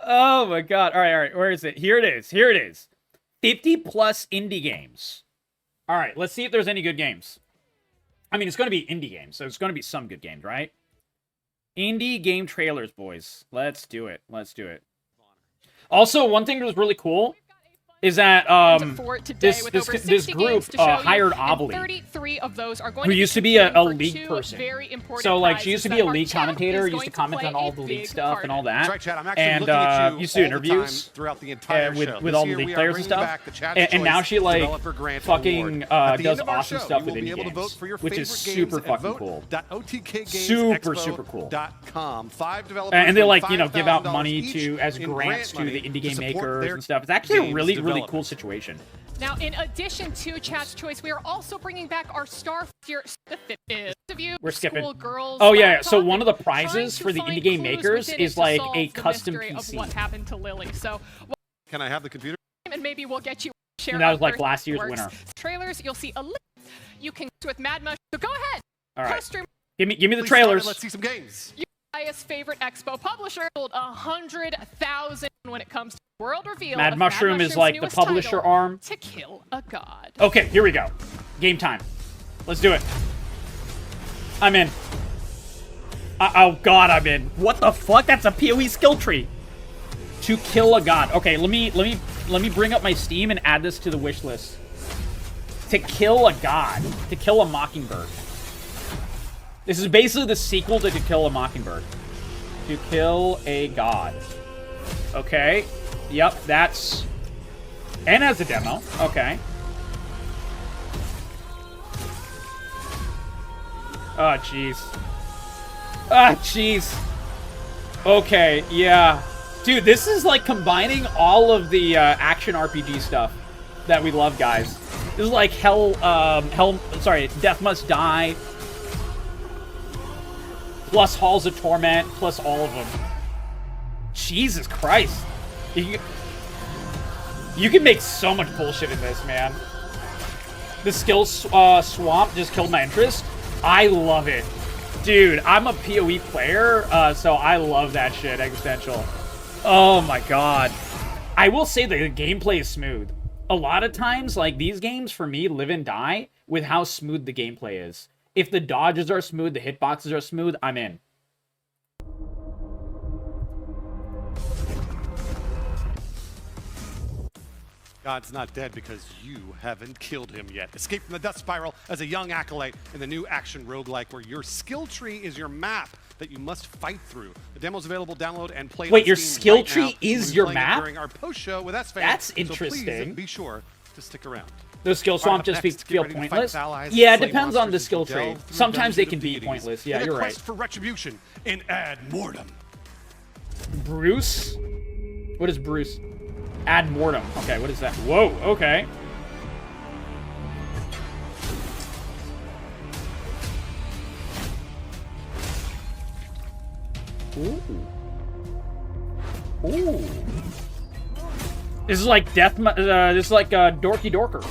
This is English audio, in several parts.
Oh my god. All right. Where is it? Here it is. 50 plus indie games. All right, let's see if there's any good games. I mean, it's going to be indie games, so it's going to be some good games, right? Indie game trailers, boys. Let's do it. Also, one thing that was really cool is that this group hired Obli, who used to be a league person. So, like, she used to be a league commentator, used to comment on all the league stuff and all that, and used to do interviews with all the league players and stuff. And now she, like, fucking does awesome stuff with indie games, which is super fucking cool. Super cool. And they, like, you know, give out money as grants to the indie game makers and stuff. It's actually a really cool situation. Now, in addition to Chat's Choice, we are also bringing back our Star Tier. We're skipping. Oh yeah, so one of the prizes for the indie game makers is like a custom PC. Of what happened to Lily? So, can I have the computer? And maybe we'll get you. Share and that was like last year's winner. Trailers, you'll see a link. You can with Mad Mush. So go ahead. All right. Give me the trailers. Let's see some games. Your highest favorite Expo publisher sold 100,000 when it comes to world reveal. Mad Mushroom is like the publisher arm. To kill a god. Okay, here we go. Game time. Let's do it. I'm in. Oh god, I'm in. What the fuck? That's a PoE skill tree. To kill a god. Okay, let me bring up my Steam and add this to the wish list. To kill a god. To kill a mockingbird. This is basically the sequel to Kill a Mockingbird. To kill a god. Okay. Yep, that's... And as a demo. Okay. Oh, jeez. Ah, jeez. Okay, yeah. Dude, this is like combining all of the action RPG stuff that we love, guys. This is like Death Must Die, plus Halls of Torment, plus all of them. Jesus Christ. You can make so much bullshit in this, man. The skill swamp just killed my interest. I love it. Dude, I'm a PoE player, so I love that shit, Existential. Oh my god. I will say that the gameplay is smooth. A lot of times, like, these games, for me, live and die with how smooth the gameplay is. If the dodges are smooth, the hitboxes are smooth, I'm in. God's not dead because you haven't killed him yet. Escape from the Death Spiral as a young acolyte in the new action roguelike where your skill tree is your map that you must fight through. The demo's available, download and play. Wait, your skill tree is your map? During our post show with S-Fans. That's interesting. So please be sure to stick around. Those skill swamp just feel pointless? Yeah, it depends on the skill tree. Sometimes they can be pointless. Yeah, you're right. For retribution in MOrtem. Bruce? What is Bruce? MOrtem. Okay, what is that? Whoa, okay. Ooh. Ooh. This is like this is like Dorky Dorker.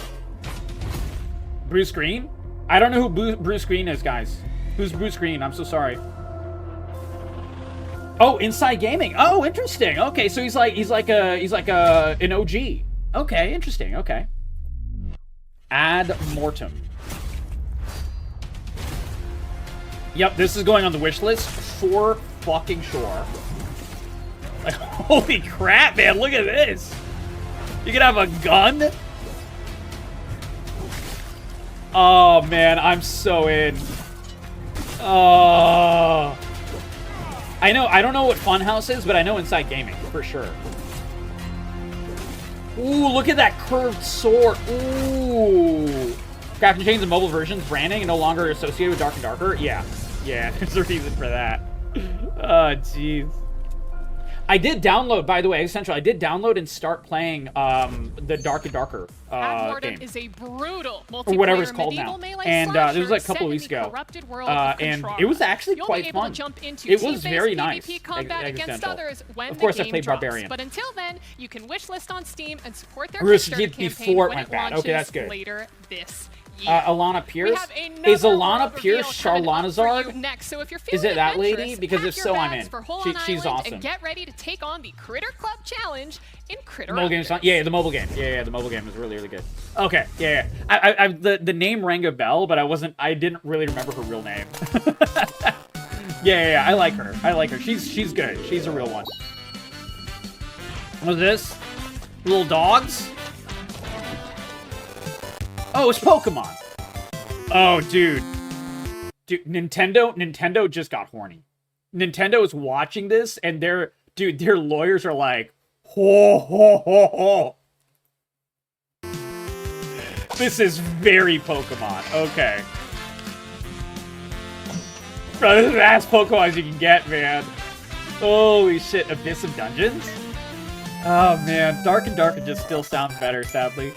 Bruce Green? I don't know who Bruce Green is, guys. Who's Bruce Green? I'm so sorry. Oh, Inside Gaming. Oh, interesting. Okay, so he's like an OG. Okay, interesting. Okay. MOrtem. Yep, this is going on the wish list for fucking sure. Like, holy crap, man! Look at this. You can have a gun. Oh man, I'm so in. Oh. I don't know what Funhouse is, but I know Inside Gaming, for sure. Ooh, look at that curved sword. Ooh. Crafting chains and mobile versions, branding, and no longer associated with Dark and Darker? Yeah. Yeah, there's a reason for that. Oh, jeez. I did download, by the way, Essential, I did download and start playing the Dark and Darker game. Is a brutal or whatever it's called now. And it was like a couple of weeks ago. And it was actually quite fun. It was very nice. Of course, I played Barbarian. But until then, you can wishlist on Steam and support their Kickstarter campaign when it launches okay, that's good. later this Alana We Pierce. have another Is Alana world Pierce reveal coming up for you Charlanazard? next. So if you're Is feeling it that lady? adventurous, Because pack if your so, I'm bags in. for Hole on She's Island awesome. And get ready to take on the Critter Club Challenge in Critterupters. Mobile game's fun. Yeah, the mobile game. Yeah, the mobile game is really, really good. Okay, yeah. The name rang a bell, but I didn't really remember her real name. Yeah, I like her. She's good. She's a real one. What's this? Little dogs? Oh, it's Pokemon. Oh, dude. Dude, Nintendo just got horny. Nintendo is watching this, and their lawyers are like, ho, ho, ho, ho. This is very Pokemon. Okay. Bro, this is as Pokemon as you can get, man. Holy shit, Abyss of Dungeons? Oh, man. Dark and Darker just still sounds better, sadly.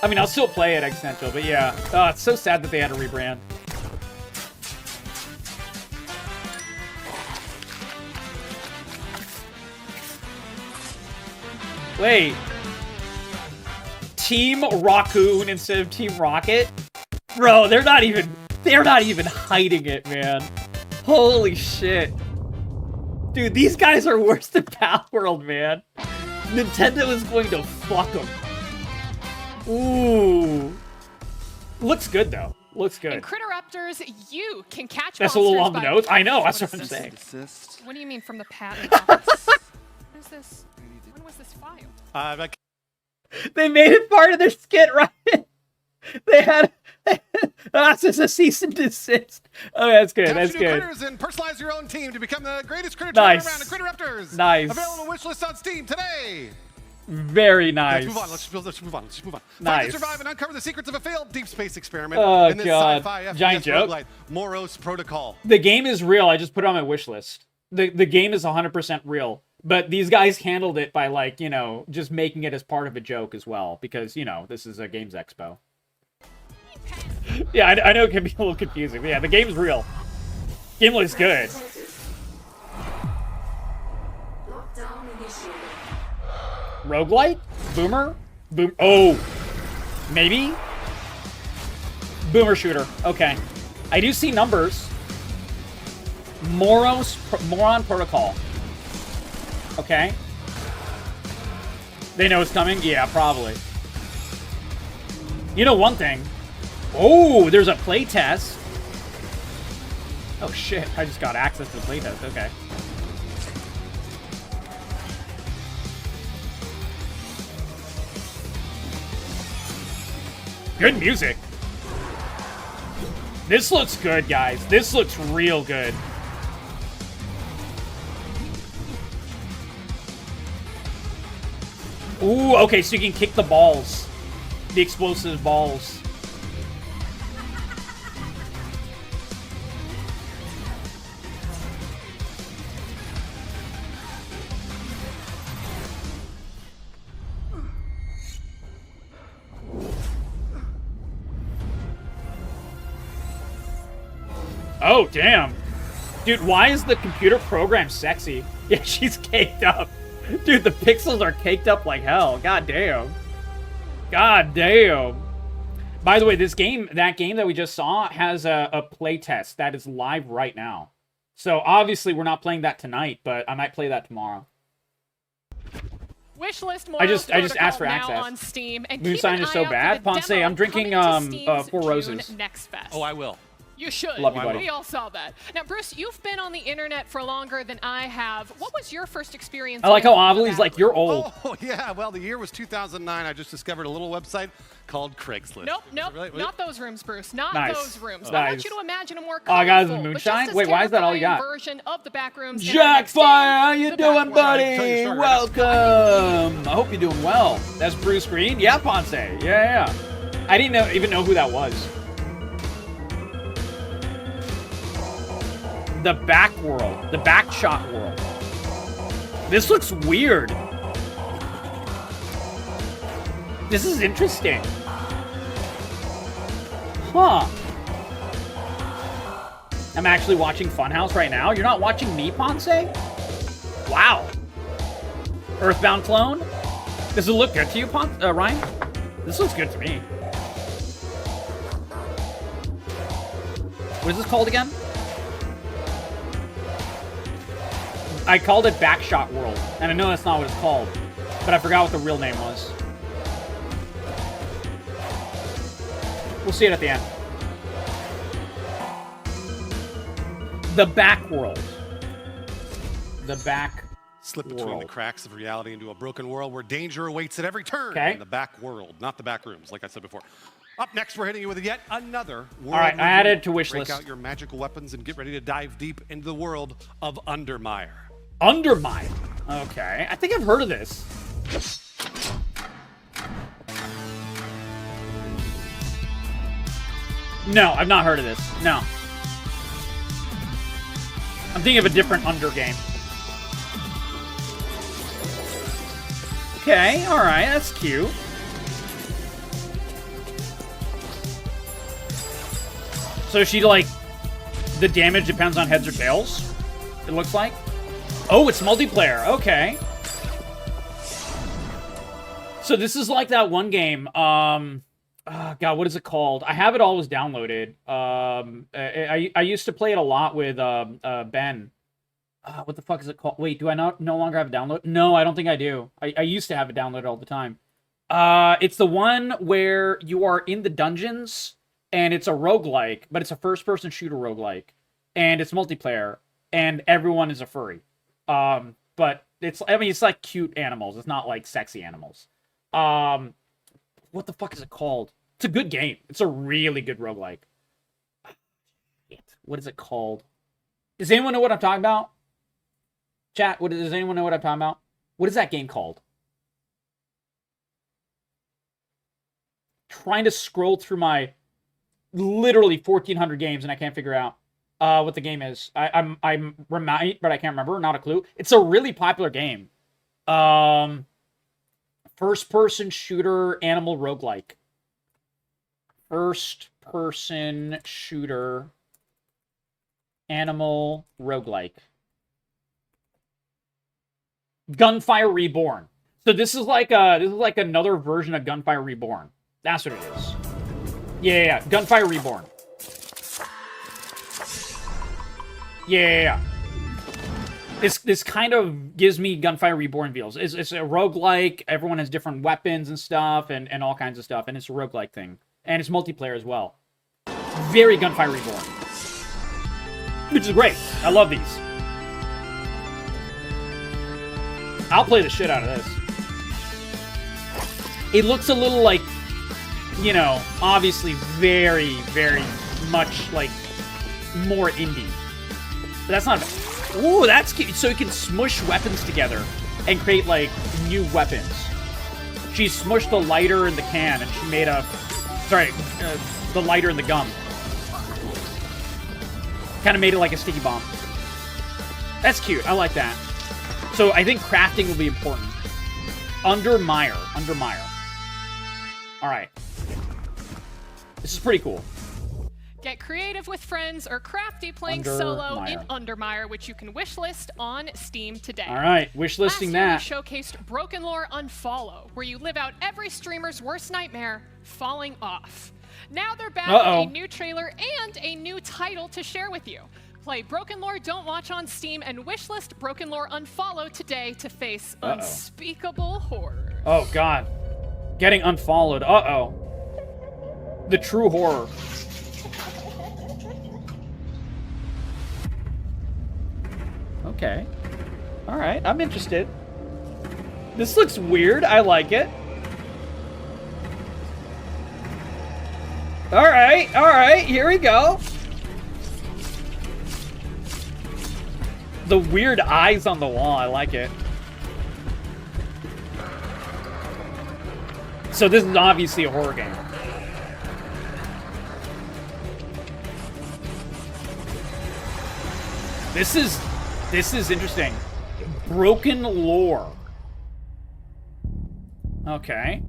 I mean, I'll still play it, Existential, but yeah. Oh, it's so sad that they had to rebrand. Wait. Team Raccoon instead of Team Rocket? Bro, they're not even hiding it, man. Holy shit. Dude, these guys are worse than Backworld, man. Nintendo is going to fuck them. Ooh. Looks good, though. Looks good. In Critterupters, you can catch That's a little monsters on the by- nose. I know, that's what I'm saying. What do you mean from the patent office? What is this? When was this filed? Like, They made it part of their skit, right? They had... That's just a cease and desist. Oh, that's good. That's capture new good. critters and personalize your own team to become the greatest critter Nice. trainer around in Critterupters. Nice. Available wishlist on Steam today. Very nice. Let's move on. Let's move on. Find Nice. and survive and uncover the secrets of a failed deep space experiment Oh, in this God. sci-fi FPS Giant joke. roguelite, Moros Protocol. The game is real. I just put it on my wish list. The game is 100% real. But these guys handled it by, like, you know, just making it as part of a joke as well. Because, you know, this is a Games Expo. Yeah, I know it can be a little confusing. But yeah, the game's real. Game looks good. Roguelite? Boomer? Oh. Maybe? Boomer shooter. Okay. I do see numbers. Moron Protocol. Okay. They know it's coming? Yeah, probably. You know one thing. Oh, there's a playtest. Oh shit, I just got access to the playtest. Okay. Good music. This looks good, guys. This looks real good. Ooh, okay, so you can kick the balls. The explosive balls. Oh, damn. Dude, why is the computer program sexy? Yeah, she's caked up. Dude, the pixels are caked up like hell. God damn. God damn. By the way, this game, that game that we just saw, has a playtest that is live right now. So obviously we're not playing that tonight, but I might play that tomorrow. Wishlist I just Protocol asked for now access. On Steam, and Moonshine keep an is so eye out bad. for the Ponce, demo I'm drinking coming to Steam's Four June Roses. Next Fest. Oh, I will. You should. Love you, buddy. We all saw that. Now, Bruce, you've been on the internet for longer than I have. What was your first experience? I like how with Avilie's like, you're old. Oh, yeah. Well, the year was 2009. I just discovered a little website called Craigslist. Nope, Really? not those rooms, Bruce. Not Nice. those rooms. I Nice. want you to imagine a more Oh, I got the colorful, but moonshine? just as Wait, why is that all you got? terrifying version of the back rooms. in our next game, Jackfire, how you the doing, Backworld. buddy? Tell your story right Welcome. I hope you're doing well. That's Bruce Green? Yeah, Ponce. Yeah. I didn't even know who that was. The Backworld. The Backshot world. This looks weird. This is interesting. Huh. I'm actually watching Funhouse right now. You're not watching me, Ponce? Wow. Earthbound clone? Does it look good to you, Ryan? This looks good to me. What is this called again? I called it Backshot World, and I know that's not what it's called, but I forgot what the real name was. We'll see it at the end. The Backworld. The Back. Slip between the cracks of reality into a broken world where danger awaits at every turn. Okay. In the back world, not the back rooms, like I said before. Up next, we're hitting you with yet another world. All right, I added to wish Break list. out your magical weapons and get ready to dive deep into the world of Undermire. Undermire. Okay, I think I've heard of this. No, I've not heard of this. No. I'm thinking of a different Under game. Okay, alright, that's cute. So she, like, the damage depends on heads or tails, it looks like. Oh, it's multiplayer, okay. So this is like that one game, oh, God, what is it called? I have it always downloaded. I used to play it a lot with Ben. What the fuck is it called? Wait, do I no longer have it downloaded? No, I don't think I do. I used to have it downloaded all the time. It's the one where you are in the dungeons, and it's a roguelike, but it's a first-person shooter roguelike. And it's multiplayer, and everyone is a furry. But it's like cute animals. It's not like sexy animals. What the fuck is it called? It's a good game. It's a really good roguelike. What is it called? Does anyone know what I'm talking about? Chat, does anyone know what I'm talking about? What is that game called? Trying to scroll through my literally 1,400 games and I can't figure out what the game is. I'm remind, but I can't remember. Not a clue. It's a really popular game. First-person shooter animal roguelike. First-person shooter animal roguelike. Gunfire Reborn. So this is like another version of Gunfire Reborn. That's what it is. Yeah. Gunfire Reborn. Yeah. This kind of gives me Gunfire Reborn feels. It's a roguelike. Everyone has different weapons and stuff and all kinds of stuff. And it's a roguelike thing. And it's multiplayer as well. Very Gunfire Reborn. Which is great. I love these. I'll play the shit out of this. It looks a little like, you know, obviously very, very much like more indie. But that's not bad. Ooh, that's cute. So you can smush weapons together and create, like, new weapons. She smushed the lighter in the can and she made a... Sorry, the lighter in the gum. Kind of made it like a sticky bomb. That's cute. I like that. So I think crafting will be important. Undermire. All right. This is pretty cool. Get creative with friends or crafty playing solo in Undermire, which you can wishlist on Steam today. All right, wishlisting that. Last year we showcased Broken Lore Unfollow, where you live out every streamer's worst nightmare, falling off. Now they're back with a new trailer and a new title to share with you. Play Broken Lore Don't Watch on Steam and wishlist Broken Lore Unfollow today to face unspeakable horror. Oh, God. Getting unfollowed. Uh-oh. The true horror. Okay. All right, I'm interested. This looks weird. I like it. All right, here we go. The weird eyes on the wall, I like it. So this is obviously a horror game. This is interesting. Broken Lore. Okay.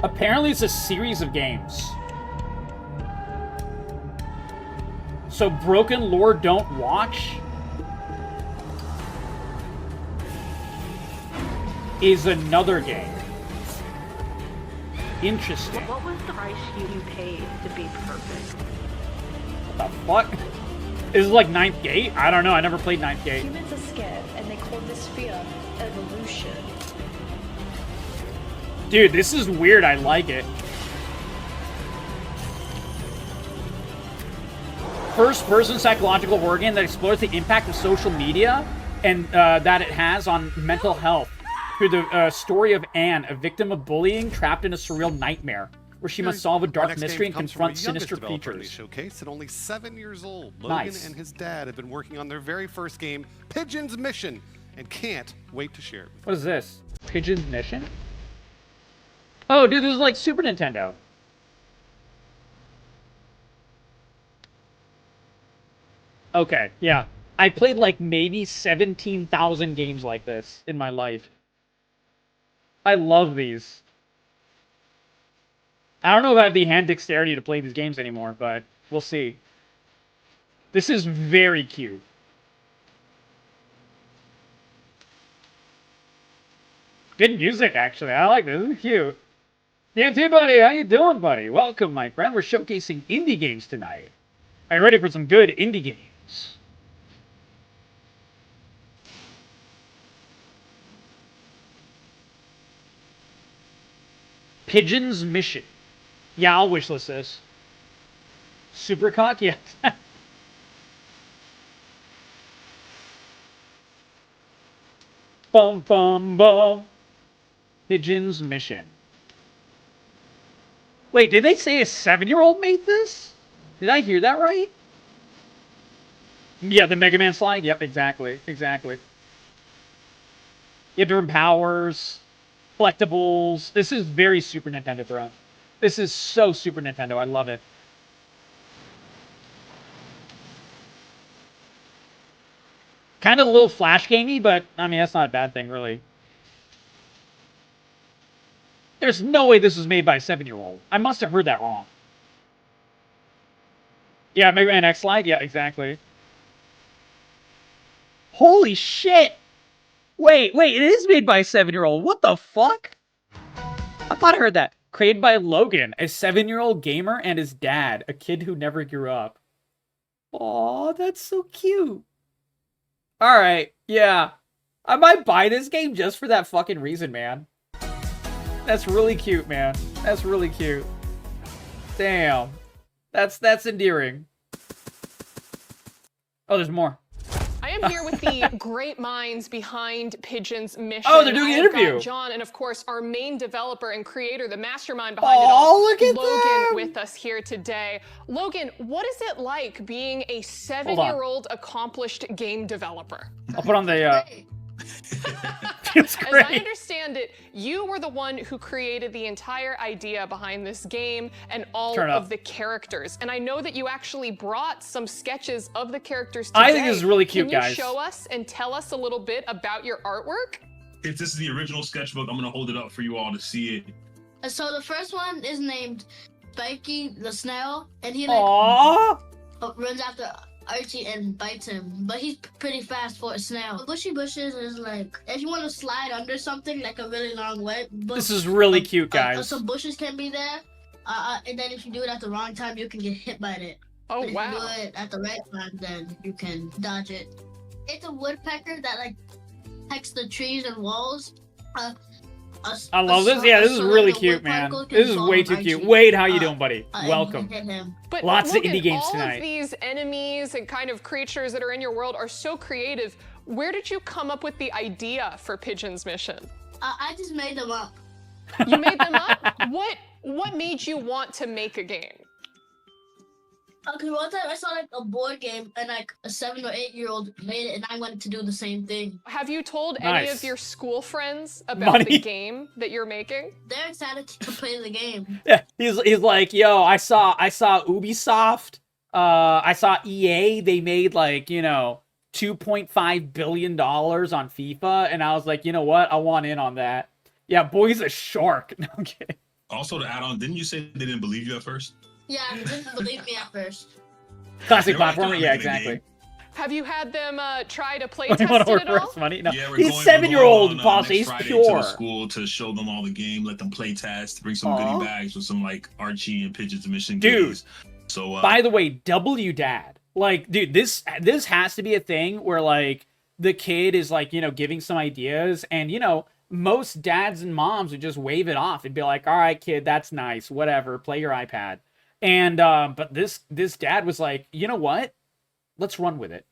Apparently it's a series of games. So Broken Lore Don't Watch is another game. Interesting. What was the price you paid to be perfect? What the fuck? Is it like Ninth Gate? I don't know. I never played Ninth Gate. Humans are scared, and they call this fear evolution. Dude, this is weird. I like it. First-person psychological horror game that explores the impact of social media and that it has on mental health through the story of Anne, a victim of bullying trapped in a surreal nightmare, where she must solve a dark mystery and confront sinister creatures. Showcase at only 7 years old, Logan Nice. and his dad have been working on their very first game, Pigeon's Mission, and can't wait to share it with you. What is this? Pigeon's Mission? Oh, dude, this is like Super Nintendo. Okay, yeah. I played like maybe 17,000 games like this in my life. I love these. I don't know if I have the hand dexterity to play these games anymore, but we'll see. This is very cute. Good music, actually. I like this. This is cute. DMT, buddy. How you doing, buddy? Welcome, my friend. We're showcasing indie games tonight. Are you ready for some good indie games? Pigeon's Mission. Yeah, I'll wishlist this. Supercock? Yes. Bum, bum, bum. Pigeon's Mission. Wait, did they say a 7-year-old made this? Did I hear that right? Yeah, the Mega Man slide? Yep, exactly. Exactly. You have different powers, collectibles. This is very Super Nintendo, bro. This is so Super Nintendo. I love it. Kind of a little flash gamey, but I mean, that's not a bad thing, really. There's no way this was made by a 7-year-old. I must have heard that wrong. Yeah, Mega Man X slide? Yeah, exactly. Holy shit! Wait, it is made by a 7-year-old. What the fuck? I thought I heard that. Created by Logan, a 7-year-old gamer and his dad, a kid who never grew up. Aw, that's so cute. Alright, yeah. I might buy this game just for that fucking reason, man. That's really cute, man. That's really cute. Damn. That's endearing. Oh, there's more. I am here with the great minds behind Pigeon's Mission. Oh, they're doing an interview. Got John and, of course, our main developer and creator, the mastermind behind it all, look at Logan, them. with us here today. Logan, what is it like being a 7-year-old accomplished game developer? I'll put on the... Feels great. As I understand it, you were the one who created the entire idea behind this game and all of the characters. And I know that you actually brought some sketches of the characters today. I think this is really cute, guys. Can you show us and tell us a little bit about your artwork? If this is the original sketchbook, I'm going to hold it up for you all to see it. So the first one is named Spiky the Snail, and he runs after Archie and bites him, but he's pretty fast for a snail. Bushy bushes is like if you want to slide under something like a really long way. This is really cute, guys. Some bushes can be there, and then if you do it at the wrong time, you can get hit by it. Oh, but wow. If you do it at the right time, then you can dodge it. It's a woodpecker that like pecks the trees and walls. I love this. Yeah, this is really cute, man. This is way too cute. Wade, how you doing, buddy? Welcome. But lots of indie games all tonight. All of these enemies and kind of creatures that are in your world are so creative. Where did you come up with the idea for Pigeon's Mission? I just made them up. You made them up? What made you want to make a game? Okay, one time I saw like a board game and like a 7 or 8-year-old made it and I wanted to do the same thing. Have you told any of your school friends about the game that you're making? They're excited to play the game. Yeah, he's like, yo, I saw Ubisoft, I saw EA, they made like, you know, $2.5 billion on FIFA, and I was like, you know what, I want in on that. Yeah, boy's a shark. No, I'm kidding. Also, to add on, didn't you say they didn't believe you at first? Yeah, they didn't believe me at first. Classic platformer, yeah, exactly. Have you had them try to play You test want to it at all? reverse money? No. Yeah, He's 7-year-old, we're going boss. next He's Friday to pure. the school to show them all the game, let them play test, bring some goodie bags with some like Archie and Pigeon's mission goodies. So by the way, WDad. Like, dude, this has to be a thing where like the kid is like, you know, giving some ideas, and you know, most dads and moms would just wave it off and be like, all right, kid, that's nice, whatever, play your iPad. And but this dad was like, you know what? Let's run with it.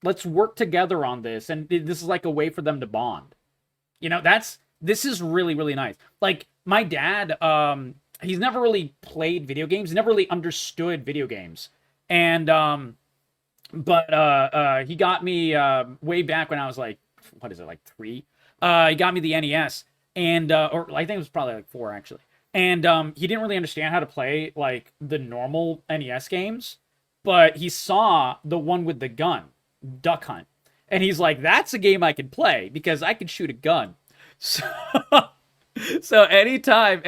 Let's work together on this. And this is like a way for them to bond. You know, this is really, really nice. Like, my dad, he's never really played video games. He never really understood video games. And, but he got me, way back when I was like, what is it, like 3? He got me the NES. And, or I think it was probably like 4, actually. And, he didn't really understand how to play, like, the normal NES games. But he saw the one with the gun, Duck Hunt. And he's like, that's a game I can play because I can shoot a gun. So, anytime,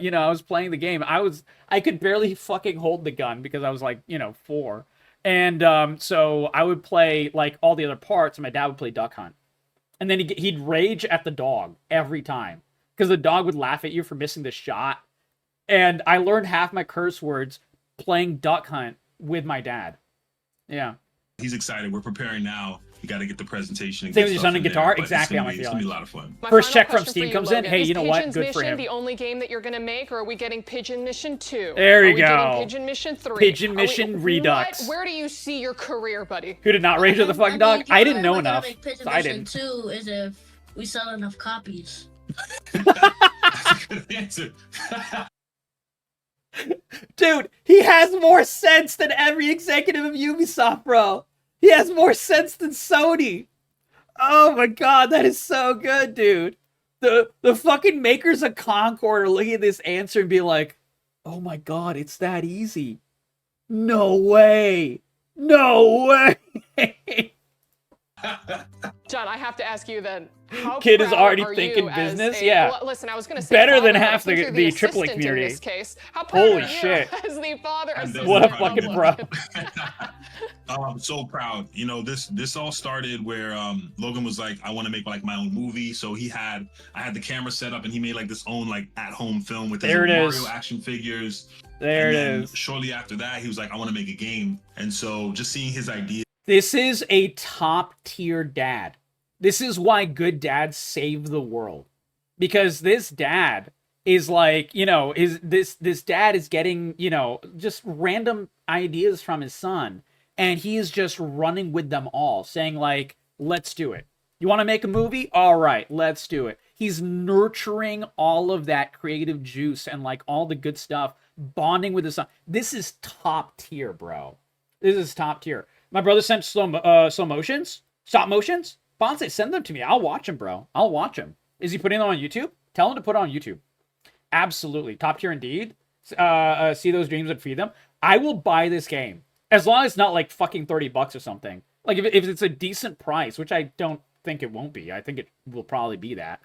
you know, I was playing the game, I could barely fucking hold the gun because I was like, you know, 4. And, so I would play like all the other parts and my dad would play Duck Hunt. And then he'd rage at the dog every time because the dog would laugh at you for missing the shot. And I learned half my curse words playing Duck Hunt with my dad. Yeah. he's excited. We're preparing now. You got to get the presentation. Same with your son and guitar. Exactly how I feel. It's gonna be a lot of fun. First check from Steam comes in. Hey, is you know what? Pigeon's Good for Mission him. The only game that you're going to make, or are we getting Pigeon Mission 2? There you are we go. Getting Pigeon Mission 3. Pigeon Mission Redux. Where do you see your career, buddy? Who did not rage at the fucking dog? I didn't know enough. Pigeon I Mission didn't. 2 is if we sell enough copies. That's a good answer. Dude, he has more sense than every executive of Ubisoft, bro. He has more sense than Sony. Oh my god, that is so good, dude. The fucking makers of Concord are looking at this answer and being like, oh my god, it's that easy. No way. No way. John, I have to ask you then. How Kid is proud already are thinking you as business? a- Yeah. Well, listen, I was going to say Better father, than but I half think you're the assistant AAA community. In this case. How proud Holy are you shit. as the father I'm assistant? What a definitely fucking proud bro. of him. I'm so proud. You know, this all started where Logan was like, I want to make like my own movie. So I had the camera set up and he made like this own like at-home film with his There own it Mario is. action figures. There and it then is. shortly after that, he was like, I want to make a game. And so just seeing his idea. This is a top tier dad. This is why good dads save the world. Because this dad is like, you know, this dad is getting, you know, just random ideas from his son. And he is just running with them all, saying like, let's do it. You want to make a movie? All right, let's do it. He's nurturing all of that creative juice and like all the good stuff, bonding with his son. This is top tier, bro. This is top tier. My brother sent slow motions, stop motions. Bonze, send them to me. I'll watch them, bro. I'll watch them. Is he putting them on YouTube? Tell him to put it on YouTube. Absolutely. Top tier indeed. See those dreams and feed them. I will buy this game. As long as it's not like fucking $30 or something. Like if it's a decent price, which I don't think it won't be. I think it will probably be that.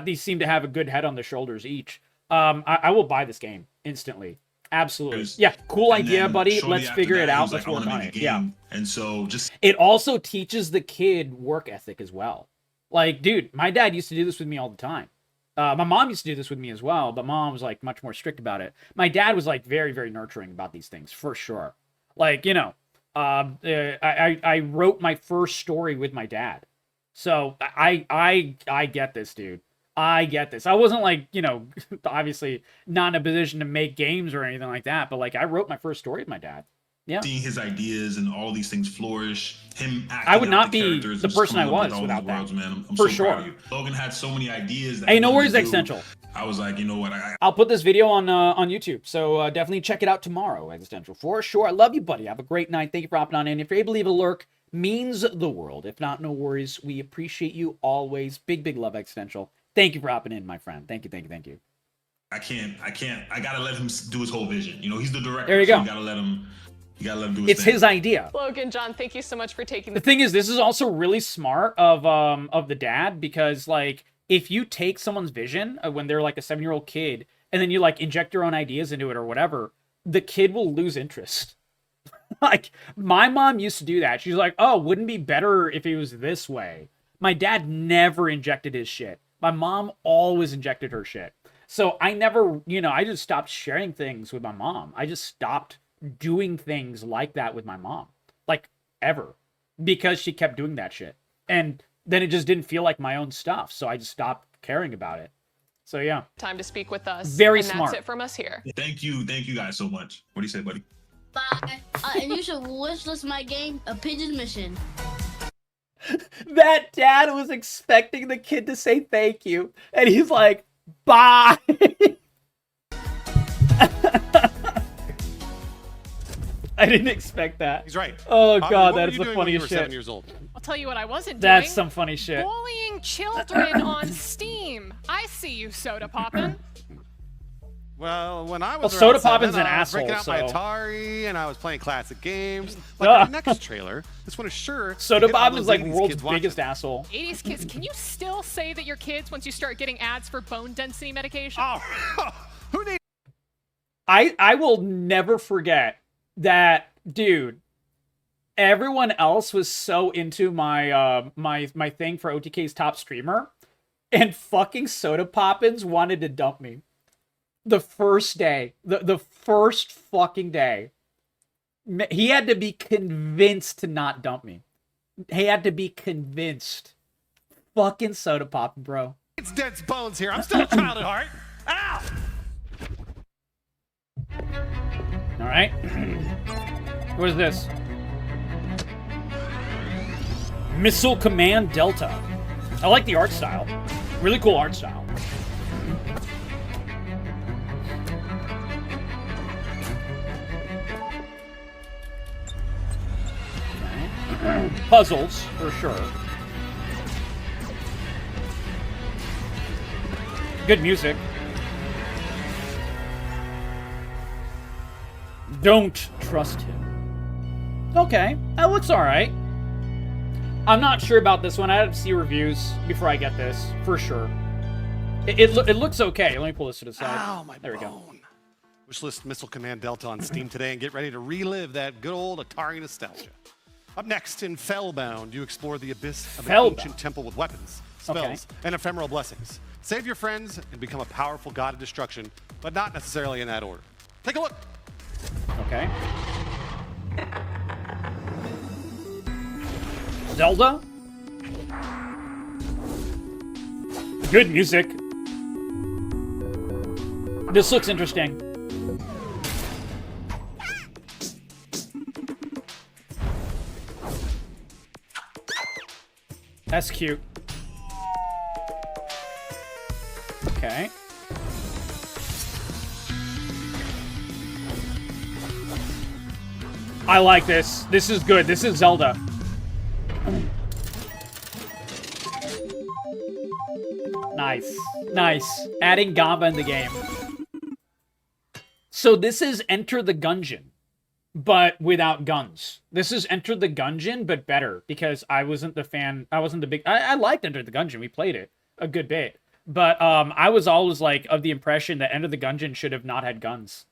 These seem to have a good head on their shoulders each. I will buy this game instantly. Absolutely. Yeah, cool idea, buddy. Let's figure it out. Let's work on it. Yeah. And so just it also teaches the kid work ethic as well. Like, dude, my dad used to do this with me all the time. My mom used to do this with me as well, but mom was like much more strict about it. My dad was like very, very nurturing about these things for sure. Like, you know, I wrote my first story with my dad. So I get this, dude. I get this. I wasn't like, you know, obviously not in a position to make games or anything like that, but like I wrote my first story with my dad. Yeah. Seeing his ideas and all these things flourish, him acting I would out not the be characters the and just person I coming up with was all without these that. worlds, man. I'm For so sure. proud of you. Logan had so many ideas. That Hey, he no wanted worries, to do. Existential. I was like, you know what? I'll put this video on YouTube, so definitely check it out tomorrow, Existential, for sure. I love you, buddy. Have a great night. Thank you for hopping on in. If you're able to leave a lurk, means the world. If not, no worries. We appreciate you always. Big, big love, Existential. Thank you for hopping in, my friend. Thank you, thank you, thank you. I can't. I gotta let him do his whole vision. You know, he's the director. There you so go. You gotta let him do his It's thing. his idea. Logan, John, thank you so much for taking The thing is, this is also really smart of the dad, because like if you take someone's vision when they're like a 7-year-old kid and then you like inject your own ideas into it or whatever, the kid will lose interest. Like, my mom used to do that. She's like, oh, wouldn't it be better if it was this way? My dad never injected his shit. My mom always injected her shit. So I never, I just stopped sharing things with my mom. I just stopped doing things like that with my mom. Like, ever. Because she kept doing that shit. And then it just didn't feel like my own stuff. So I just stopped caring about it. So, yeah. Time to speak with us. Very and smart. That's it from us here. Thank you guys so much. What do you say, buddy? Bye. And you should wishlist my game, A Pigeon Mission. That dad was expecting the kid to say thank you. And he's like, bye. I didn't expect that. He's right. Oh, Bobby, God, what that were is you the doing when you funniest were shit. 7 years old? I'll tell you what I wasn't doing. That's some funny shit. Bullying children on Steam. I see you, Soda Poppin'. Well, when I was Soda around 7, Poppin's an I was breaking asshole, out my so- Atari and I was playing classic games. Like the next trailer, this one is sure. Soda to get all Poppin's those like 80s world's kids watching. biggest asshole. 80s kids, can you still say that you're kids once you start getting ads for bone density medication? Oh, who needs? I will never forget that, dude. Everyone else was so into my my thing for OTK's top streamer, and fucking Soda Poppins wanted to dump me. The first day, the first fucking day, he had to be convinced to not dump me. He had to be convinced. Fucking Soda Poppin', bro. It's Dead's Bones here. I'm still a child at heart. Ow! All right. What is this? Missile Command Delta. I like the art style. Really cool art style. Okay. Puzzles, for sure. Good music. Don't trust him. Okay, that looks alright. I'm not sure about this one. I have to see reviews before I get this, for sure. It looks okay. Let me pull this to the side. Ow, my there we go. bone. Wishlist Missile Command Delta on Steam today and get ready to relive that good old Atari nostalgia. Up next in Felbound, you explore the abyss of an ancient temple with weapons, spells, and ephemeral blessings. Save your friends and become a powerful god of destruction, but not necessarily in that order. Take a look. Okay. Zelda? Good music. This looks interesting. That's cute. Okay. I like this. This is good. This is Zelda. Nice. Nice. Adding Gamba in the game. So this is Enter the Gungeon, but without guns. This is Enter the Gungeon, but better, because I wasn't the fan. I wasn't the big... I liked Enter the Gungeon. We played it a good bit. But I was always, like, of the impression that Enter the Gungeon should have not had guns.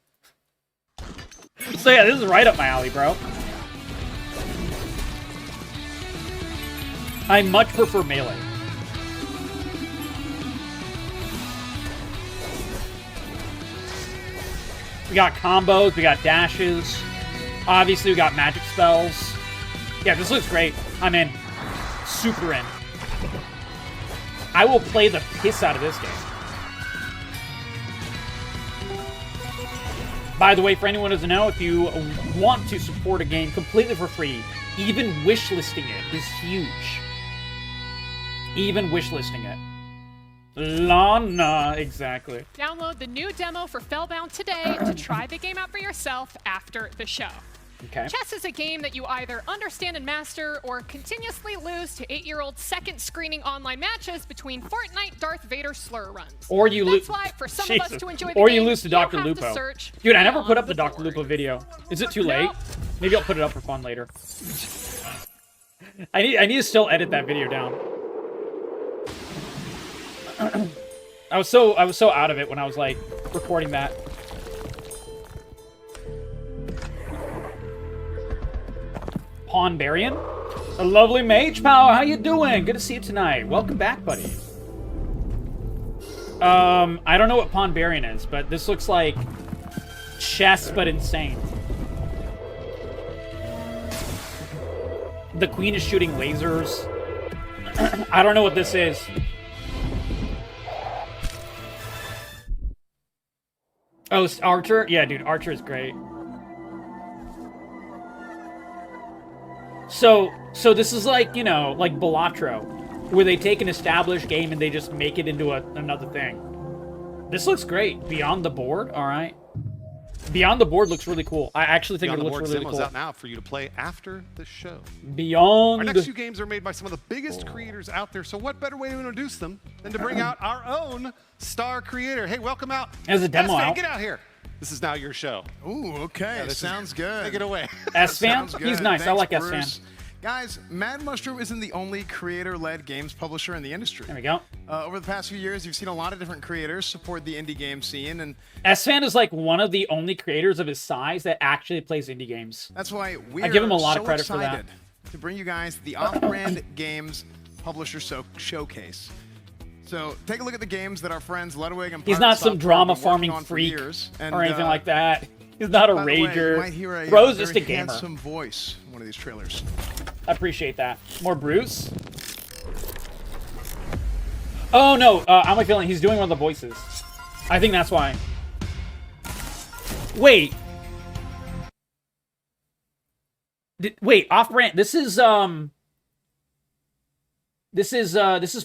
So yeah, this is right up my alley, bro. I much prefer melee. We got combos, we got dashes. Obviously, we got magic spells. Yeah, this looks great. I'm in. Super in. I will play the piss out of this game. By the way, for anyone who doesn't know, if you want to support a game completely for free, even wishlisting it is huge. Even wishlisting it. Lana, exactly. Download the new demo for Felbound today to try the game out for yourself after the show. Okay. Chess is a game that you either understand and master or continuously lose to 8-year-old second screening online matches between Fortnite Darth Vader slur runs. Or you lose. That's why for some of us to enjoy the or game, you lose to Dr. have Lupo. search Dude, I never put up on the Dr. board. Lupo video. Is it too late? Nope. Maybe I'll put it up for fun later. I need to still edit that video down. I was so out of it when I was like recording that. Pawnbarian. A lovely mage power. How you doing? Good to see you tonight. Welcome back, buddy. I don't know what Pawnbarian is, but this looks like chess, but insane. The queen is shooting lasers. I don't know what this is. Oh, Archer? Yeah, dude, Archer is great. So this is like, you know, like Balatro, where they take an established game and they just make it into another thing. This looks great. Beyond the Board, all right. Beyond the Board looks really cool. I actually think it looks really cool. Out now for you to play after the show. Beyond. Our next few games are made by some of the biggest creators out there, so what better way to introduce them than to bring out our own star creator? Hey, welcome out. There's a demo out. Get out here. This is now your show. Ooh, okay. Yeah, sounds good. Take it away. S-Fan? He's nice. Thanks, I like Bruce. S-Fan. Guys, Mad Mushroom isn't the only creator-led games publisher in the industry. There we go. Over the past few years, you've seen a lot of different creators support the indie game scene, and S-Fan is like one of the only creators of his size that actually plays indie games. that's why I give him a lot of credit for that. excited to bring you guys the Off-Brand Games Publisher Showcase. So take a look at the games that our friends Ludwig and He's Pirate not some Software drama have been working farming on for freak years, or anything like that. He's not a by the way, you might rager. hear a Bro's very just a gamer. handsome voice in one of these trailers. I appreciate that. More Bruce? Oh, no. I'm like feeling he's doing one of the voices. I think that's why. Wait. Wait, Off-Brand. This is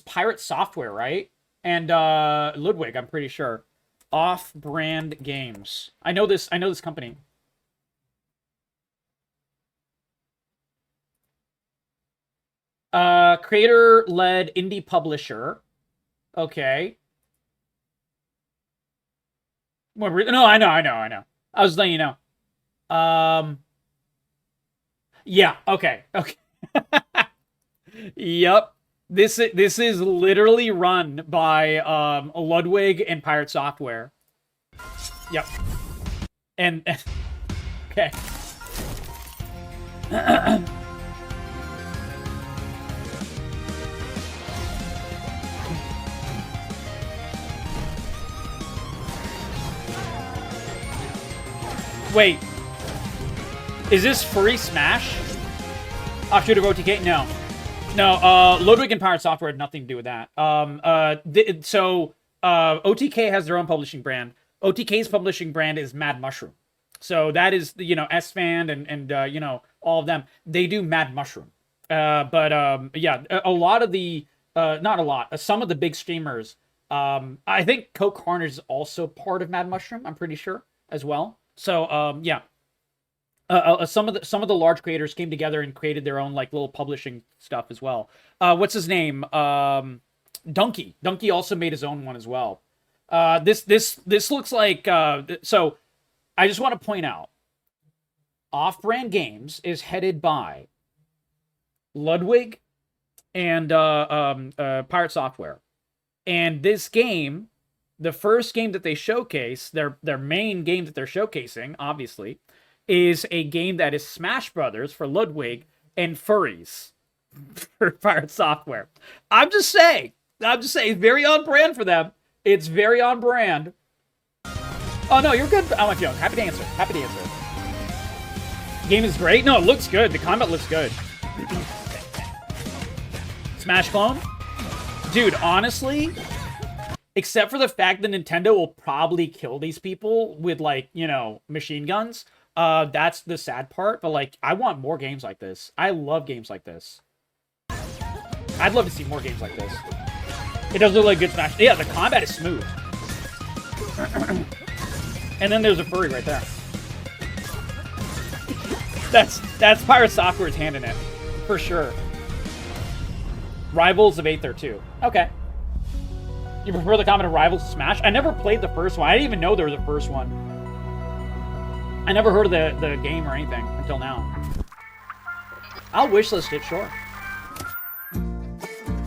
Pirate Software, right? And Ludwig, I'm pretty sure. Off-Brand Games. I know this company. Creator-led indie publisher. Okay. No, I know. I was letting you know. Yeah, okay. Yep. This is literally run by Ludwig and Pirate Software. Yep. And okay. Wait. Is this Furry Smash? Offshoot of OTK? No. No, Ludwig and Pirate Software had nothing to do with that. OTK has their own publishing brand. OTK's publishing brand is Mad Mushroom. So that is, you know, S-Fan and you know, all of them. They do Mad Mushroom. Yeah, a lot of the, not a lot, some of the big streamers, I think Coke Carnage is also part of Mad Mushroom, I'm pretty sure, as well. So, yeah. Some of the large creators came together and created their own like little publishing stuff as well. What's his name? Donkey. Donkey also made his own one as well. This looks like so. I just want to point out, Off-Brand Games is headed by Ludwig and Pirate Software, and this game, the first game that they showcase, their main game that they're showcasing, obviously, is a game that is Smash Brothers for Ludwig and Furries for Pirate Software. I'm just saying, it's very on brand for them. It's very on brand. Oh no, you're good. Oh my God, happy to answer. Game is great. No, it looks good. The combat looks good. Smash clone? Dude, honestly, except for the fact that Nintendo will probably kill these people with, like, you know, machine guns. That's the sad part, but like, I want more games like this. I love games like this. I'd love to see more games like this. It does look like good Smash. Yeah, the combat is smooth. And then there's a furry right there. That's Pirate Software's hand in it, for sure. Rivals of Aether too. Okay. You prefer the combat of Rivals to Smash? I never played the first one. I didn't even know there was a first one. I never heard of the game or anything until now. I'll wishlist it, sure.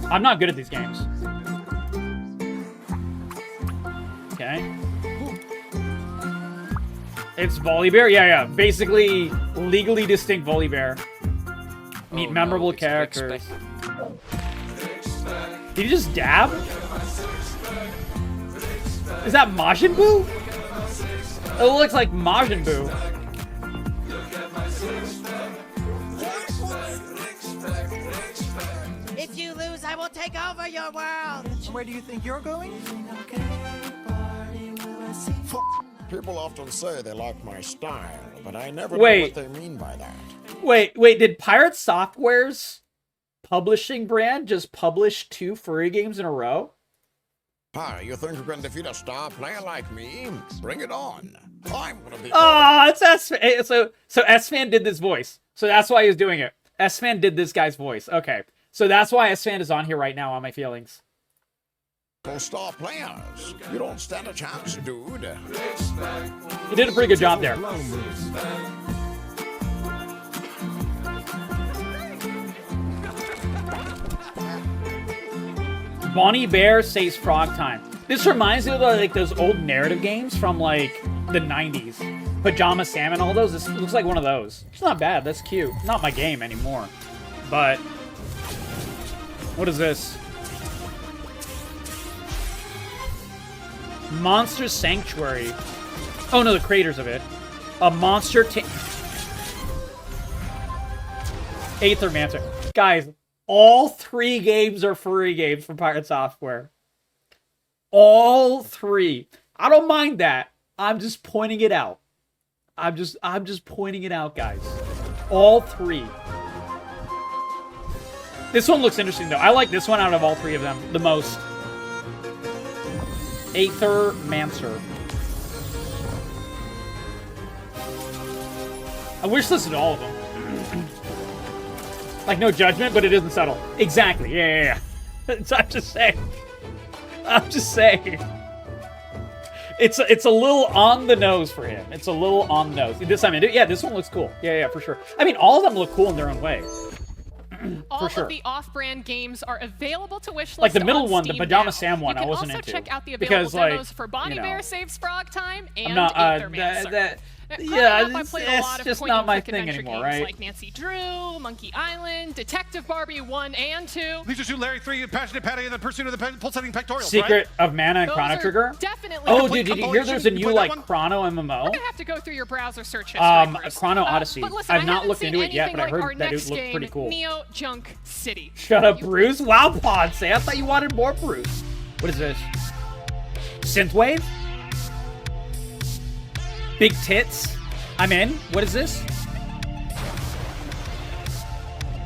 I'm not good at these games. Okay. It's Volibear? Yeah. Basically, legally distinct Volibear. Meet Oh, memorable no, it's characters. Did he just dab? Is that Majin Buu? It looks like Majin Buu. If you lose, I will take over your world. Where do you think you're going? People often say they like my style, but I never Wait. know what they mean by that. Wait, did Pirate Software's publishing brand just publish 2 furry games in a row? Hi, you think you can defeat a star player like me? Bring it on. I'm gonna be... Ah, it's S-Fan. So S-Fan did this voice. So that's why he's doing it. S-Fan did this guy's voice. Okay. So that's why S-Fan is on here right now on my feelings. For star players, you don't stand a chance, dude. He did a pretty good job there. Bonnie Bear says Frogtime. This reminds me of like those old narrative games from like the 90s. Pajama Sam and all those. This looks like one of those. It's not bad. That's cute. Not my game anymore. But what is this? Monster Sanctuary. Oh no, the creators of it. A monster Athermancer. Guys, all 3 games are free games from Pirate Software. All 3. I don't mind that. I'm just pointing it out. I'm just pointing it out, guys. All 3. This one looks interesting though. I like this one out of all 3 of them the most. Athermancer. I wish listed all of them. Like, no judgment, but it isn't subtle. Exactly. Yeah. I'm just saying. It's a little on the nose for him. It's a little on the nose. This time, yeah, this one looks cool. Yeah, for sure. I mean, all of them look cool in their own way. All sure. of the off-brand games are available to wishlist. Like the middle on one, the Steam Pajama now. Sam one, I wasn't into. into. You can also check out the available because, like, demos for Bonnie Bear Saves Frogtime and I'm not, Athermancer. it's just not my thing anymore, right? Like Nancy Drew, Monkey Island, Detective Barbie 1 and 2. Leisure Suit Larry 3, Passionate Patty, and the Pursuit of the Pulsating Pectorials, Secret right? of Mana and Those Chrono are Trigger. Definitely. Oh, dude, did you hear there's a new like Chrono MMO? We're gonna have to go through your browser search history first. Chrono Odyssey. But listen, I've not looked into it yet, but I heard our that it next looked game, pretty cool. Neo Junk City. Shut up, Bruce. Wow, Pod say. I thought you wanted more Bruce. What is this? Synthwave? Big tits? I'm in. What is this?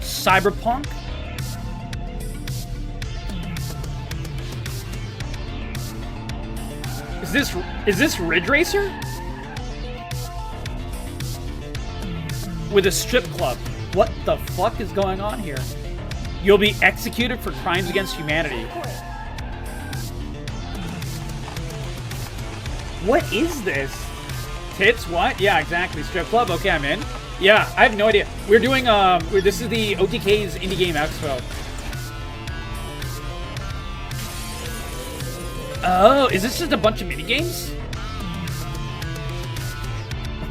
Cyberpunk? Is this Ridge Racer? With a strip club. What the fuck is going on here? You'll be executed for crimes against humanity. What is this? Tits? What? Yeah, exactly. Strip club? Okay, I'm in. Yeah, I have no idea. We're doing, this is the OTK's Indie Game Expo. Oh, is this just a bunch of minigames?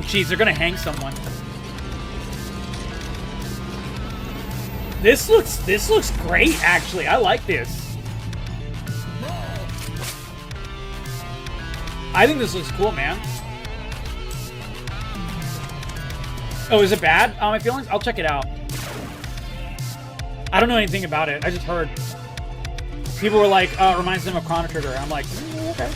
Jeez, they're gonna hang someone. This looks great, actually. I like this. I think this looks cool, man. Oh, is it bad? My feelings? I'll check it out. I don't know anything about it. I just heard. People were like, reminds them of Chrono Trigger. I'm like, okay.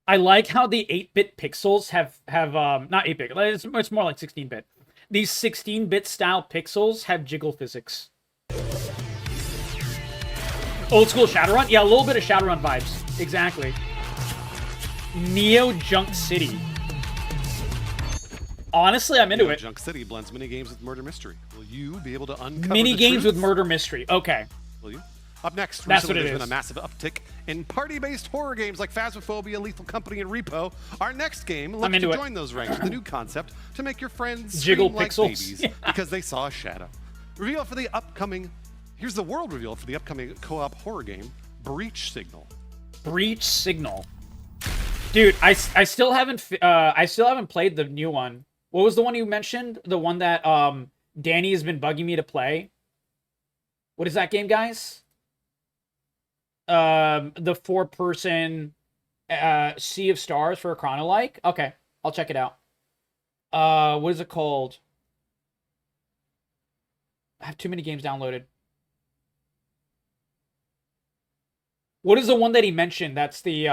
I like how the 8-bit pixels have not 8-bit, it's more like 16-bit. These 16-bit style pixels have jiggle physics. Old school Shadowrun? Yeah, a little bit of Shadowrun vibes. Exactly. Neo Junk City. Honestly, I'm into it. Junk City blends mini games with murder mystery. Will you be able to uncover mini the games truth? with murder mystery? Okay. Will you? Up next, That's what it there's is. been a massive uptick in party-based horror games like Phasmophobia, Lethal Company, and Repo. Our next game looks to join those ranks with a new concept to make your friends Jiggle scream like pixels. babies because they saw a shadow. Reveal for the upcoming... Here's the world reveal for the upcoming co-op horror game, Breach Signal. Breach Signal. Dude, I still haven't played the new one. What was the one you mentioned? The one that Danny has been bugging me to play. What is that game, guys? The 4-person Sea of Stars for a Chronolike. Okay, I'll check it out. What is it called? I have too many games downloaded. What is the one that he mentioned? That's the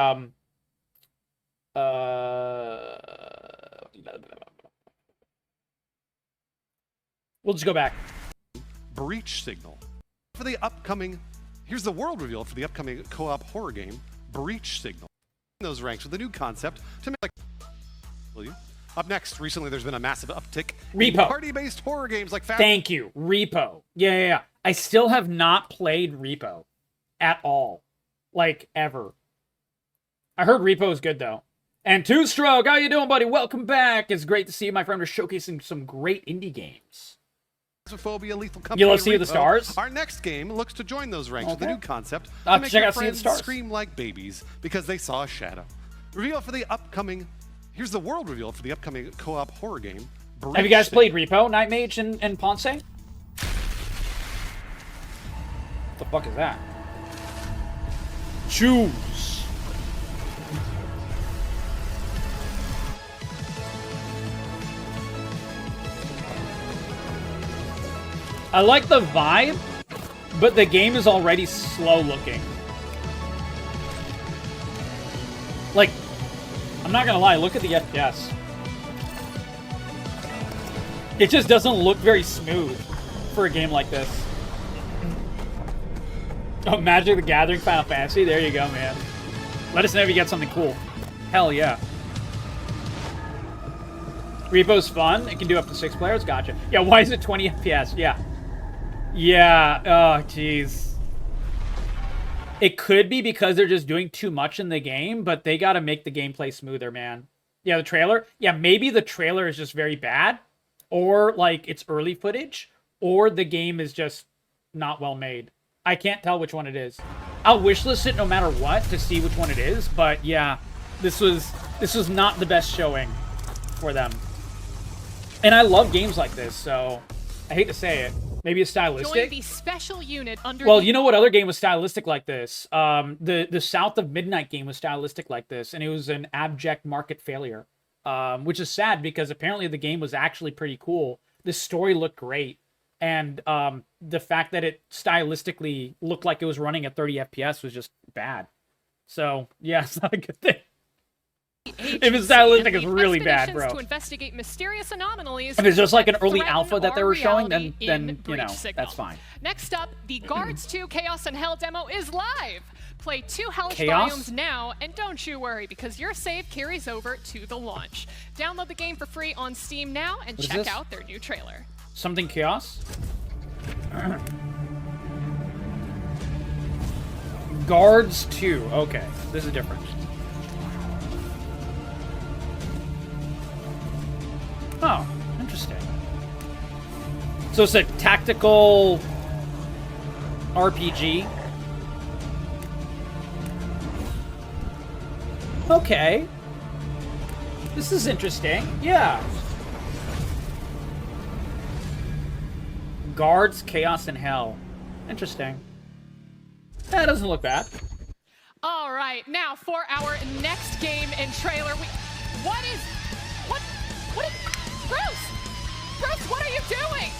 we'll just go back. Breach Signal. For the upcoming, here's the world reveal for the upcoming co-op horror game, Breach Signal. Those ranks with a new concept to make like. Up next, recently there's been a massive uptick in party-based horror games like Thank you, Repo. Yeah. I still have not played Repo at all. Like, ever. I heard Repo is good, though. And Two Stroke, how you doing, buddy? Welcome back. It's great to see you, my friend. We're showcasing some great indie games. Lethal Company, you love Sea of the Stars? Our next game looks to join those ranks with a new concept I'll to make check your out Sea of the friends Stars. scream like babies because they saw a shadow. Reveal for the upcoming... Here's the world reveal for the upcoming co-op horror game. Have you guys played Repo, Night Mage, and Ponce? What the fuck is that? Choose. I like the vibe, but the game is already slow looking. Like, I'm not gonna lie, look at the FPS. It just doesn't look very smooth for a game like this. Oh, Magic the Gathering, Final Fantasy? There you go, man. Let us know if you get something cool. Hell yeah. Repo's fun. It can do up to 6 players. Gotcha. Yeah, why is it 20 FPS? Yeah. Yeah. Oh, jeez. It could be because they're just doing too much in the game, but they got to make the gameplay smoother, man. Yeah, the trailer. Yeah, maybe the trailer is just very bad, or like it's early footage, or the game is just not well made. I can't tell which one it is. I'll wishlist it no matter what to see which one it is, but yeah, this was not the best showing for them. And I love games like this, so I hate to say it. Maybe it's stylistic. Join the special unit under well, you know what other game was stylistic like this? The South of Midnight game was stylistic like this, and it was an abject market failure, which is sad because apparently the game was actually pretty cool. The story looked great, and the fact that it stylistically looked like it was running at 30 FPS was just bad. So, yeah, it's not a good thing. If it's stylistic, it's really bad, bro. To investigate mysterious anomalies. If it's just like an early alpha that they were showing, then you know, that's fine. Next up, the Guards 2 Chaos and Hell demo is live. Play 2 hellish biomes now, and don't you worry, because your save carries over to the launch. Download the game for free on Steam now, and check out their new trailer. Something Chaos? Guards 2. Okay, this is different. Oh, interesting. So it's a tactical RPG. Okay. This is interesting. Yeah. Guards, Chaos, and Hell. Interesting. That doesn't look bad. All right, now for our next game and trailer. Bruce, what are you doing?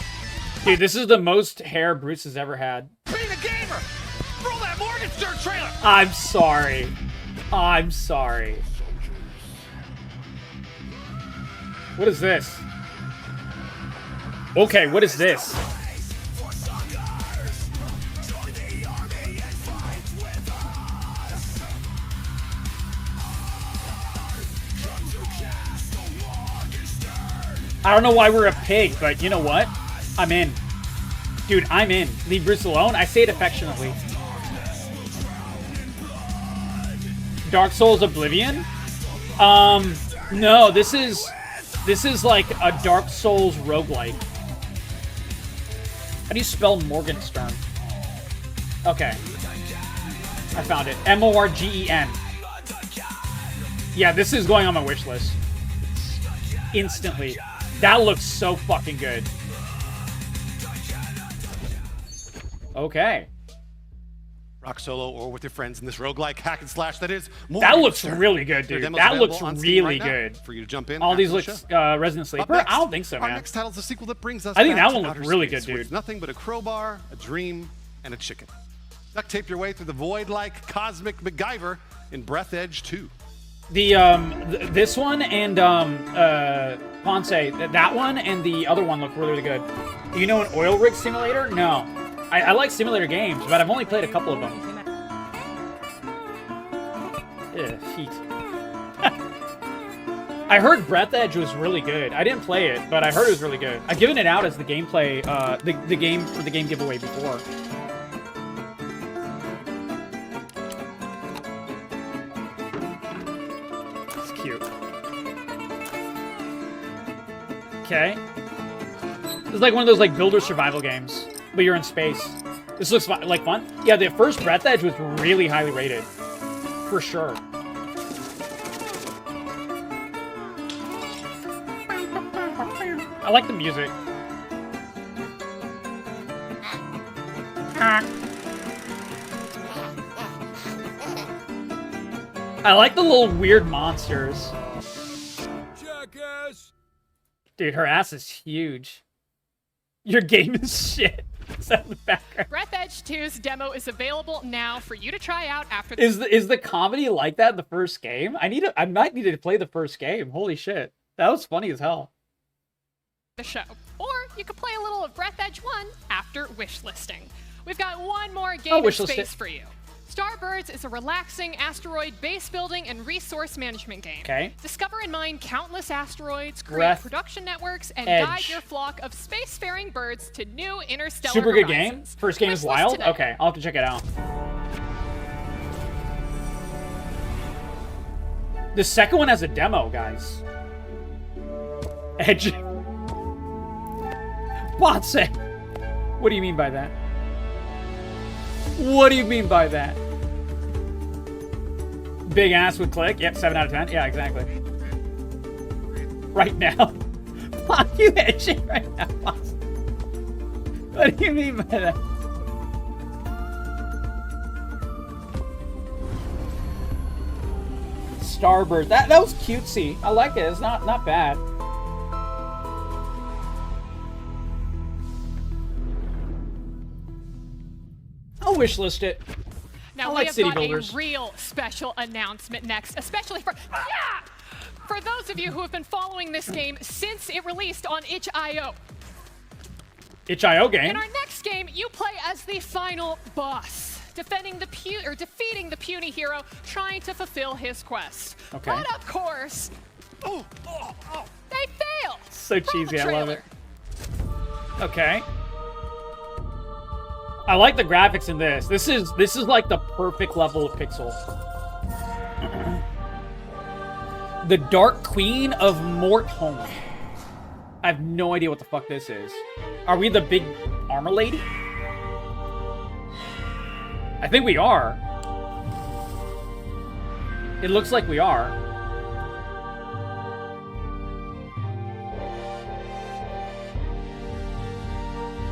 Dude, this is the most hair Bruce has ever had. Be the gamer! Roll that Morgenster trailer! I'm sorry. I'm sorry. What is this? Okay, what is this? I don't know why we're a pig, but you know what? I'm in. Dude, I'm in. Leave Bruce alone? I say it affectionately. Dark Souls Oblivion? No, this is like a Dark Souls roguelike. How do you spell Morgenster? Okay. I found it. Morgen. Yeah, this is going on my wish list. Instantly. That looks so fucking good. Okay. Rock solo or with your friends in this roguelike hack and slash that is Morgenster. That looks really good, dude. That looks really good. For you to jump in. All these look Resident Sleeper? I don't think so, man. Our next title is a sequel that brings us I think back that one to looked outer really space good, with dude. Nothing but a crowbar, a dream, and a chicken. Duct tape your way through the void like cosmic MacGyver in Brethedge 2. The this one and Ponce, that one and the other one look really, really good. You know an oil rig simulator? No. I like simulator games, but I've only played a couple of them. Heat. I heard Brethedge was really good. I didn't play it, but I heard it was really good. I've given it out as the gameplay, the game for the game giveaway before. It's cute. Okay. This is like one of those like builder survival games, but you're in space. This looks like fun. Yeah, the first Brethedge was really highly rated. For sure. I like the music. I like the little weird monsters. Jackass. Dude, her ass is huge. Your game is shit. Is that in the background? Brethedge 2's demo is available now for you to try out after the Is the comedy like that in the first game? I might need to play the first game. Holy shit. That was funny as hell. show. Or you could play a little of Brethedge 1 after wishlisting. We've got one more game in space for you. Starbirds is a relaxing asteroid base building and resource management game. Okay. Discover and mine countless asteroids, create production networks, and guide your flock of spacefaring birds to new interstellar Super good horizons. game. First game is wild. Today. Okay, I'll have to check it out. The second one has a demo, guys. Edge. What's it? What do you mean by that? What do you mean by that? Big ass would click. Yep, 7 out of 10. Yeah, exactly. Right now. Fuck you, edging right now. What do you mean by that? Starbird. That was cutesy. I like it. It's not bad. I'll wishlist it. Now I like have city got builders. a real special announcement next, especially for for those of you who have been following this game since it released on itch.io. itch.io game. In our next game, you play as the final boss, defeating the puny hero trying to fulfill his quest. Okay. But of course, they fail. So cheesy, I love it. Okay. I like the graphics in this. This is like the perfect level of pixel. The Dark Queen of Morholme. I have no idea what the fuck this is. Are we the big armor lady? I think we are. It looks like we are.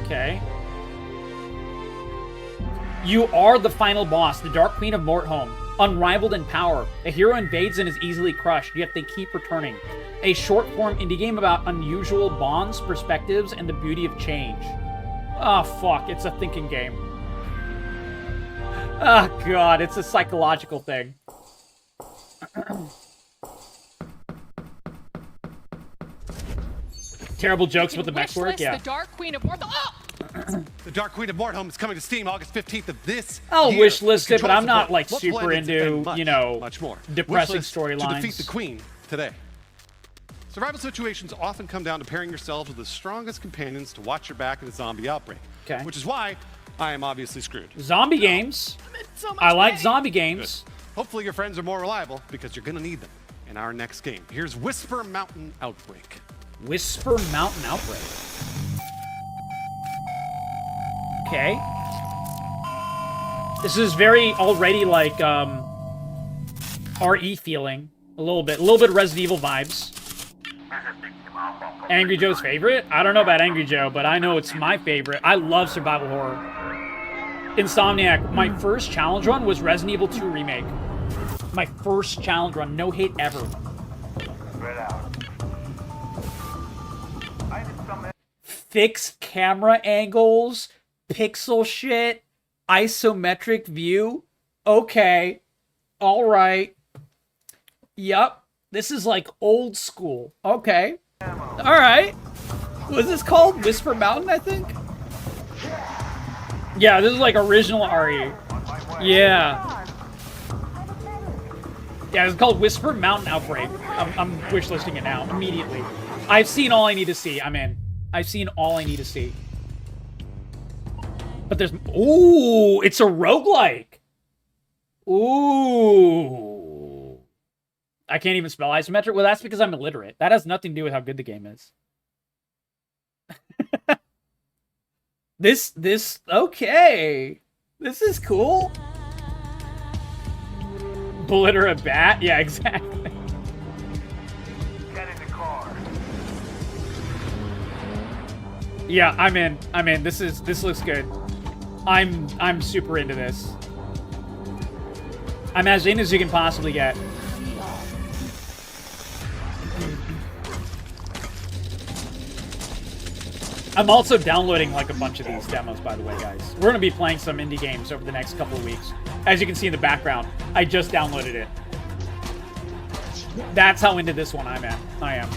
Okay. You are the final boss, the Dark Queen of Morholme. Unrivaled in power, a hero invades and is easily crushed, yet they keep returning. A short-form indie game about unusual bonds, perspectives, and the beauty of change. Oh, fuck. It's a thinking game. Oh, God. It's a psychological thing. Terrible jokes with the mech work, yeah. The Dark Queen of Morholme. Oh! The Dark Queen of Morholme is coming to Steam August 15th of this I'll year. wishlist it, but I'm not like Multiple super endings into, and much, you know, much more. depressing Wishlist storylines. To defeat the Queen today. Survival situations often come down to pairing yourselves with the strongest companions to watch your back in a zombie outbreak. Okay. Which is why I am obviously screwed. Zombie games. So I like zombie games. Good. Hopefully your friends are more reliable because you're gonna need them in our next game. Here's Whisper Mountain Outbreak. Whisper Mountain Outbreak. Okay. This is very already like RE feeling. A little bit of Resident Evil vibes. Angry Joe's favorite? I don't know about Angry Joe, but I know it's my favorite. I love survival horror. Insomniac, my first challenge run was Resident Evil 2 Remake. My first challenge run, no hit ever. Fixed camera angles, pixel shit, isometric view. Okay. All right. Yup. This is like old school. Okay. All right. What's this called? Whisper Mountain, I think? Yeah, this is like original RE. Yeah. Yeah, it's called Whisper Mountain Outbreak. I'm wishlisting it now, immediately. I've seen all I need to see. I'm in. I've seen all I need to see. But there's... Ooh, it's a roguelike. Ooh. I can't even spell isometric. Well, that's because I'm illiterate. That has nothing to do with how good the game is. Okay. This is cool. Bullet or a bat? Yeah, exactly. Get in the car. Yeah, I'm in. This looks good. I'm super into this. I'm as in as you can possibly get. I'm also downloading like a bunch of these demos, by the way, guys. We're going to be playing some indie games over the next couple of weeks. As you can see in the background, I just downloaded it. That's how into this one I am.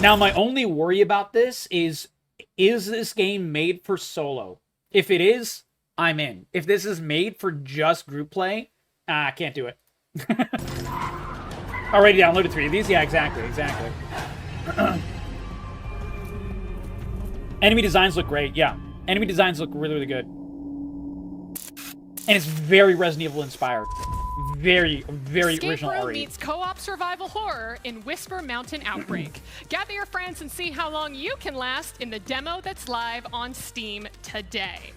Now, my only worry about this is this game made for solo? If it is, I'm in. If this is made for just group play, I can't do it. Already downloaded 3 of these? Yeah, exactly. Enemy designs look great, yeah. Enemy designs look really, really good. And it's very Resident Evil inspired. Very, very original RE. Meets co-op survival horror in Whisper Mountain Outbreak. Gather your friends and see how long you can last in the demo that's live on Steam today.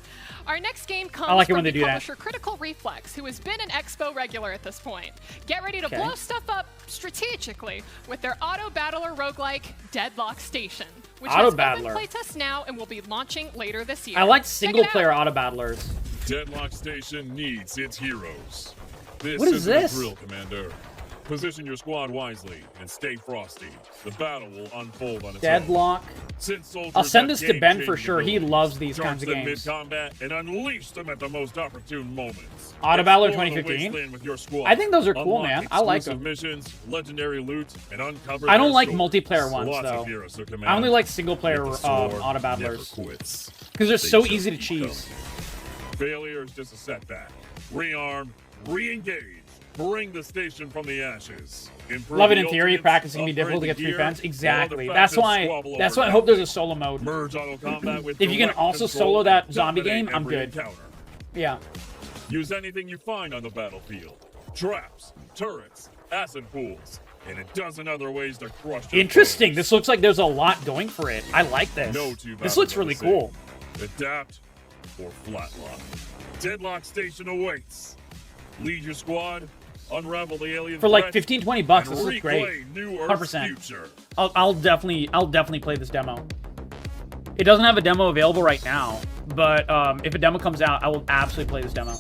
Our next game comes from the publisher Critical Reflex, who has been an Expo regular at this point. Get ready to blow stuff up strategically with their Auto Battler roguelike Deadlock Station, which has open playtest now and will be launching later this year. I like single-player Auto Battlers. Deadlock Station needs its heroes. What is this? Drill, Commander. Position your squad wisely and stay frosty. The battle will unfold on its Deadlock. Own. I'll send this to Ben for sure. He loves these kinds of games. Mid-combat and unleash them at the most opportune moments. Auto Battler 2015. I think those are cool, man. I like them. Missions, legendary loot, and uncover I don't like multiplayer ones though. I only like single-player Auto Battlers because they're so easy to cheese. Failure is just a setback. Rearm, re-engage. Bring the station from the ashes. Love it in theory. Practice can be difficult to get through fence. Exactly. That's why I hope there's a solo mode. Merge auto combat with if you can also solo that zombie game, I'm good. Yeah. Use anything you find on the battlefield. Traps, turrets, acid pools, and a dozen other ways to crush your Interesting. foes. This looks like there's a lot going for it. I like this. This looks really cool. Adapt or flatline. Deadlock Station awaits. Lead your squad. Unravel the alien for like 15-20 bucks. This looks great. 100%. I'll definitely play this demo. It doesn't have a demo available right now, but if a demo comes out, I will absolutely play this demo.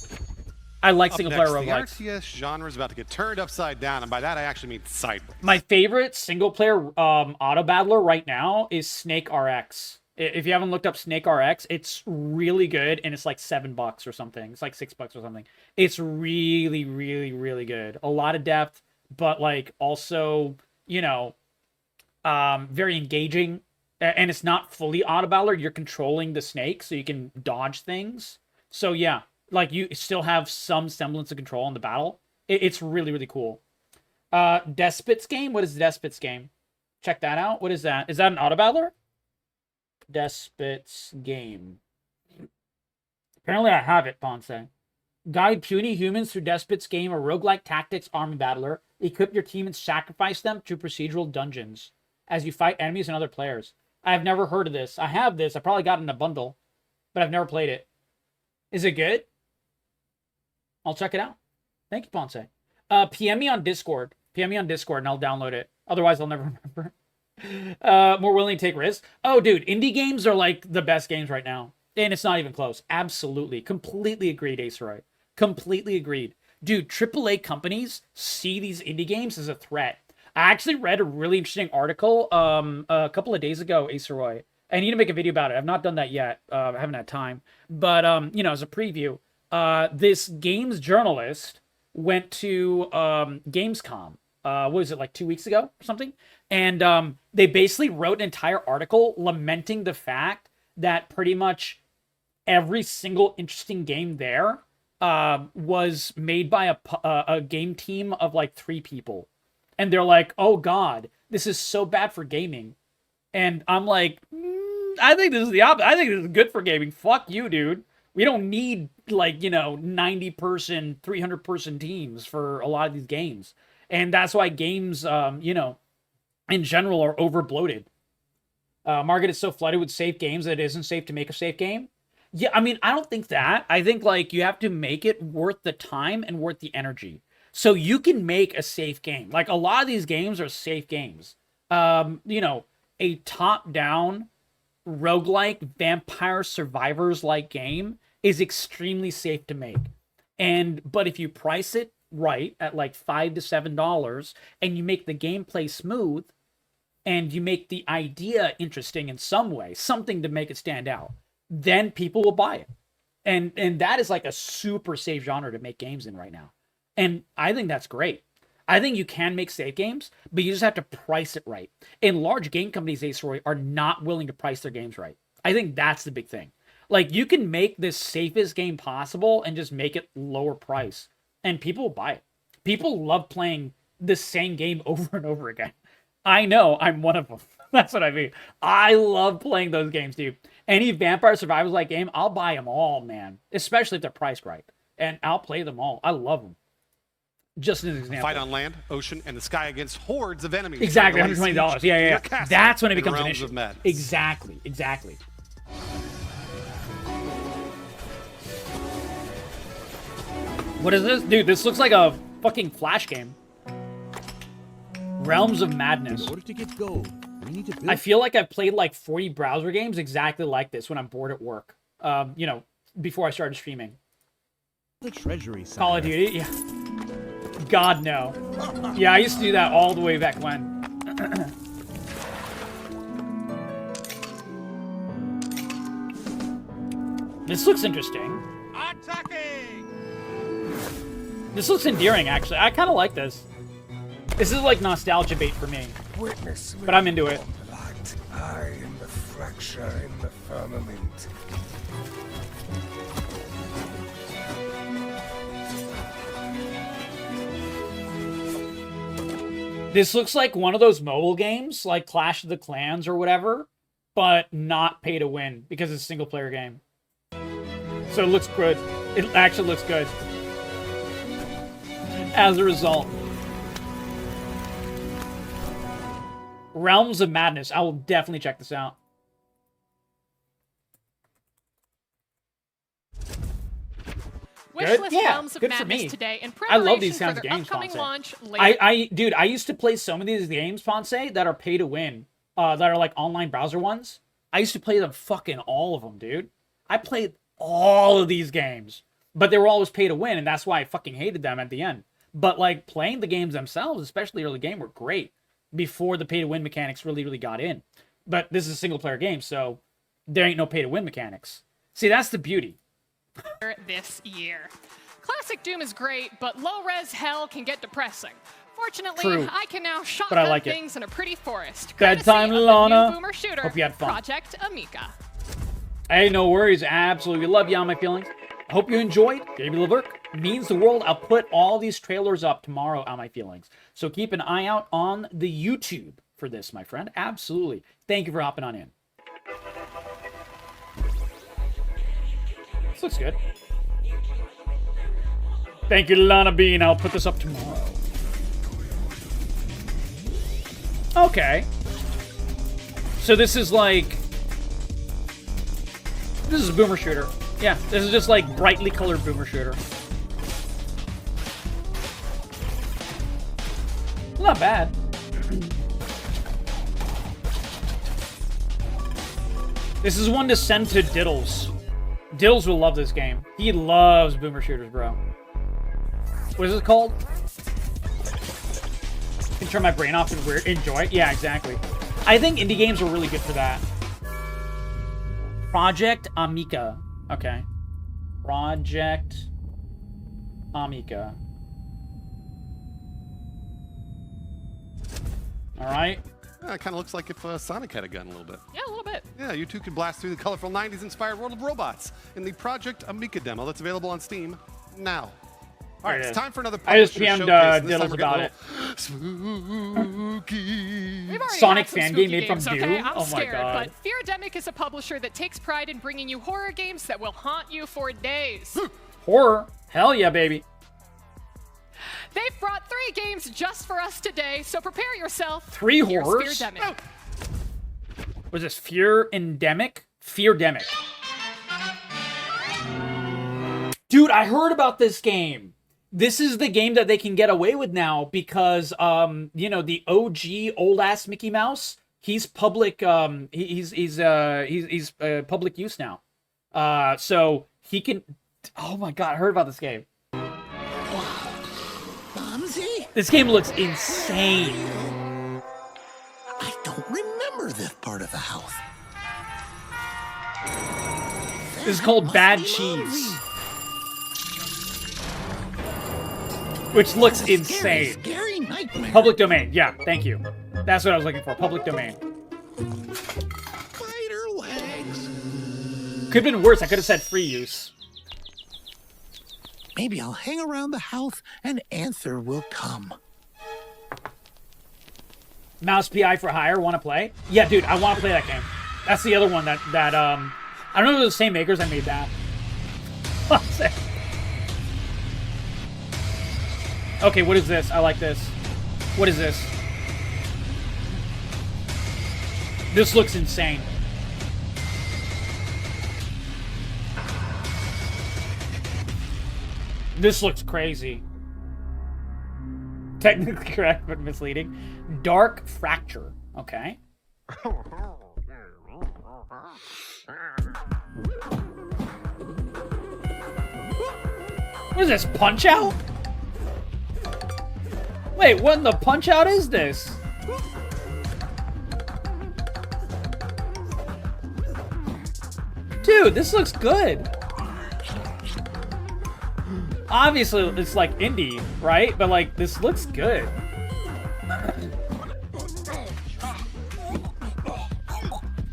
I like single-player roguelikes. The RTS genre is about to get turned upside down, and by that I actually mean sideways. My favorite single-player auto battler right now is Snake RX. If you haven't looked up Snake RX, it's really good, and it's like $7 or something. It's like $6 or something. It's really, really, really good. A lot of depth, but like also, you know, very engaging. And it's not fully auto battler. You're controlling the snake, so you can dodge things. So yeah, like you still have some semblance of control in the battle. It's really, really cool. Despot's game. What is Despot's game? Check that out. What is that? Is that an auto battler? Despot's game. Apparently I have it, Ponce. Guide puny humans through Despot's game, a roguelike tactics army battler. Equip your team and sacrifice them to procedural dungeons as you fight enemies and other players. I have never heard of this. I have this. I probably got it in a bundle, but I've never played it. Is it good? I'll check it out. Thank you, Ponce. PM me on Discord. PM me on Discord and I'll download it. Otherwise, I'll never remember. More willing to take risks. Oh, dude, indie games are like the best games right now. And it's not even close. Absolutely. Completely agreed, Aceroy. Completely agreed. Dude, AAA companies see these indie games as a threat. I actually read a really interesting article a couple of days ago, Aceroy. I need to make a video about it. I've not done that yet. I haven't had time. But, you know, as a preview, this games journalist went to Gamescom. What was it, like 2 weeks ago or something? And they basically wrote an entire article lamenting the fact that pretty much every single interesting game there was made by a game team of like 3 people. And they're like, oh God, this is so bad for gaming. And I'm like, I think this is the opposite. I think this is good for gaming. Fuck you, dude. We don't need like, you know, 90-person, 300-person teams for a lot of these games. And that's why games, you know, in general are over-bloated. Market is so flooded with safe games that it isn't safe to make a safe game. Yeah, I mean, I don't think that. I think, like, you have to make it worth the time and worth the energy. So you can make a safe game. Like, a lot of these games are safe games. You know, a top-down, roguelike, vampire survivors-like game is extremely safe to make. But if you price it right at like $5 to $7 and you make the gameplay smooth and you make the idea interesting in some way, something to make it stand out, then people will buy it. And that is like a super safe genre to make games in right now. And I think that's great. I think you can make safe games, but you just have to price it right. And large game companies, Aceroy, are not willing to price their games right. I think that's the big thing. Like, you can make the safest game possible and just make it lower price, and people will buy it. People love playing the same game over and over again. I know, I'm one of them. That's what I mean. I love playing those games, dude. Any Vampire Survivors-like game, I'll buy them all, man. Especially if they're priced right. And I'll play them all. I love them. Just as an example. Fight on land, ocean, and the sky against hordes of enemies. Exactly, $120. Yeah. That's when it becomes an issue. Exactly. What is this? Dude, this looks like a fucking Flash game. Realms of Madness. In order to get gold, we need to build. I feel like I've played like 40 browser games exactly like this when I'm bored at work. You know, before I started streaming. The treasury side. Call of Duty? Yeah. God, no. Yeah, I used to do that all the way back when. This looks interesting. Attacking! This looks endearing, actually. I kind of like this. This is like nostalgia bait for me. Witness but I'm into it. The light, I in the fracture in the firmament. This looks like one of those mobile games, like Clash of the Clans or whatever, but not pay to win because it's a single player game. So it looks good. It actually looks good. As a result. Realms of Madness. I will definitely check this out. Wishlist Realms of Madness today in preparation I love these kinds for of their games, upcoming Ponce. launch later. Dude, I used to play some of these games, Ponce, that are pay to win, that are like online browser ones. I used to play them fucking all of them, dude. I played all of these games, but they were always pay to win, and that's why I fucking hated them at the end. But like playing the games themselves, especially early game, were great before the pay to win mechanics really got in. But this is a single player game, so there ain't no pay to win mechanics. See, that's the beauty. This year. Classic Doom is great, but low-res hell can get depressing. Fortunately, True. I can now But I shotgun like it. things in a pretty forest. Bedtime, courtesy of the Lana. new boomer shooter, Hope you had fun. Project Amica. Hey, no worries. Absolutely love you on my feelings. I hope you enjoyed. Gave you the work. Means the world. I'll put all these trailers up tomorrow on my feelings. So keep an eye out on the YouTube for this, my friend. Absolutely. Thank you for hopping on in. This looks good. Thank you, Lana Bean. I'll put this up tomorrow. Okay. So this is like... This is a boomer shooter. Yeah, this is just like brightly colored boomer shooter. not bad. This is one to send to Diddles. Diddles will love this game. He loves boomer shooters, bro. What is it called? I can turn my brain off and enjoy it. Yeah, exactly. I think indie games are really good for that. Project Amica. Okay. Project Amica. All right. Yeah, it kind of looks like if Sonic had a gun a little bit. Yeah, a little bit. Yeah, you two can blast through the colorful 90s-inspired world of robots in the Project Amica demo that's available on Steam now. All right, it's time for another I just publisher PM'd showcase. Diddles about it. Spooky. We've already Sonic had some fan spooky game made from games, Doom? okay? I'm Oh my scared, God. but Feardemic is a publisher that takes pride in bringing you horror games that will haunt you for days. Horror? Hell yeah, baby. They've brought 3 games just for us today, so prepare yourself. 3 Here's horrors? Feardemic. Was this Fear-endemic? Feardemic. Dude, I heard about this game. This is the game that they can get away with now because, you know, the OG old-ass Mickey Mouse, he's public, he's public use now. So he can, oh my God, I heard about this game. Bonzi? This game looks insane. I don't remember this part of the house. This is called Bad Cheese. Which looks insane. Scary nightmare. Public domain. Yeah, thank you. That's what I was looking for. Public domain. Spider legs. Could have been worse. I could have said free use. Maybe I'll hang around the house and Aether will come. Mouse PI for hire. Want to play? Yeah, dude, I want to play that game. That's the other one that I don't know if it was the same makers that made that. Okay, what is this? I like this. What is this? This looks insane. This looks crazy. Technically correct, but misleading. Dark Fracture. Okay. What is this? Punch Out? Wait, what in the Punch Out is this? Dude, this looks good. Obviously, it's like indie, right? But like, this looks good.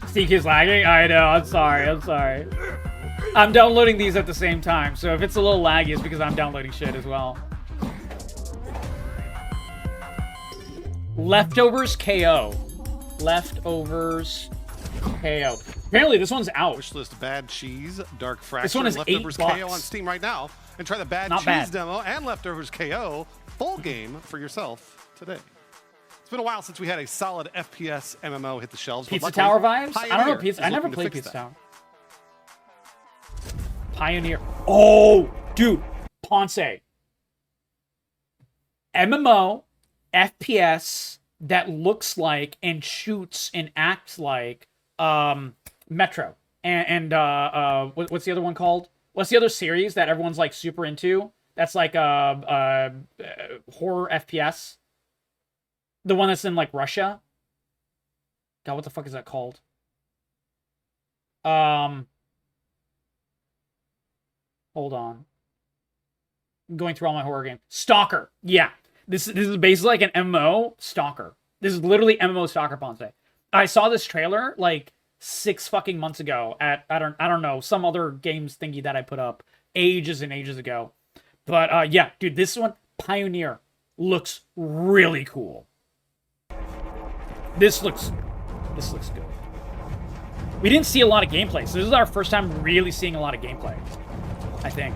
Steak is lagging? I know, I'm sorry, I'm sorry. I'm downloading these at the same time, so if it's a little laggy, it's because I'm downloading shit as well. Leftovers KO. Leftovers KO. Apparently, this one's out. Wishlist Bad Cheese, Dark Fracture, This one is Leftovers $8. KO on Steam right now. And try the Bad Cheese demo and Leftovers KO full game for yourself today. It's been a while since we had a solid FPS MMO hit the shelves. Pizza Tower vibes? Pioneer I don't know Pizza. I never to played fix Pizza that. Tower. Pioneer. Oh, dude. Ponce. MMO, FPS that looks like and shoots and acts like Metro. And what's the other one called? What's the other series that everyone's like super into? That's like horror FPS. The one that's in like Russia. God, what the fuck is that called? Hold on. I'm going through all my horror games. Stalker. Yeah. This is basically like an MMO Stalker. This is literally MMO Stalker Ponce. I saw this trailer like 6 fucking months ago at I don't know, some other games thingy that I put up ages and ages ago. But yeah, dude, this one, Pioneer, looks really cool. This looks good. We didn't see a lot of gameplay, so this is our first time really seeing a lot of gameplay, I think.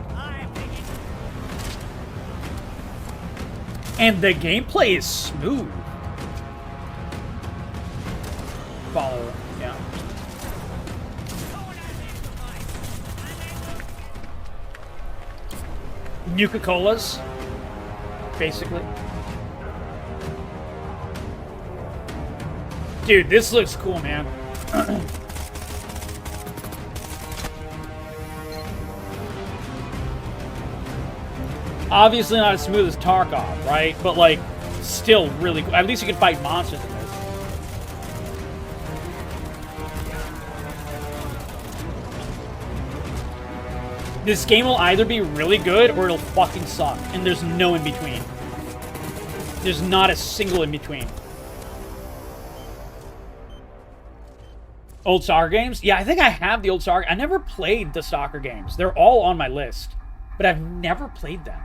And the gameplay is smooth. Follow, yeah. Nuka-Colas, basically. Dude, this looks cool, man. Obviously not as smooth as Tarkov, right? But, like, still really cool. At least you can fight monsters in this. This game will either be really good or it'll fucking suck. And there's no in between. There's not a single in between. Old soccer games? Yeah, I think I have the old soccer. I never played the soccer games. They're all on my list. But I've never played them.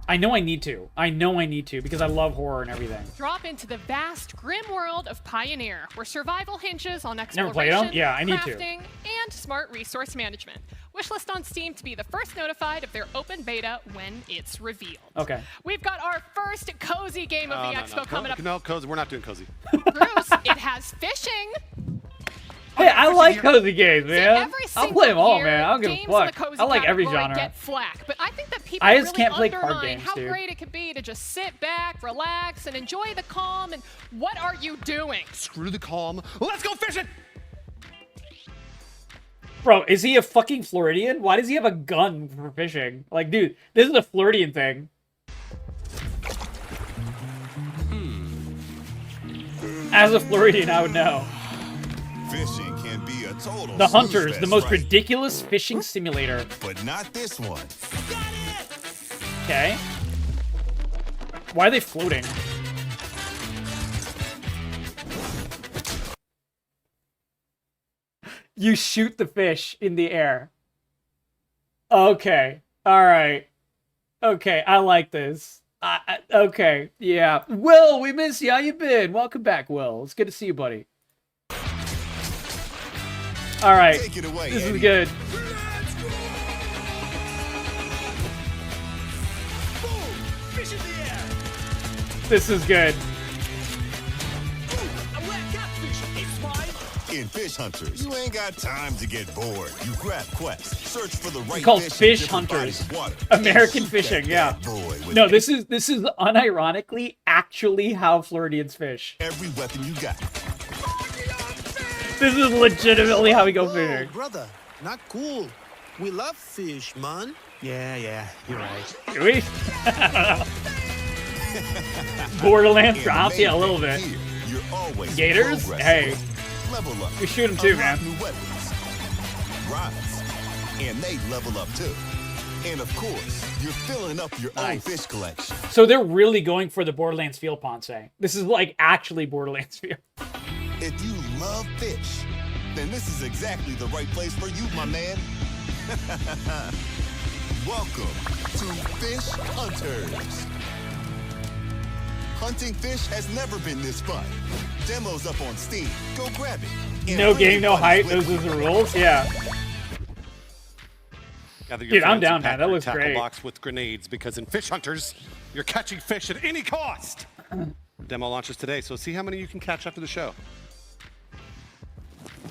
I know I need to. I know I need to because I love horror and everything. Drop into the vast, grim world of Pioneer, where survival hinges on Never played them? exploration, Yeah, I need crafting, and smart resource management. Wishlist on Steam to be the first notified of their open beta when it's revealed. Okay. We've got our first cozy game of the expo coming up. No, cozy. We're not doing cozy. Bruce, it has fishing. Hey, I like cozy games, man. I'll play them all, year, man. I don't give a games in the fuck. cozy I like every category genre. Get flack, but I think that people I just really can't play card undermine games, how dude. great it could be to just sit back, relax, and enjoy the calm. And what are you doing? Screw the calm. Let's go fishing. Bro, is he a fucking Floridian? Why does he have a gun for fishing? Like, dude, this is a Floridian thing. As a Floridian, I would know. Fishing can be a total The Hunters, snooze the most fest, right? ridiculous fishing simulator. But not this one. Okay. Why are they floating? You shoot the fish in the air. Okay. All right. Okay, I like this. Okay, yeah. Will, we miss you. How you been? Welcome back, Will. It's good to see you, buddy. All right. Take it away, This Eddie. is good. Fish in the air. This is good. A wet catfish. It's mine. In Fish Hunters, you ain't got time to get bored. You grab quests, search for the right Called fish in Fish different Hunters. bodies of water, American and shoot fishing, that yeah. bad boy with No, this is unironically actually how Floridians fish. every weapon you got. This is legitimately how we go fishing. Brother, not cool. We love fish, man. Yeah, you're right. Do we? I don't know. Borderlands drops, yeah, a little bit. Here, you're always Gators? progressing. Hey. Level up. We shoot 'em too, Unlock man. New weapons. Rides. And they level up too. And of course, you're filling up your own fish collection. So they're really going for the Borderlands feel, Ponce. This is like actually Borderlands feel. If you love fish, then this is exactly the right place for you, my man. Welcome to Fish Hunters. Hunting fish has never been this fun. Demos up on Steam. Go grab it. And No bring game, your no hype. buddies Those with are the rules. Yeah. Gather your Dude, I'm friends down, and man. pack That your looks tackle great. box with grenades because in Fish Hunters, you're catching fish at any cost. Demo launches today, so see how many you can catch after the show.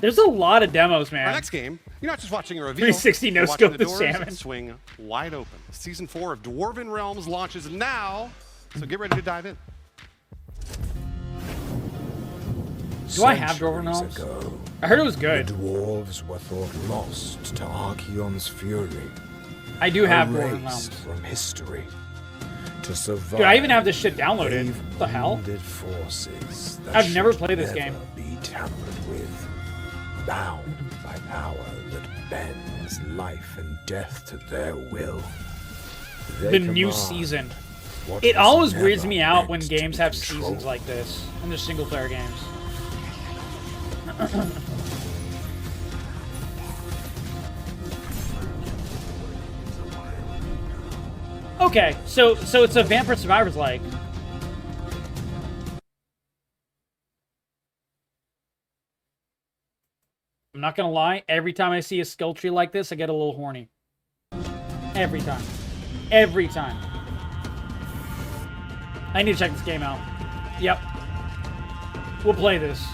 There's a lot of demos, man. Our next game, you're not just watching a reveal. 360 no you're watching scope the the doors salmon. swing wide open. Season 4 of Dwarven Realms launches now, so get ready to dive in. Do I have Dwarven Realms? Ago, I heard it was good. The dwarves were thought lost to Archeon's fury. I do have Dwarven Erased Realms. from history. To survive. Dude, I even have this shit downloaded. brave What the hell? wounded Forces that I've never should played this never game. Be tampered with, bound by power that bends life and death to their will. The They new command season. what It was always weirds never me out when meant to games be have controlled. seasons like this. And they're single player games. Okay, so it's a Vampire Survivors like. I'm not gonna lie, every time I see a skill tree like this, I get a little horny. Every time. Every time. I need to check this game out. Yep. We'll play this.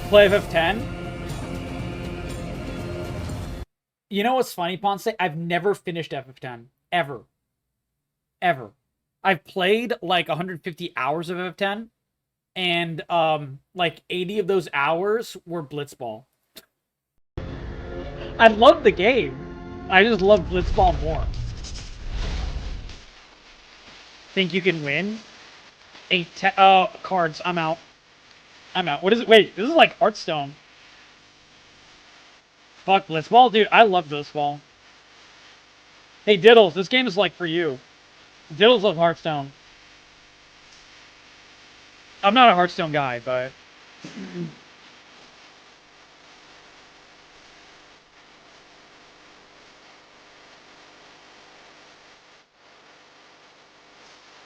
Play FF10. You know what's funny, Ponce? I've never finished FF10. Ever. Ever. I've played like 150 hours of FF10, and like 80 of those hours were Blitzball. I love the game. I just love Blitzball more. Think you can win? Cards. I'm out. I'm out. What is it? Wait, this is like Hearthstone. Fuck Blitzball? Dude, I love Blitzball. Hey, Diddles, this game is like for you. Diddles loves Hearthstone. I'm not a Hearthstone guy, but...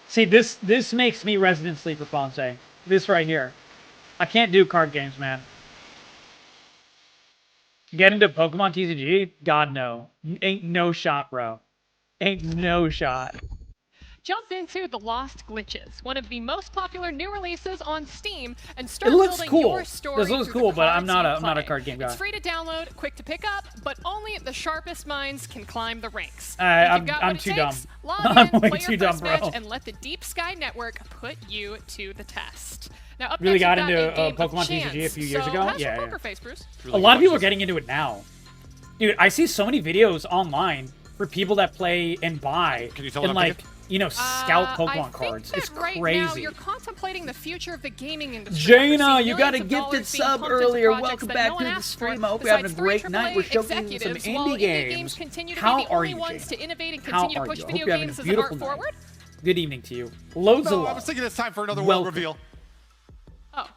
See, this makes me Resident Sleeper, Ponce. This right here. I can't do card games, man. Get into Pokemon TCG? God, no. Ain't no shot, bro. Ain't no shot. Jump into The Lost Glitches, one of the most popular new releases on Steam, and start It looks building cool. your story. This looks through cool, the but I'm cards not you a card game guy. It's free to download, quick to pick up, but only the sharpest minds can climb the ranks. I'm too dumb. I'm way too dumb, bro. And let the Deep Sky Network put you to the test. Now, up Really next, got we've into a game of Pokemon chance. TCG a few years So, ago. how's your Yeah, poker face, Bruce? A lot of people are getting into it now. Dude, I see so many videos online for people that play and buy. Can you tell and what I'm like, you know, scout Pokemon I cards. think It's that right crazy. now you're contemplating the future of the gaming industry. Jaina, We're you seeing got a millions of gifted dollars being sub pumped into earlier. projects Welcome that back no to one the asked stream. for. I hope you're having a Besides great 3 night. We're AAA showcasing some executives, while indie games. games continue to How be the are only you, ones Jaina? to innovate and How continue to are push you? I video hope you're having games a as an art beautiful night. forward. Good evening to you. Loads of No, I love. was thinking it's time for another world Welcome. reveal. Oh.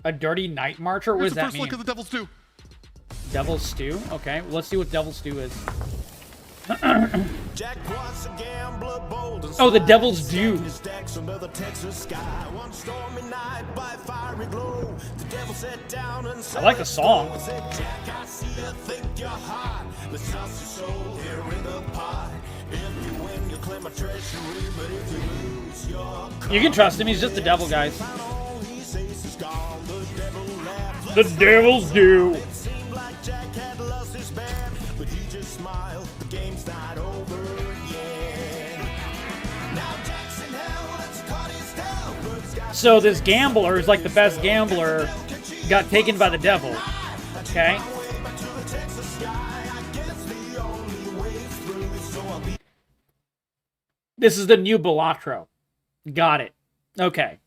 A dirty night marcher? What Here's does the that first mean? look at the Devil's Stew. Devil's Stew? Okay, well, let's see what Devil's Stew is. Oh, the Devil's Dew. I like the song. You can trust him, he's just the devil, guys. The Devil's Dew. So this gambler is like the best gambler, got taken by the devil. Okay? This is the new Balatro. Got it. Okay.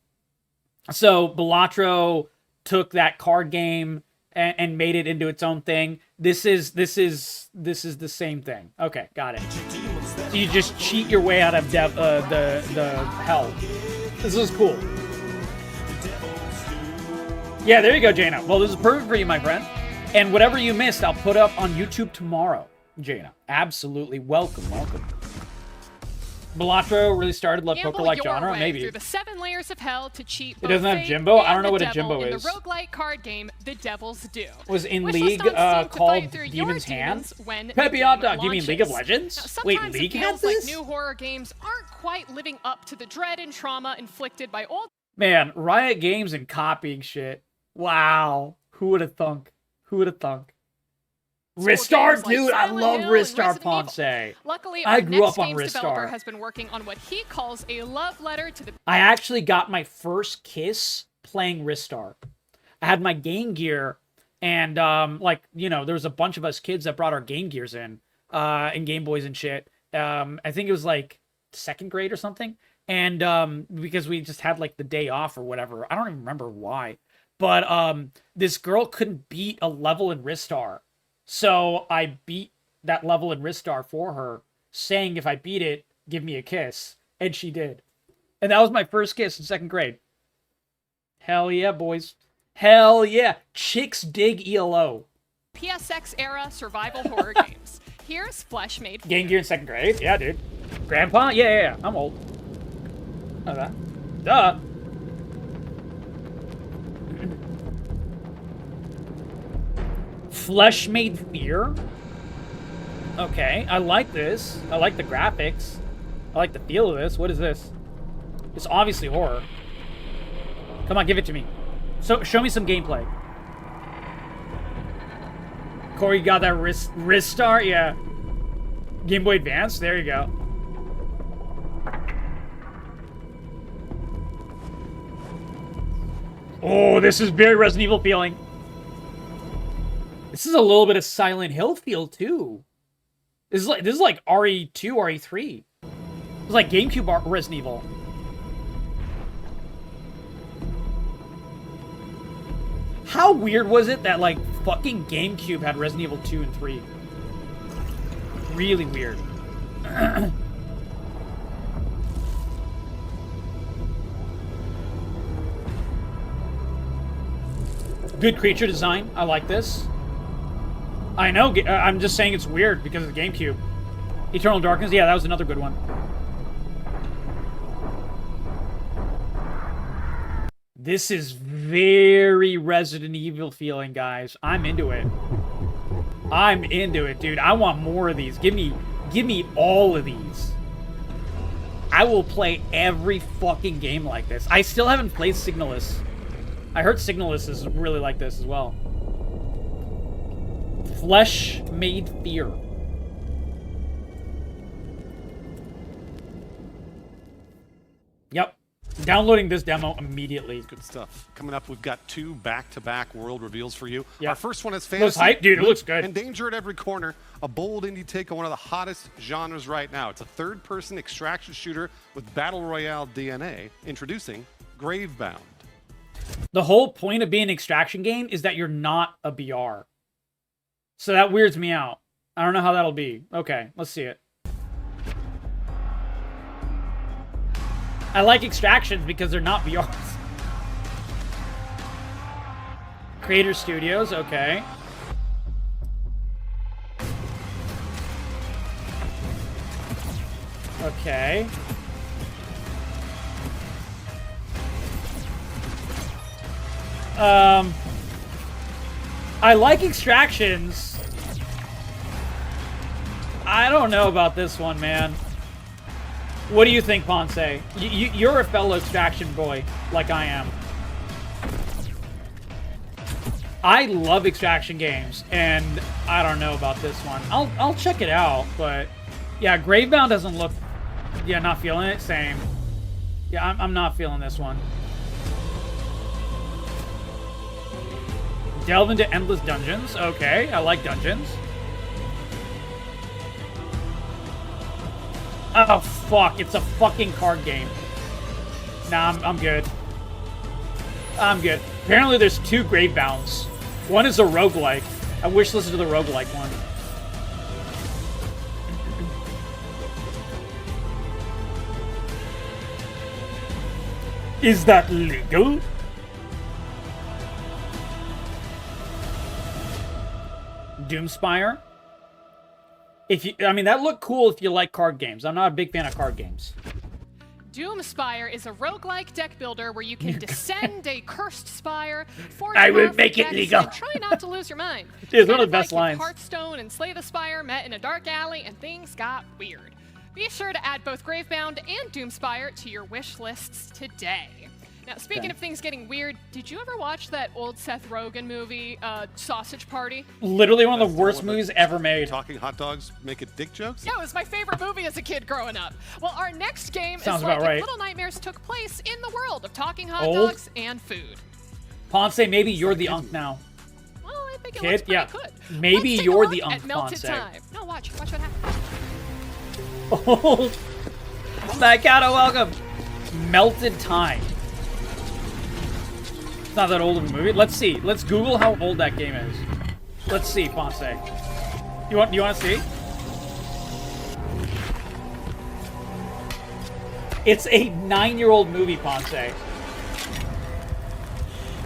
So Balatro took that card game and made it into its own thing. This is the same thing. Okay, got it. So you just cheat your way out of the hell. This is cool. Yeah, there you go, Jaina. Well, this is perfect for you, my friend. And whatever you missed, I'll put up on YouTube tomorrow, Jaina. Absolutely. Welcome, welcome. Balatro really started Love Poker like genre, maybe. Through the 7 layers of hell to cheat. It doesn't have Jimbo. I don't know what a Jimbo is. In the roguelike card game, The Devil's Due. Was in League called Demon's Hand. Peppy Hot Dog. Do you mean League of Legends? Wait, League has this? Like new horror games aren't quite living up to the dread and trauma inflicted by old. Man, Riot Games and copying shit. Wow. Who would have thunk? Who would have thunk? Ristar, dude, I love Ristar Ponce. Luckily, I grew up on Games developer Ristar. has been working on what he calls a love letter to the. I actually got my first kiss playing Ristar. I had my Game Gear, and like, you know, there was a bunch of us kids that brought our Game Gears in, and Game Boys and shit. I think it was like 2nd grade or something, and because we just had like the day off or whatever. I don't even remember why, but this girl couldn't beat a level in Ristar. So I beat that level in Ristar for her, saying if I beat it, give me a kiss. And she did. And that was my first kiss in 2nd grade. Hell yeah, boys. Hell yeah. Chicks dig ELO. PSX era survival horror games. Here's Flesh Made Fear. Game Gear in 2nd grade? Yeah, dude. Grandpa? Yeah. I'm old. Know that. Duh. Flesh Made Fear? Okay, I like this. I like the graphics. I like the feel of this. What is this? It's obviously horror. Come on, give it to me. So, show me some gameplay. Corey, you got that wrist star? Yeah. Game Boy Advance? There you go. Oh, this is very Resident Evil feeling. This is a little bit of Silent Hill feel, too. This is like RE2, RE3. It's like GameCube Resident Evil. How weird was it that, like, fucking GameCube had Resident Evil 2 and 3? Really weird. Good creature design. I like this. I know. I'm just saying it's weird because of the GameCube. Eternal Darkness. Yeah, that was another good one. This is very Resident Evil feeling, guys. I'm into it. I'm into it, dude. I want more of these. Give me all of these. I will play every fucking game like this. I still haven't played Signalis. I heard Signalis is really like this as well. Flesh Made Fear. Yep. Downloading this demo immediately. Good stuff. Coming up, we've got 2 back-to-back world reveals for you. Yeah. Our first one is fantasy. Looks hype, dude. It looks good. And danger at every corner. A bold indie take on one of the hottest genres right now. It's a third-person extraction shooter with Battle Royale DNA. Introducing Gravebound. The whole point of being an extraction game is that you're not a BR. So that weirds me out. I don't know how that'll be. Okay, let's see it. I like extractions because they're not BRs. Creator Studios, okay. Okay. I like extractions. I don't know about this one, man. What do you think, Ponce? You're a fellow extraction boy, like I am. I love extraction games, and I don't know about this one. I'll check it out, but yeah, Gravebound doesn't look. Yeah, not feeling it. Same. Yeah, I'm not feeling this one. Delve into endless dungeons. Okay, I like dungeons. Oh, fuck. It's a fucking card game. Nah, I'm good. I'm good. Apparently there's 2 Gravebounds. One is a roguelike. I wish this was the roguelike one. Is that legal? Doomspire. I mean, that looked cool if you like card games. I'm not a big fan of card games. Doomspire is a roguelike deck builder where you can descend a cursed spire, forge I will make it legal. and try not to lose your mind. It's one of the best like lines. Hearthstone and Slay the Spire met in a dark alley and things got weird. Be sure to add both Gravebound and Doomspire to your wish lists today. Now, speaking of things getting weird, did you ever watch that old Seth Rogen movie, Sausage Party? Literally one of the worst movies ever made. Talking hot dogs making dick jokes? Yeah, it was my favorite movie as a kid growing up. Well, our next game Sounds is like about right. if Little Nightmares took place in the world of talking hot dogs and food. Ponce, maybe you're the Unk now. Well, I think it Kid, looks pretty yeah. good. Maybe Let's take you're a the look Unk, at Melted Ponce. Time. No, watch what happens. Oh, Snacko, welcome. Melted Time. It's not that old of a movie. Let's see. Let's Google how old that game is. Let's see, Ponce. You want to see? It's a 9-year-old movie, Ponce.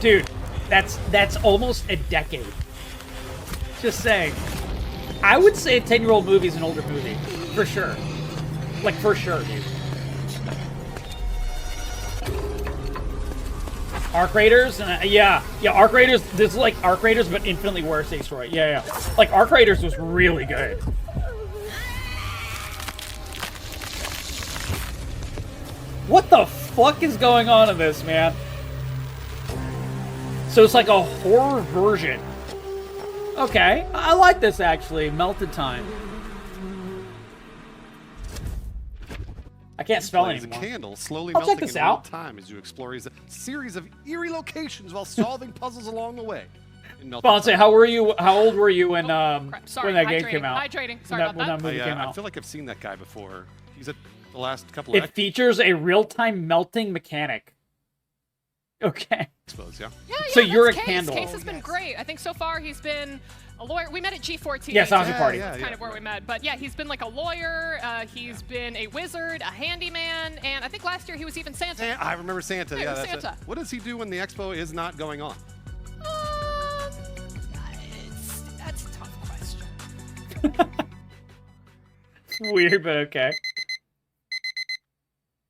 Dude, that's almost a decade. Just saying. I would say a 10-year-old movie is an older movie. For sure. Like, for sure, dude. Arc Raiders? Yeah, Arc Raiders. This is like Arc Raiders, but infinitely worse, Ace-Roy. Yeah. Like, Arc Raiders was really good. What the fuck is going on in this, man? So it's like a horror version. Okay, I like this actually. Melted Time. I can't spell anymore. A candle slowly I'll melting check this in out. real time as you explore a series of eerie locations while solving puzzles along the way. Fonse, how old were you when Sorry, when that game came out? Hydrating. Sorry about When that. that movie came out. I feel like I've seen that guy before. He's at the last couple of It features a real-time melting mechanic. Okay. Expos, yeah. So you're a Case. candle. Case has been great. I think so far he's been a lawyer. We met at G14. Yeah, Sausage Party. That's kind of where we met. But yeah, he's been like a lawyer. He's been a wizard, a handyman, and I think last year he was even Santa. I remember Santa. Yeah, That's Santa. What does he do when the expo is not going on? That's a tough question. Weird, but okay.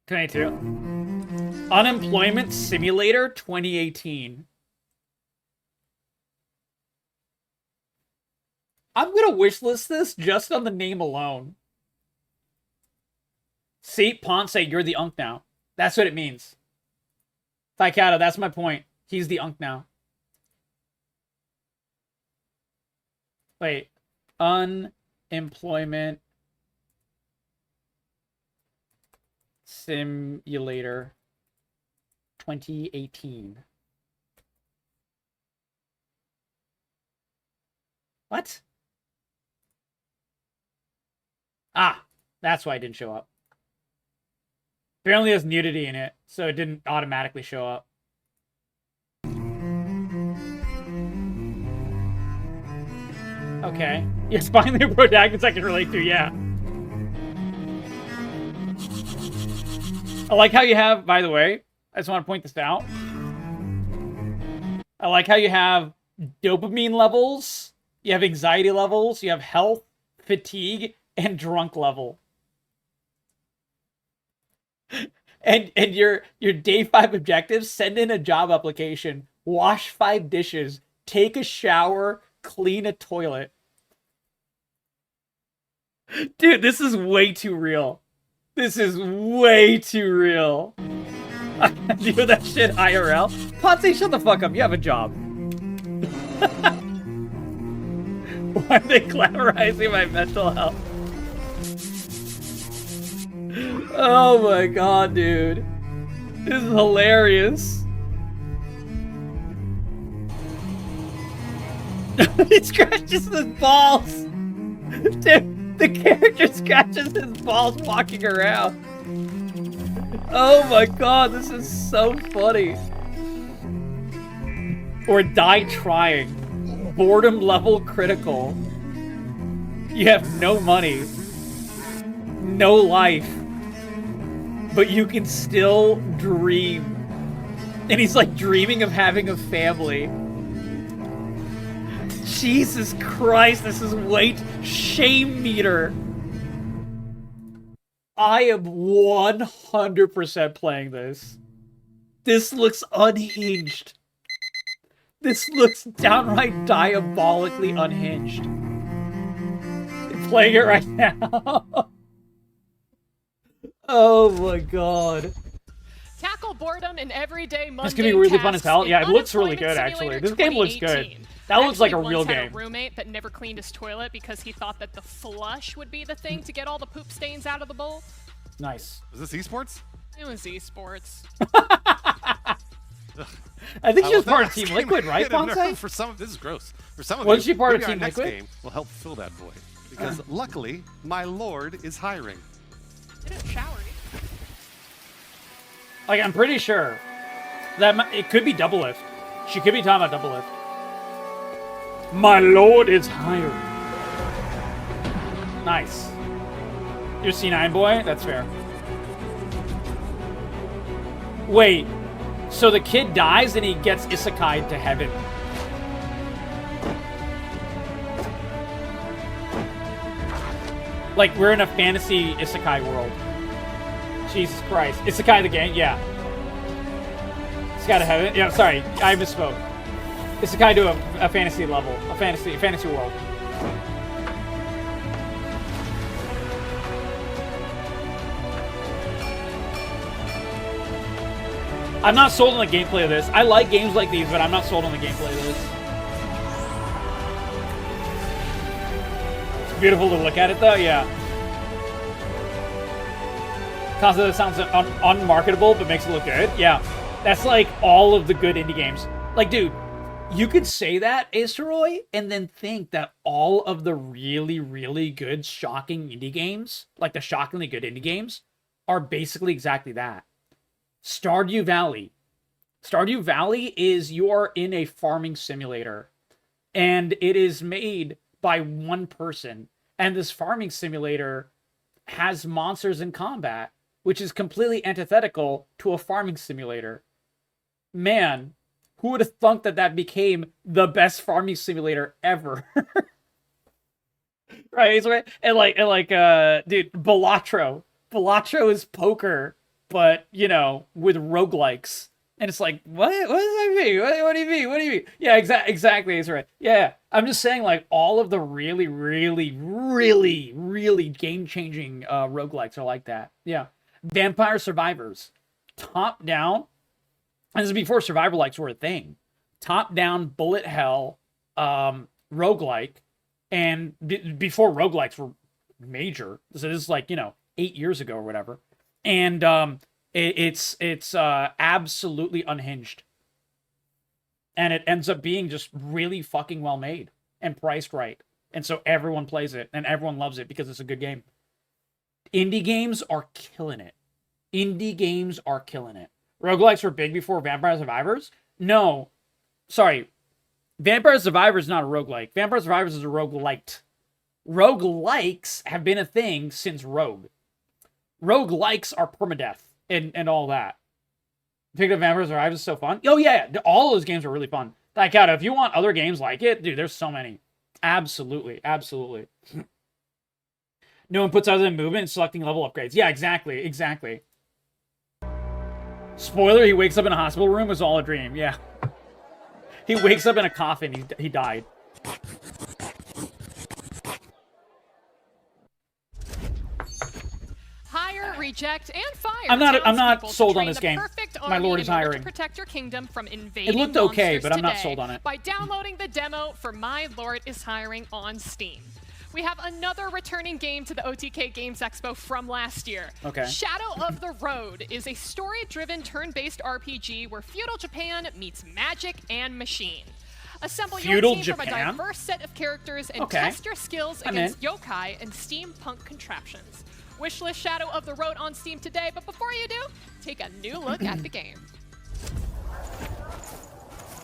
22. Unemployment Simulator 2018. I'm gonna wishlist this just on the name alone. See, Ponce, you're the Unk now. That's what it means. Thaikata, that's my point. He's the Unk now. Wait. Unemployment Simulator 2018. What? Ah, that's why it didn't show up. Apparently there's nudity in it, so it didn't automatically show up. Okay. Yes, finally a protagonist I can relate to, yeah. I like how you have, by the way, I just want to point this out. I like how you have dopamine levels, you have anxiety levels, you have health, fatigue, and drunk level. And your day 5 objectives, send in a job application, wash 5 dishes, take a shower, clean a toilet. Dude, this is way too real. This is way too real. I can do that shit IRL. Ponce, shut the fuck up. You have a job. Why are they glamorizing my mental health? Oh my god, dude. This is hilarious. He scratches his balls. Dude, the character scratches his balls walking around. Oh my god, this is so funny. Or die trying. Boredom level critical. You have no money. No life. But you can still dream. And he's like dreaming of having a family. Jesus Christ, this is shame meter. I am 100% playing this. This looks unhinged. This looks downright diabolically unhinged. I'm playing it right now. Oh my god. Tackle boredom in everyday mundane This could be really fun as hell. tasks Yeah, it in looks really Unemployment good actually. Simulator This game looks 2018. good. That looks like a Actually, real once had game. a roommate that never cleaned his toilet because he thought that the flush would be the thing to get all the poop stains out of the bowl. Nice. Is this esports? It was esports. I think she was well, part of that Team game Liquid, right, hit a nerve Ponce? For some, this is gross. For some of Wasn't you, she part of maybe our Team next Liquid? game will help fill that void. Because luckily, my lord is hiring. I didn't shower. Like, I'm pretty sure that it could be Double Lift. She could be talking about Double Lift. My lord is hiring. Nice. You're C9 boy? That's fair. Wait. So the kid dies and he gets isekai to heaven. Like, we're in a fantasy isekai world. Jesus Christ. Isekai the game? Yeah. Isekai to heaven? Yeah, sorry. I misspoke. Isekai to a fantasy level. A fantasy world. I'm not sold on the gameplay of this. I like games like these, but I'm not sold on the gameplay of this. It's beautiful to look at it, though, yeah. Concept sounds unmarketable, but makes it look good. Yeah, that's like all of the good indie games. Like, dude, you could say that, Aceroy, and then think that all of the really, really good, shocking indie games, like the shockingly good indie games, are basically exactly that. Stardew Valley. Stardew Valley is you are in a farming simulator, and it is made by one person, and this farming simulator has monsters in combat, which is completely antithetical to a farming simulator. Man, who would have thunk that that became the best farming simulator ever? Right? And dude, Balatro. Balatro is poker, but, you know, with roguelikes. And it's like, what? What does that mean? What do you mean? What do you mean? Yeah, exactly. That's right. Yeah, I'm just saying, like, all of the really, really, really, really game-changing roguelikes are like that. Yeah. Vampire Survivors. Top-down. And this is before survivor-likes were a thing. Top-down, bullet hell, roguelike. And before roguelikes were major. So this is like, you know, 8 years ago or whatever. And it's absolutely unhinged. And it ends up being just really fucking well made and priced right. And so everyone plays it and everyone loves it because it's a good game. Indie games are killing it. Indie games are killing it. Roguelikes were big before Vampire Survivors? No. Sorry. Vampire Survivors is not a roguelike. Vampire Survivors is a roguelite. Roguelikes have been a thing since Rogue. Roguelikes are permadeath and all that. Picked up Vampire Survivors is so fun. Oh yeah, all those games are really fun. Like, out, if you want other games like it, dude, there's so many. Absolutely, absolutely. No inputs other than movement and selecting level upgrades. Yeah, exactly, exactly. Spoiler, he wakes up in a hospital room, it was all a dream, yeah. He wakes up in a coffin, he died. Hire, reject, and fire. I'm not sold on this game. My lord is hiring. To protect your kingdom from invading it looked okay, but I'm not today sold on it. By downloading the demo for My Lord is Hiring on Steam. We have another returning game to the OTK Games Expo from last year. Okay. Shadow of the Road is a story-driven turn-based RPG where feudal Japan meets magic and machine. Assemble Feudal your team Japan? from a diverse set of characters and test your skills against yokai and steampunk contraptions. Wishlist Shadow of the Road on Steam today, but before you do, take a new look at the game.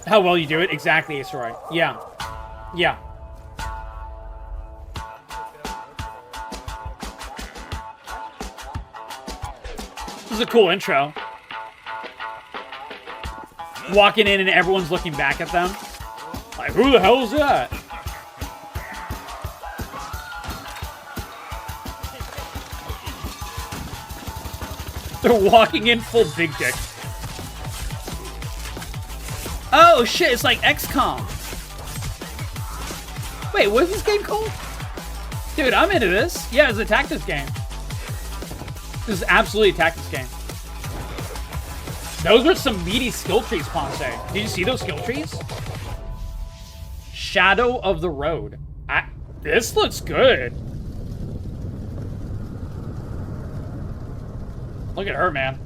How well you do it? Exactly, Aceroy. Yeah. Yeah. This is a cool intro. Walking in and everyone's looking back at them. Like, who the hell is that? They're walking in full big dick. Oh shit, it's like XCOM. Wait, what's this game called? Dude, I'm into this. Yeah, it's a tactics game. This is absolutely a tactics game. Those were some meaty skill trees, Ponce. Did you see those skill trees? Shadow of the Road. This looks good. Look at her, man.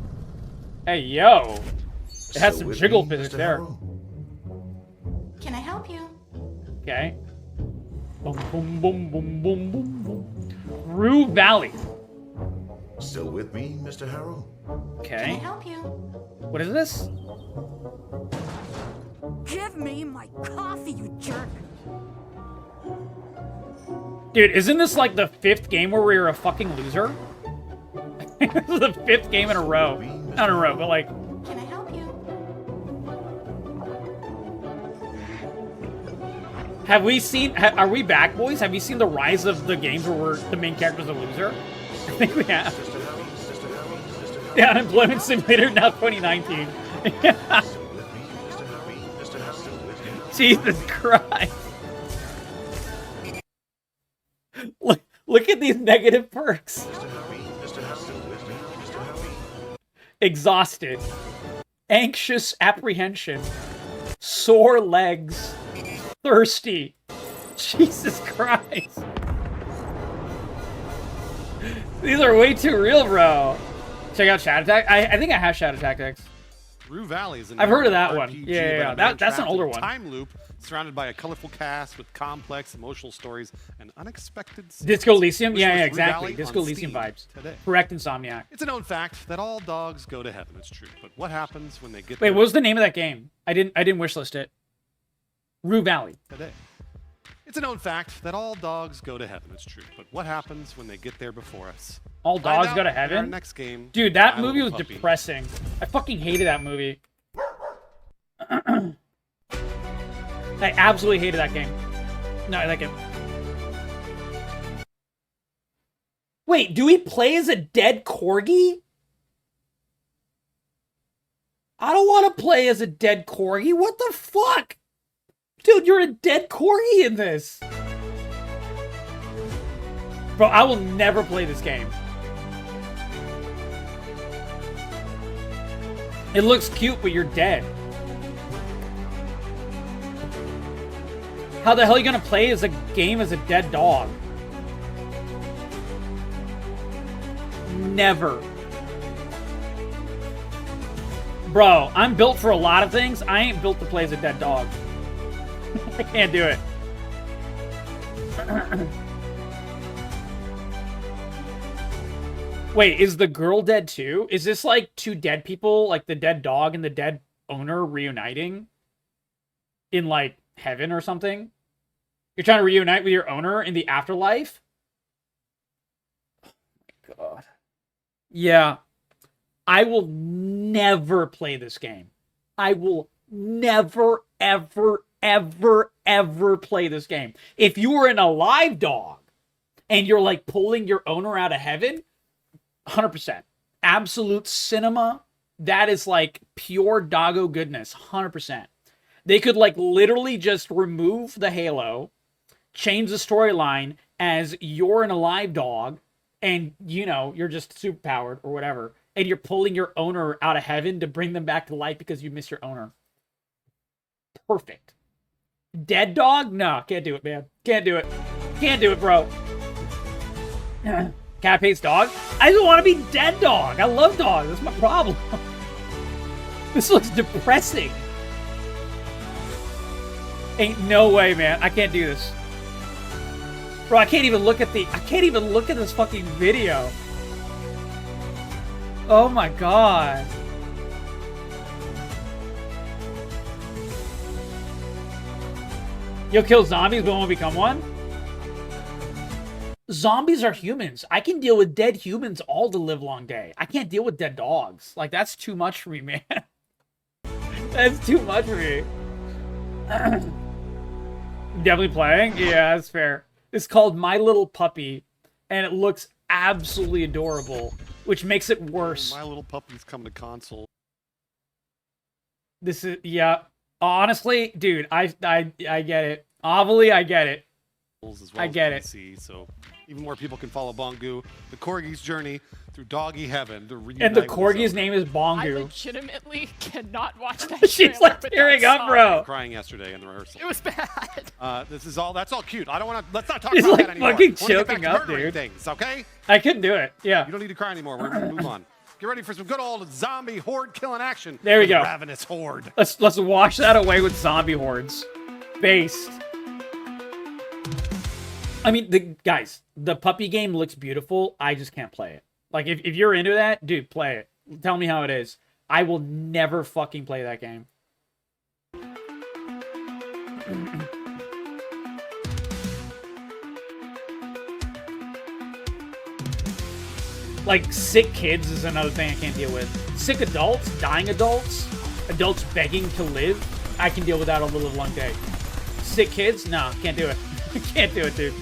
Hey, yo. It has some jiggle physics there. Can I help you? Okay. Boom, boom, boom, boom, boom, boom, boom. Rue Valley. Still with me, Mr. Harrow? Okay. Can I help you? What is this? Give me my coffee, you jerk. Dude, isn't this like the 5th game where we were a fucking loser? This is the 5th game in a row. Not in a row, but like... Can I help you? Have we seen... Are we back, boys? Have you seen the rise of the games where the main character's a loser? I think we have. The Unemployment Simulator, now 2019. Jesus Christ. Look at these negative perks. Exhausted. Anxious apprehension. Sore legs. Thirsty. Jesus Christ. These are way too real, bro. Check out Shadow Attack. I think I have Shadow Tactics. Rue Valley is I've heard of that RPG one. Yeah. That's an older one. Time loop surrounded by a colorful cast with complex emotional stories and unexpected scenes. Disco Elysium? Which Yeah, was Rue exactly. Valley Disco on Elysium Steam vibes. today. Correct, Insomniac. It's a known fact that all dogs go to heaven. It's true. But what happens when they get Wait, there what was the name of that game? I didn't wishlist it. Rue Valley. today? It's a known fact that all dogs go to heaven. It's true. But what happens when they get there before us? All Find dogs out go to in our heaven? next game. Dude, that My movie was Little Puppy. depressing. I fucking hated that movie. I absolutely hated that game. No, I like it. Wait, do we play as a dead corgi? I don't want to play as a dead corgi. What the fuck? Dude, you're a dead corgi in this. Bro, I will never play this game. It looks cute, but you're dead. How the hell are you gonna play as a game as a dead dog? Never. Bro, I'm built for a lot of things. I ain't built to play as a dead dog. I can't do it. Wait, is the girl dead too? Is this like two dead people, like the dead dog and the dead owner reuniting in like heaven or something? You're trying to reunite with your owner in the afterlife? Oh my god. Yeah. I will never play this game. I will never, ever, ever, ever play this game. If you were an alive dog and you're like pulling your owner out of heaven, 100%. Absolute cinema. That is like pure doggo goodness. 100%. They could like literally just remove the halo, change the storyline as you're an alive dog and, you know, you're just superpowered or whatever, and you're pulling your owner out of heaven to bring them back to life because you miss your owner. Perfect. Dead dog? No, can't do it, man. Can't do it. Can't do it, bro. Cat hates dog? I just want to be dead dog. I love dogs. That's my problem. This looks depressing. Ain't no way, man. I can't do this. Bro, I can't even look at this fucking video. Oh my god. You'll kill zombies but won't become one? Zombies are humans. I can deal with dead humans all the live long day. I can't deal with dead dogs. Like, that's too much for me, man. That's too much for me. Definitely playing? Yeah, that's fair. It's called My Little Puppy, and it looks absolutely adorable, which makes it worse. My Little Puppy's coming to console. This is, yeah. Honestly, dude, I get it. Obviously, I get it. As well I get as PC, so even more people can follow Bongu, the Corgi's journey through doggy heaven to reunite. And the with Corgi's his name is I Bongu. legitimately cannot watch that. She's like tearing up, bro. Crying yesterday in the rehearsal. It was bad. This is all. That's all cute. I don't want to. Let's not talk He's about like that anymore. fucking I wanna get back choking to up, murdering dude. Things, okay? I couldn't do it. Yeah. You don't need to cry anymore. We're gonna move on. Get ready for some good old zombie horde killing action. There we with go. Ravenous Horde. Let's wash that away with zombie hordes. Based. I mean, guys, the puppy game looks beautiful. I just can't play it. Like, if you're into that, dude, play it. Tell me how it is. I will never fucking play that game. Like, sick kids is another thing I can't deal with. Sick adults, dying adults, adults begging to live, I can deal with that on the live long day. Sick kids? No, can't do it. Can't do it, dude.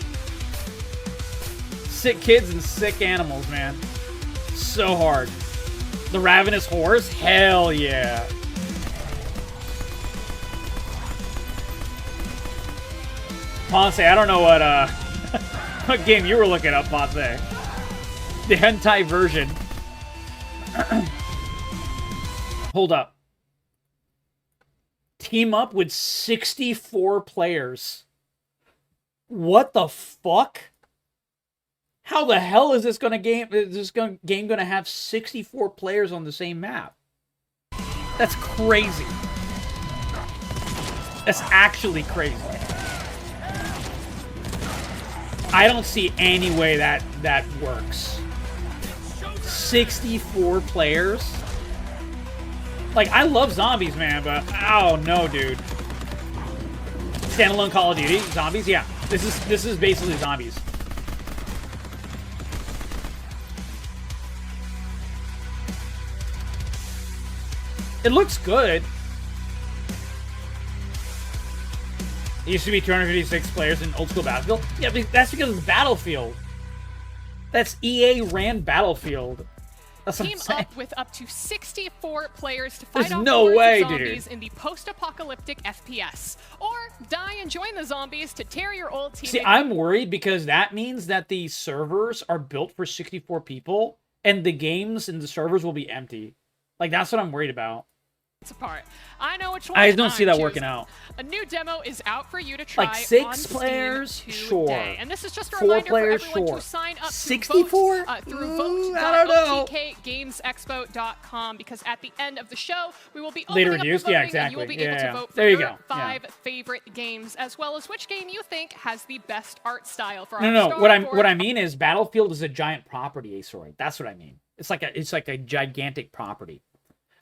Sick kids and sick animals, man. So hard. The Ravenous Horse? Hell yeah. Ponce, I don't know what what game you were looking up, Ponce. The hentai version. Hold up. team up with 64 players. What the fuck? How the hell is this game gonna have 64 players on the same map? That's crazy. That's actually crazy. I don't see any way that works. 64 players? Like, I love zombies, man, but oh no, dude. Standalone Call of Duty, zombies, yeah. This is basically zombies. It looks good. It used to be 256 players in old school Battlefield. Yeah, but that's because it's Battlefield. That's EA ran Battlefield. That's what I'm saying. Team up with up to 64 players to fight off no hordes way, of zombies dude. in the post-apocalyptic FPS. Or die and join the zombies to tear your old teammate. See, I'm worried because that means that the servers are built for 64 people and the games and the servers will be empty. Like, that's what I'm worried about. Apart. I know which one. I don't see that choosing. working out. A new demo is out for you to try. Like 6 on Steam players, today. sure. And this is just a 4 reminder players, for everyone sure. to sign up 64? to vote through I don't know. vote.OTKGamesExpo.com because at the end of the show we will be Later opening reviews? up the Yeah, voting and you will exactly. be able Yeah. to vote for There you your go. 5 favorite games as well as which game you think has the best art style for our No. storyboard. What I mean is Battlefield is a giant property, Aesoid. That's what I mean. It's like a gigantic property.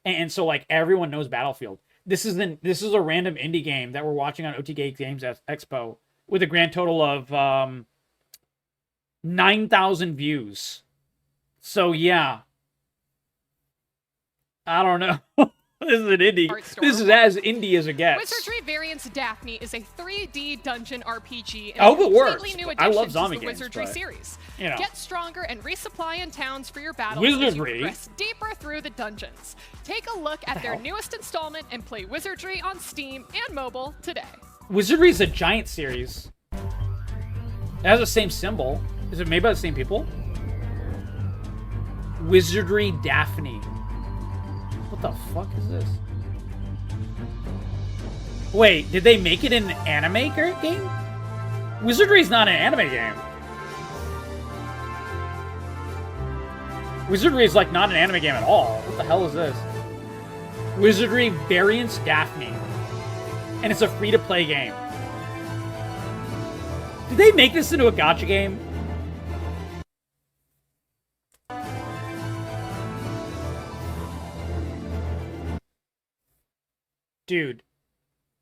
And so like everyone knows Battlefield. This is a random indie game that we're watching on OTK Games Expo with a grand total of 9,000 views. So yeah, I don't know. This is an indie. This is as indie as it gets. Wizardry Variants Daphne is a 3D dungeon RPG and I a hope it works. completely new I addition love zombie to the games, Wizardry but, series. you know. Get stronger and resupply in towns for your battles as you Wizardry? progress deeper through the dungeons. Take a look at their newest installment and play Wizardry on Steam and mobile today. Wizardry is a giant series. It has the same symbol. Is it made by the same people? Wizardry Daphne. What the fuck is this? Wait, did they make it an anime game? Wizardry is not an anime game. Wizardry is like not an anime game at all. What the hell is this? Wizardry Variants Daphne. And it's a free-to-play game. Did they make this into a gacha game? Dude.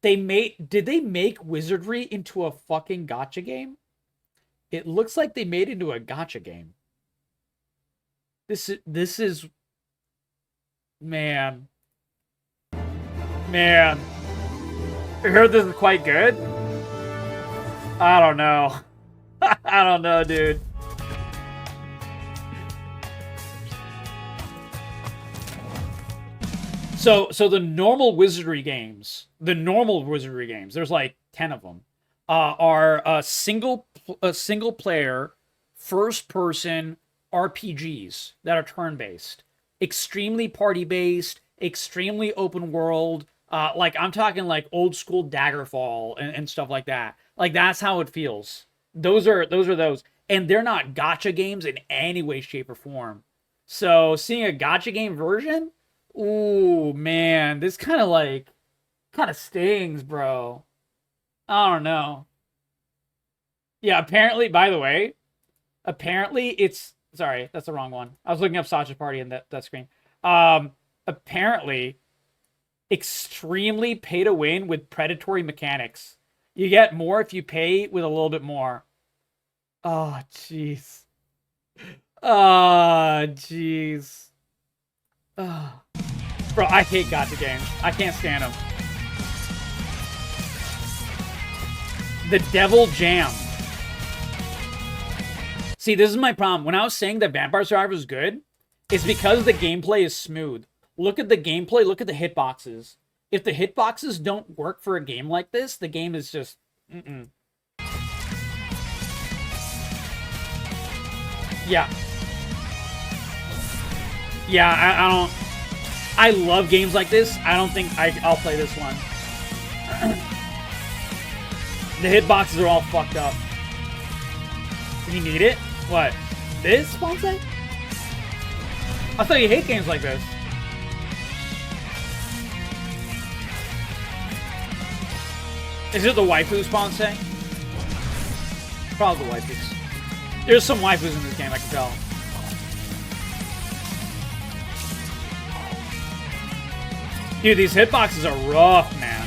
Did they make Wizardry into a fucking gacha game? It looks like they made it into a gacha game. This is man. I heard this is quite good. I don't know. I don't know, dude. So the normal Wizardry games, there's like 10 of them, are single player, first person RPGs that are turn based, extremely party based, extremely open world. Like I'm talking like old school Daggerfall and stuff like that. Like that's how it feels. Those are those, and they're not gacha games in any way, shape, or form. So seeing a gacha game version. Ooh, man, this kind of stings, bro. I don't know. Yeah, apparently, by the way, sorry, that's the wrong one. I was looking up Sacha Party in that screen. Apparently, extremely pay to win with predatory mechanics. You get more if you pay with a little bit more. Oh, jeez. Oh, jeez. Oh. Bro, I hate gacha games. I can't stand them. The Devil Jam. See, this is my problem. When I was saying that Vampire Survivors is good, it's because the gameplay is smooth. Look at the gameplay. Look at the hitboxes. If the hitboxes don't work for a game like this, the game is just... Yeah. Yeah, I don't... I love games like this. I don't think I'll play this one. The hitboxes are all fucked up. You need it? What? This, Ponce? I thought you hate games like this. Is it the waifus, Ponce? Probably the waifus. There's some waifus in this game, I can tell. Dude, these hitboxes are rough, man.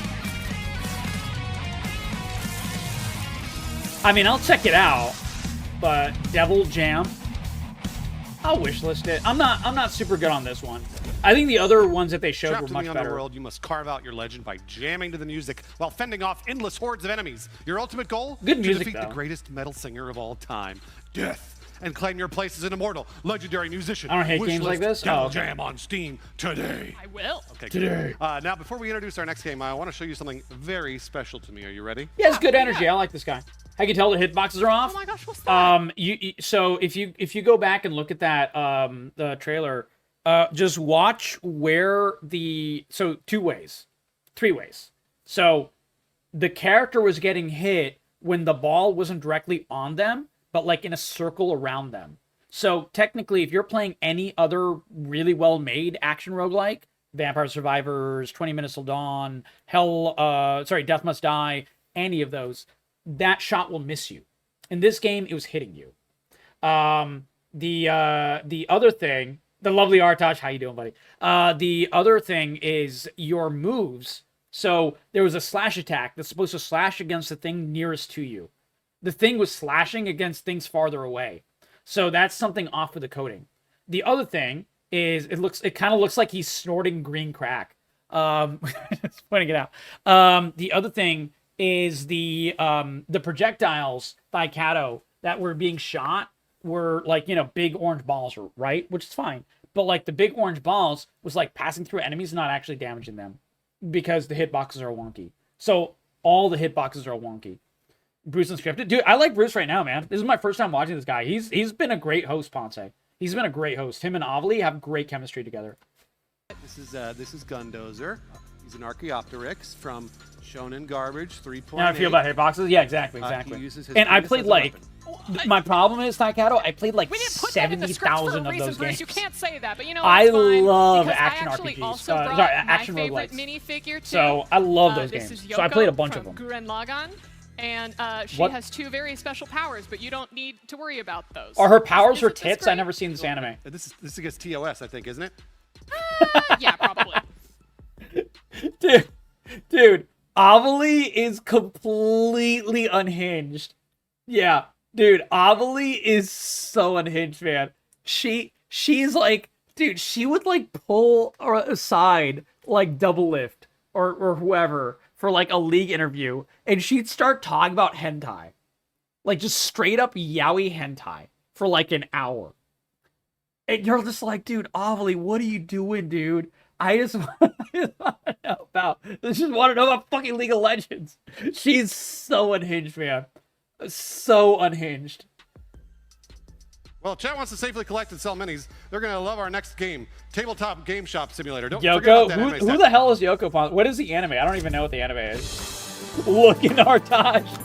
I mean, I'll check it out, but Devil Jam, I'll wishlist it. I'm not super good on this one. I think the other ones that they showed Trapped were in much the better. Underworld, you must carve out your legend by jamming to the music while fending off endless hordes of enemies. Your ultimate goal? Good music, to defeat though. the greatest metal singer of all time, Death, and claim your place as an immortal, legendary musician. I don't hate games like this. Devil Oh, okay. Jam on Steam today. I will. Okay, Today. good. Now, before we introduce our next game, I want to show you something very special to me. Are you ready? Yeah, it's good energy. I like this guy. I can tell the hitboxes are off. Oh my gosh, what's that? So if you go back and look at that the trailer, just watch where three ways. So the character was getting hit when the ball wasn't directly on them, but like in a circle around them. So technically, if you're playing any other really well-made action roguelike, Vampire Survivors, 20 Minutes Till Dawn, Death Must Die, any of those, that shot will miss you. In this game, it was hitting you. The other thing, the lovely Artosh, how you doing, buddy? The other thing is your moves. So there was a slash attack that's supposed to slash against the thing nearest to you. The thing was slashing against things farther away. So that's something off with the coding. The other thing is it kind of looks like he's snorting green crack. Just pointing it out. The other thing is the projectiles by Kato that were being shot were like, big orange balls, right? Which is fine. But like the big orange balls was like passing through enemies, not actually damaging them because the hitboxes are wonky. So all the hitboxes are wonky. Bruce Unscripted. Dude, I like Bruce right now, man. This is my first time watching this guy. He's been a great host, Ponce. He's been a great host. Him and Avali have great chemistry together. This is Gundozer. He's an Archaeopteryx from Shonen Garbage 3.8. How I feel about hitboxes? Yeah, exactly. He uses his And I penis played as a like, weapon. my problem is, Taikato, I played like We didn't put that in the script for 70,000 a of reason, those Bruce. games. You can't say that, but I it's fine, love because action I actually RPGs. Also Sorry, brought action my favorite roguelikes. minifigure too. So I love those this games. Is So I played a bunch from of them. Gurren Lagann, and she What? has two very special powers, but you don't need to worry about those. Are her powers her It's tits? great. I never seen this anime. This is against TOS, I think, isn't it? Yeah, probably. Dude, Avali is completely unhinged. Yeah, dude, Avali is so unhinged, man. She's like, dude, she would like pull aside like Double Lift or whoever for like a league interview, and she'd start talking about hentai, like just straight up yaoi hentai for like an hour. And you're just like, dude, Avali, what are you doing, dude? I just want to know about fucking League of Legends. She's so unhinged, man. So unhinged. Well, chat wants to safely collect and sell minis. They're going to love our next game, Tabletop Game Shop Simulator. Don't forget Yoko, about that anime who set. the hell is Yoko Pon? What is the anime? I don't even know what the anime is. Look in Artosh.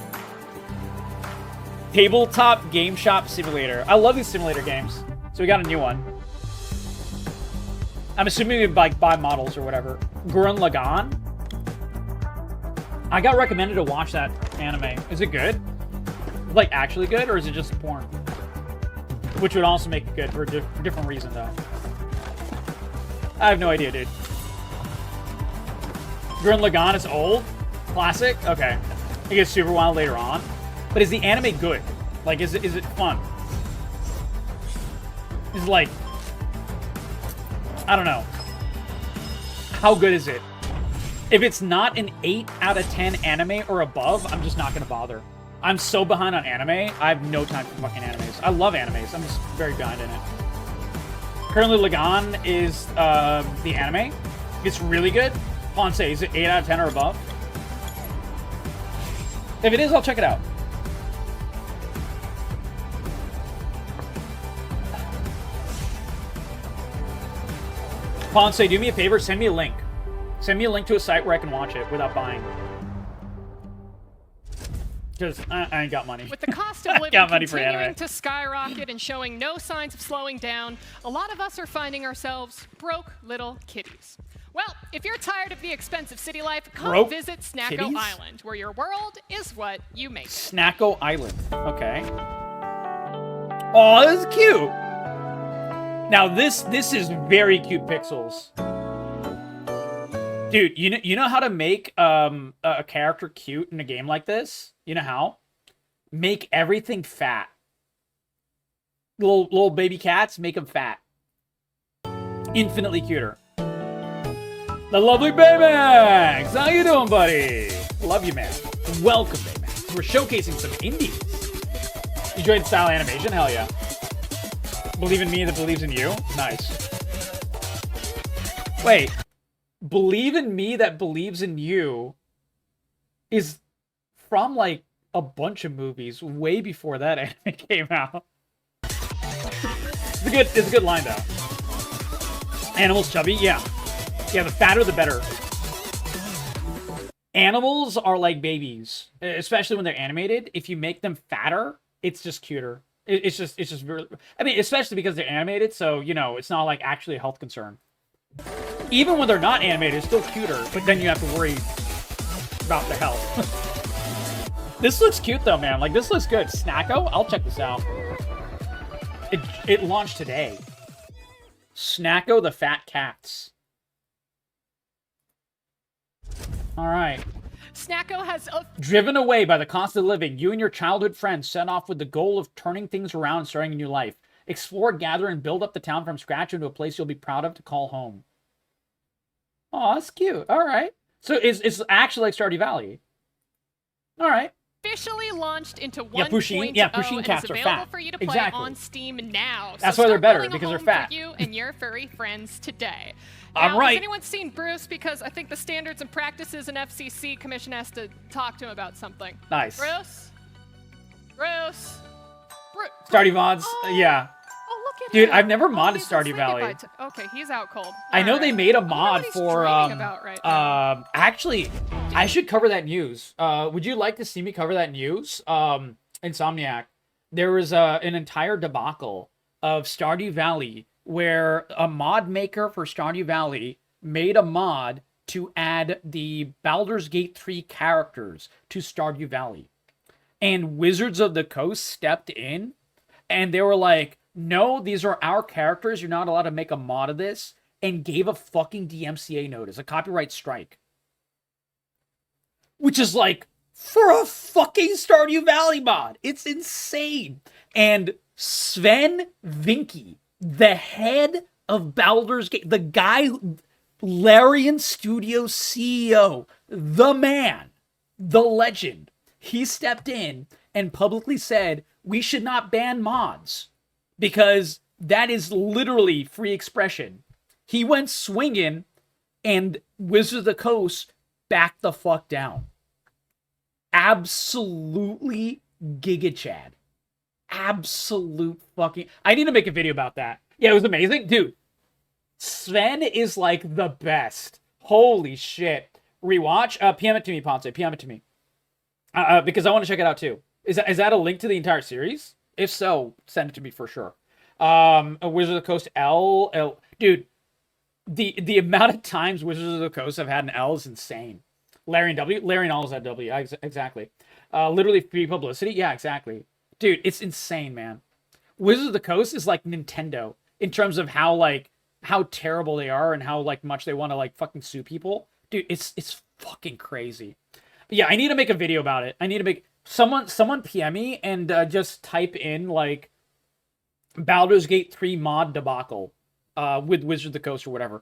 Tabletop Game Shop Simulator. I love these simulator games. So we got a new one. I'm assuming we like buy models or whatever. Gurren Lagann. I got recommended to watch that anime. Is it good? Like actually good, or is it just porn? Which would also make it good for a different reason, though. I have no idea, dude. Gurren Lagann is old? Classic? Okay. It gets super wild later on. But is the anime good? Like, is it fun? Is like... I don't know. How good is it? If it's not an 8 out of 10 anime or above, I'm just not going to bother. I'm so behind on anime, I have no time for fucking animes. I love animes, I'm just very behind in it. Currently, Lagann is the anime. It's really good. Ponce, is it 8 out of 10 or above? If it is, I'll check it out. Ponce, do me a favor, send me a link. Send me a link to a site where I can watch it without buying. Because I ain't got money. With the cost of living continuing to skyrocket and showing no signs of slowing down, a lot of us are finding ourselves broke little kitties. Well, if you're tired of the expensive city life, come visit Snacko Island, where your world is what you make it. Snacko Island. Okay. Oh, this is cute. Now this is very cute pixels. Dude, you know how to make a character cute in a game like this? You know how? Make everything fat. Little baby cats, make them fat. Infinitely cuter. The lovely Baymax! How you doing, buddy? Love you, man. Welcome, Baymax. We're showcasing some indies. You enjoyed the style animation? Hell yeah. Believe in me that believes in you? Nice. Wait. Believe in me that believes in you is from, like, a bunch of movies way before that anime came out. It's a good line, though. Animals chubby? Yeah. Yeah, the fatter, the better. Animals are like babies, especially when they're animated. If you make them fatter, it's just cuter. It's just really... I mean, especially because they're animated, so, you know, it's not, like, actually a health concern. Even when they're not animated, it's still cuter, but then you have to worry about their health. This looks cute, though, man. Like, this looks good. Snacko? I'll check this out. It launched today. Snacko the Fat Cats. All right. Snacko has driven away by the cost of living. You and your childhood friends set off with the goal of turning things around and starting a new life. Explore, gather, and build up the town from scratch into a place you'll be proud of to call home. Oh, that's cute. All right. So it's actually like Stardew Valley. All right. Officially launched into 1.0. Yeah, Pusheen cats are fat. For you to play on Steam now. That's why they're better, because they're fat. For you and your furry friends today. All right. Has anyone seen Bruce? Because I think the Standards and Practices and FCC Commission has to talk to him about something. Nice. Bruce? Stardew mods? Yeah. Oh, look at Dude, him. I've never modded Stardew Valley. Okay, he's out cold. I know they made a mod for right actually, I should cover that news. Would you like to see me cover that news? Insomniac. There was an entire debacle of Stardew Valley where a mod maker for Stardew Valley made a mod to add the Baldur's Gate 3 characters to Stardew Valley. And Wizards of the Coast stepped in and they were like, no, these are our characters. You're not allowed to make a mod of this. And gave a fucking DMCA notice, a copyright strike. Which is like, for a fucking Stardew Valley mod. It's insane. And Sven Vinky, the head of Baldur's Gate, the guy, Larian Studios CEO, the man, the legend, he stepped in and publicly said, we should not ban mods because that is literally free expression. He went swinging and Wizards of the Coast backed the fuck down. Absolutely Giga Chad. Absolute fucking... I need to make a video about that. Yeah, it was amazing. Dude, Sven is like the best. Holy shit. Rewatch? PM it to me, Ponce. PM it to me. Because I want to check it out too. Is that a link to the entire series? If so, send it to me for sure. Wizards of the Coast L. Dude, the amount of times Wizards of the Coast have had an L is insane. Larian W. Larian always had W. Exactly. Literally free publicity. Yeah, exactly. Dude, it's insane, man. Wizards of the Coast is like Nintendo in terms of how terrible they are and how like much they want to like fucking sue people. Dude, it's fucking crazy. But yeah, I need to make a video about it. I need to make someone PM me and just type in like Baldur's Gate 3 mod debacle with Wizards of the Coast or whatever.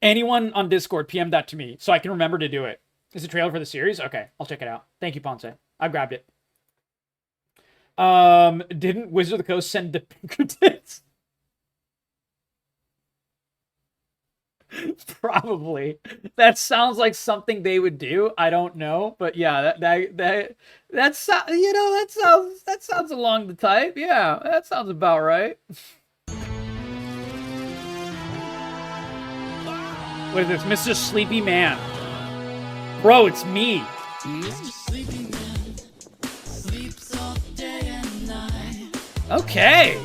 Anyone on Discord, PM that to me so I can remember to do it. Is it a trailer for the series? Okay, I'll check it out. Thank you, Ponce. I grabbed it. Didn't Wizards of the Coast send the Pinkertons? Probably. That sounds like something they would do. I don't know, but yeah, that's you know, that sounds along the type. Yeah, that sounds about right. What is this? Mr. Sleepy Man. Bro, it's me. Mr. Sleepy Man, Okay.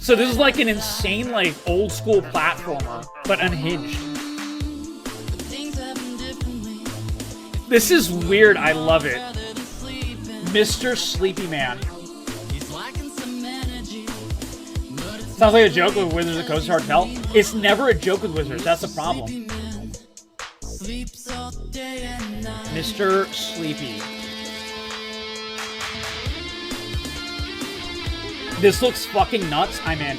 So this is like an insane, like, old school platformer, but unhinged. This is weird. I love it. Mr. Sleepy Man. Sounds like a joke with Wizards of the Coast Hard Tell. It's never a joke with Wizards. That's the problem. Mr. Sleepy. This looks fucking nuts. I'm in.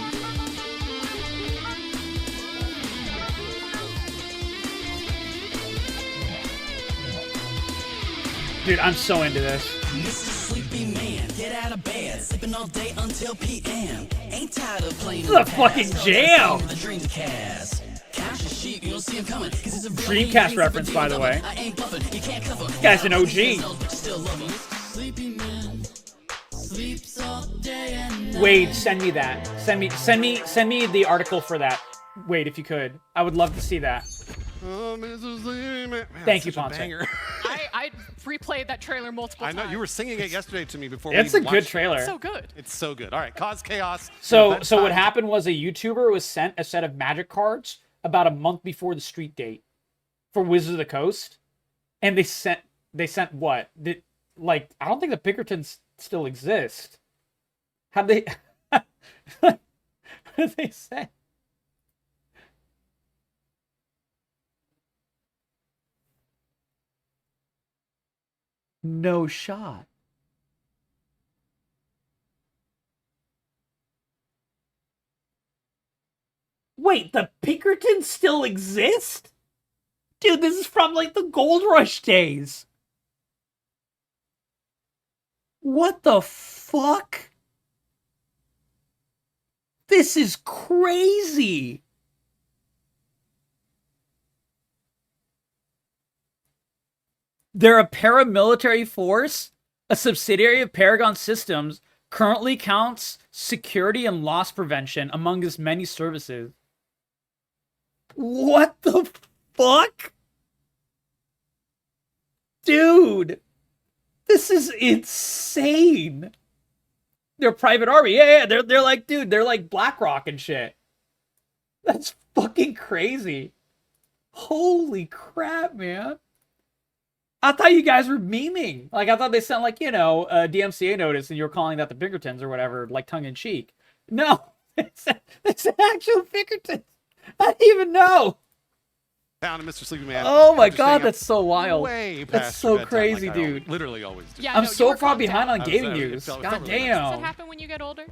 Dude, I'm so into this. Mr. Sleepy Man, get out of bed, sleeping all day until PM. Ain't tired of playing. This is a fucking jam. The Dreamcast. Cash a sheep, you don't see him coming. Cause it's a Dreamcast reference, by the way. I ain't bluffing, you can't cover. This guy's an OG. Wade, send me that. Send me the article for that. Wade, if you could. I would love to see that. Thank you, Ponce. I replayed that trailer multiple times. I know, you were singing it yesterday to me before It's we a good trailer. It's so good. It's so good. All right, Cause Chaos. So what happened was a YouTuber was sent a set of Magic cards about a month before the street date for Wizards of the Coast, and they sent what? Like, I don't think the Pinkertons still exist. How'd they? What did they say? No shot. Wait, the Pinkertons still exist? Dude, this is from like the Gold Rush days. What the fuck? This is crazy. They're a paramilitary force, a subsidiary of Paragon Systems, currently counts security and loss prevention among its many services. What the fuck? Dude, this is insane. They're a private army. Yeah, they're like, dude, they're like BlackRock and shit. That's fucking crazy. Holy crap, man. I thought you guys were memeing. Like, I thought they sent, like, you know, a DMCA notice and you were calling that the Pinkertons or whatever, like, tongue-in-cheek. No, it's actual Pinkertons. I didn't even know. Down to Mr. Sleepy Man. Oh my god, that's so wild. Way past That's so like crazy, I dude. literally always do. Yeah, I'm no, so far behind on I was gaming there. news. It felt God really damn. Does that happen when you get older?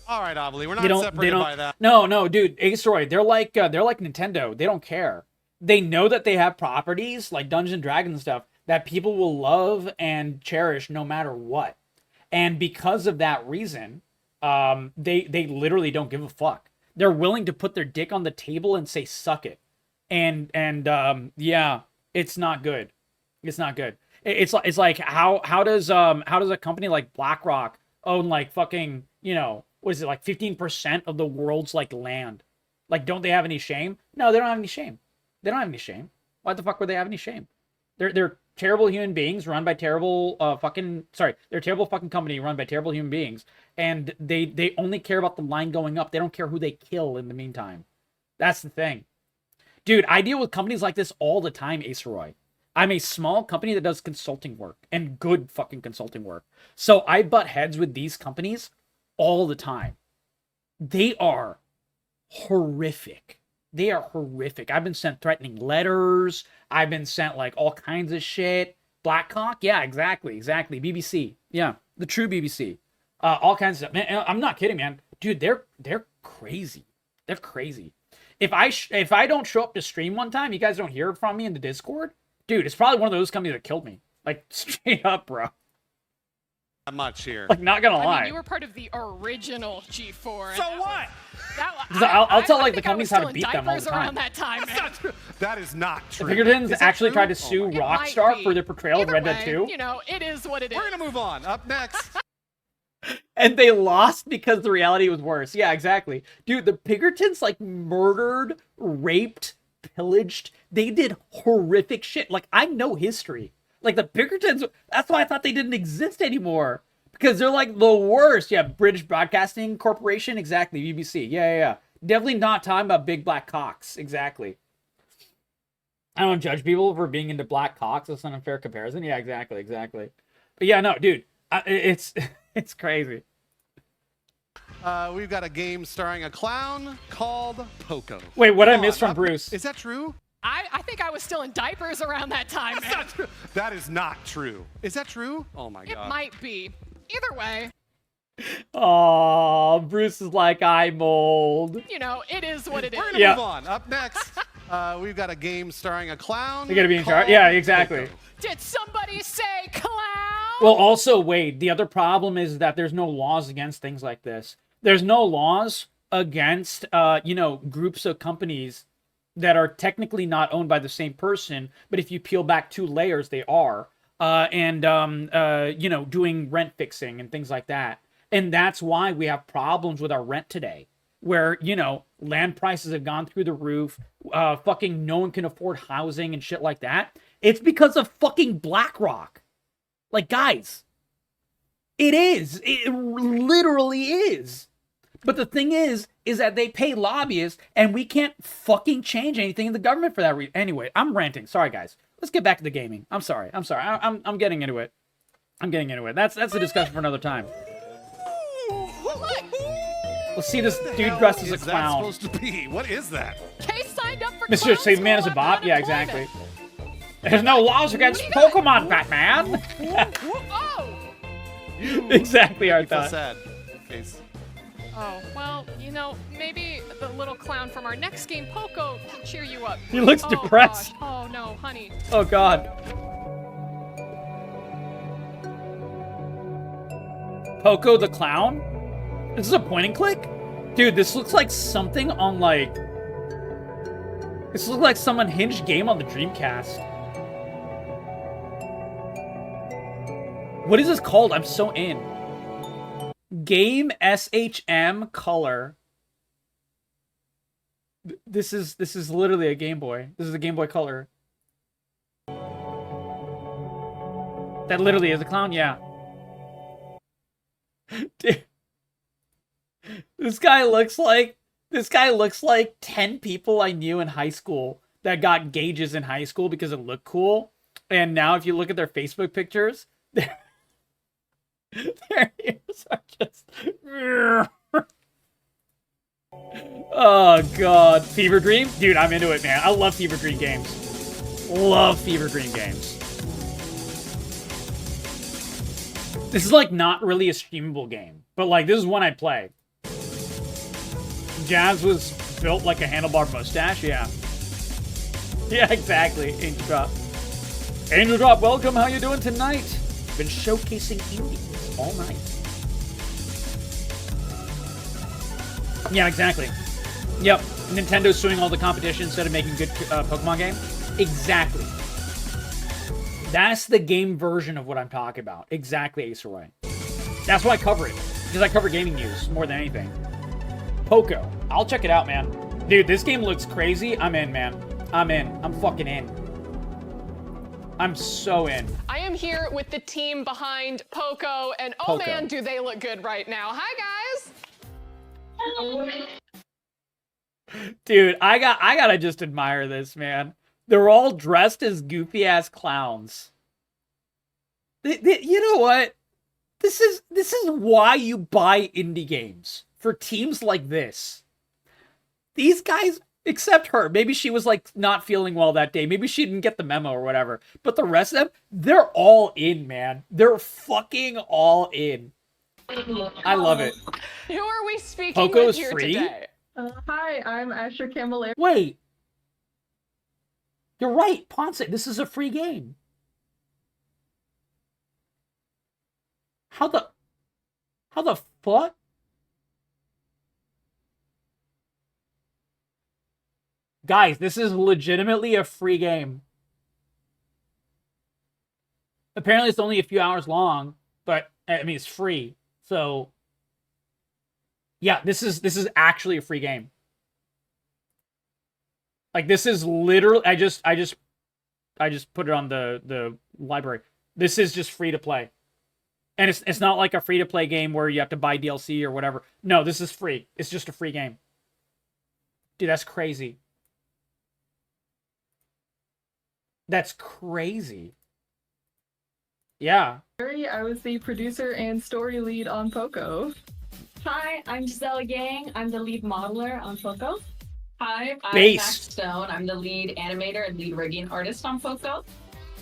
All right, Amelie, we're not separated by that. No, dude, Ace-Roy, they're like Nintendo. They don't care. They know that they have properties like Dungeons and Dragons and stuff that people will love and cherish no matter what. And because of that reason, they literally don't give a fuck. They're willing to put their dick on the table and say suck it. And yeah, it's not good. It's not good. It's like how does a company like BlackRock own like fucking, you know, what is it, like 15% of the world's like land? Like, don't they have any shame? No, they don't have any shame. They don't have any shame. Why the fuck would they have any shame? They're terrible human beings run by terrible they're a terrible fucking company run by terrible human beings, and they only care about the line going up. They don't care who they kill in the meantime. That's the thing. Dude, I deal with companies like this all the time, Ace-Roy. I'm a small company that does consulting work, and good fucking consulting work. So I butt heads with these companies all the time. They are horrific. They are horrific. I've been sent threatening letters. I've been sent like all kinds of shit. Blackcock? Yeah, exactly. BBC. Yeah, the true BBC. All kinds of stuff. Man, I'm not kidding, man. Dude, they're crazy. They're crazy. If I don't show up to stream one time, you guys don't hear from me in the Discord, dude, it's probably one of those companies that killed me. Like, straight up, bro. Not much here. Like, not gonna lie. I mean, you were part of the original G4. So what? I'll tell like the companies how to beat them all the time. Around that time, man. That is not true. The Pinkertons actually true? tried to sue Rockstar for their portrayal of Red Dead 2. You know, it is what it is. We're gonna move on. Up next. And they lost because the reality was worse. Yeah, exactly. Dude, the Pinkertons like murdered, raped, pillaged. They did horrific shit. Like, I know history. Like the Pinkertons, that's why I thought they didn't exist anymore. Because they're like the worst. Yeah, British Broadcasting Corporation, exactly, BBC. Yeah. Definitely not talking about big black cocks, exactly. I don't judge people for being into black cocks. That's an unfair comparison. Yeah, exactly. But yeah, no, dude, it's crazy. We've got a game starring a clown called Poco. Wait, what I missed from Bruce? Is that true? I think I was still in diapers around that time, That's man. not true. That is not true. Is that true? Oh my It god. might be. Either way. Oh, Bruce is like eye mold. You know, it is what it is. We're gonna move on. Up next, we've got a game starring a clown. You gotta be in charge. Yeah, exactly. Poco. Did somebody say clown? Well, also, wait, the other problem is that there's no laws against things like this. There's no laws against, groups of companies that are technically not owned by the same person, but if you peel back 2 layers, they are. Doing rent fixing and things like that. And that's why we have problems with our rent today, where, land prices have gone through the roof, fucking no one can afford housing and shit like that. It's because of fucking BlackRock. Like, guys, it is. It literally is. But the thing is that they pay lobbyists, and we can't fucking change anything in the government for that reason. Anyway, I'm ranting. Sorry, guys. Let's get back to the gaming. I'm sorry. I'm getting into it. That's a discussion for another time. Let's see this dude dressed as a clown. What is that supposed to be? What is that? Case signed up for Mr. Save Man is a bop? Yeah, exactly. There's no laws against Pokemon, Batman. Oh! Exactly, our feel thought. sad. Case. Oh, well, maybe the little clown from our next game, Poco, can cheer you up. He looks Oh, depressed. gosh. Oh, no, honey. Oh, God. Poco the clown? This is a point and click? Dude, this looks like something on, like... This looks like some unhinged game on the Dreamcast. What is this called? I'm so in. Game SHM Color. This is literally a Game Boy. This is a Game Boy Color. That literally is a clown, yeah. Dude. This guy looks like 10 people I knew in high school that got gauges in high school because it looked cool. And now if you look at their Facebook pictures, their ears are just... Oh, God. Fever Dream? Dude, I'm into it, man. I love Fever Dream games. Love Fever Dream games. This is, like, not really a streamable game. But, like, this is one I'd play. Jazz was built like a handlebar mustache, yeah. Yeah, exactly. Angel Drop. Angel Drop, welcome. How you doing tonight? Been showcasing indies all night. Yeah, exactly. Yep. Nintendo's suing all the competition instead of making good Pokemon game. Exactly. That's the game version of what I'm talking about. Exactly, Ace Roy. That's why I cover it. Because I cover gaming news more than anything. Poco. I'll check it out, man. Dude, this game looks crazy. I'm in, man. I'm in. I'm fucking in. I'm so in. I am here with the team behind Poco, and oh Poco. man, do they look good right now. Hi, guys. Dude, I gotta just admire this, man. They're all dressed as goofy-ass clowns. You know what? This is why you buy indie games. For teams like this. These guys, except her, maybe she was like not feeling well that day. Maybe she didn't get the memo or whatever. But the rest of them, they're all in, man. They're fucking all in. I love it. Who are we speaking Poco with is here free? today? Hi, I'm Asher Camilleri. Wait. You're right, Ponce. This is a free game. How the fuck? Guys, this is legitimately a free game. Apparently it's only a few hours long, but I mean it's free. So yeah, this is actually a free game. Like this is literally I just put it on the library. This is just free to play. And it's not like a free to play game where you have to buy DLC or whatever. No, this is free. It's just a free game. Dude, that's crazy. That's crazy. Yeah. I was the producer and story lead on Poco. Hi, I'm Giselle Yang. I'm the lead modeler on Poco. Hi, I'm Base. Max Stone. I'm the lead animator and lead rigging artist on Poco.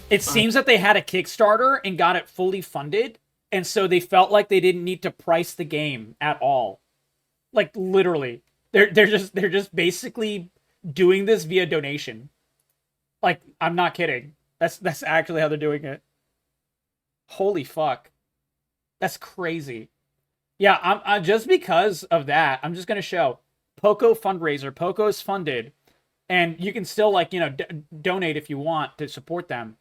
It seems that they had a Kickstarter and got it fully funded, and so they felt like they didn't need to price the game at all. Like literally, they're just basically doing this via donation. Like, I'm not kidding. That's actually how they're doing it. Holy fuck, that's crazy. Yeah, I'm just because of that, I'm just gonna show Poco fundraiser. Poco is funded, and you can still like donate if you want to support them,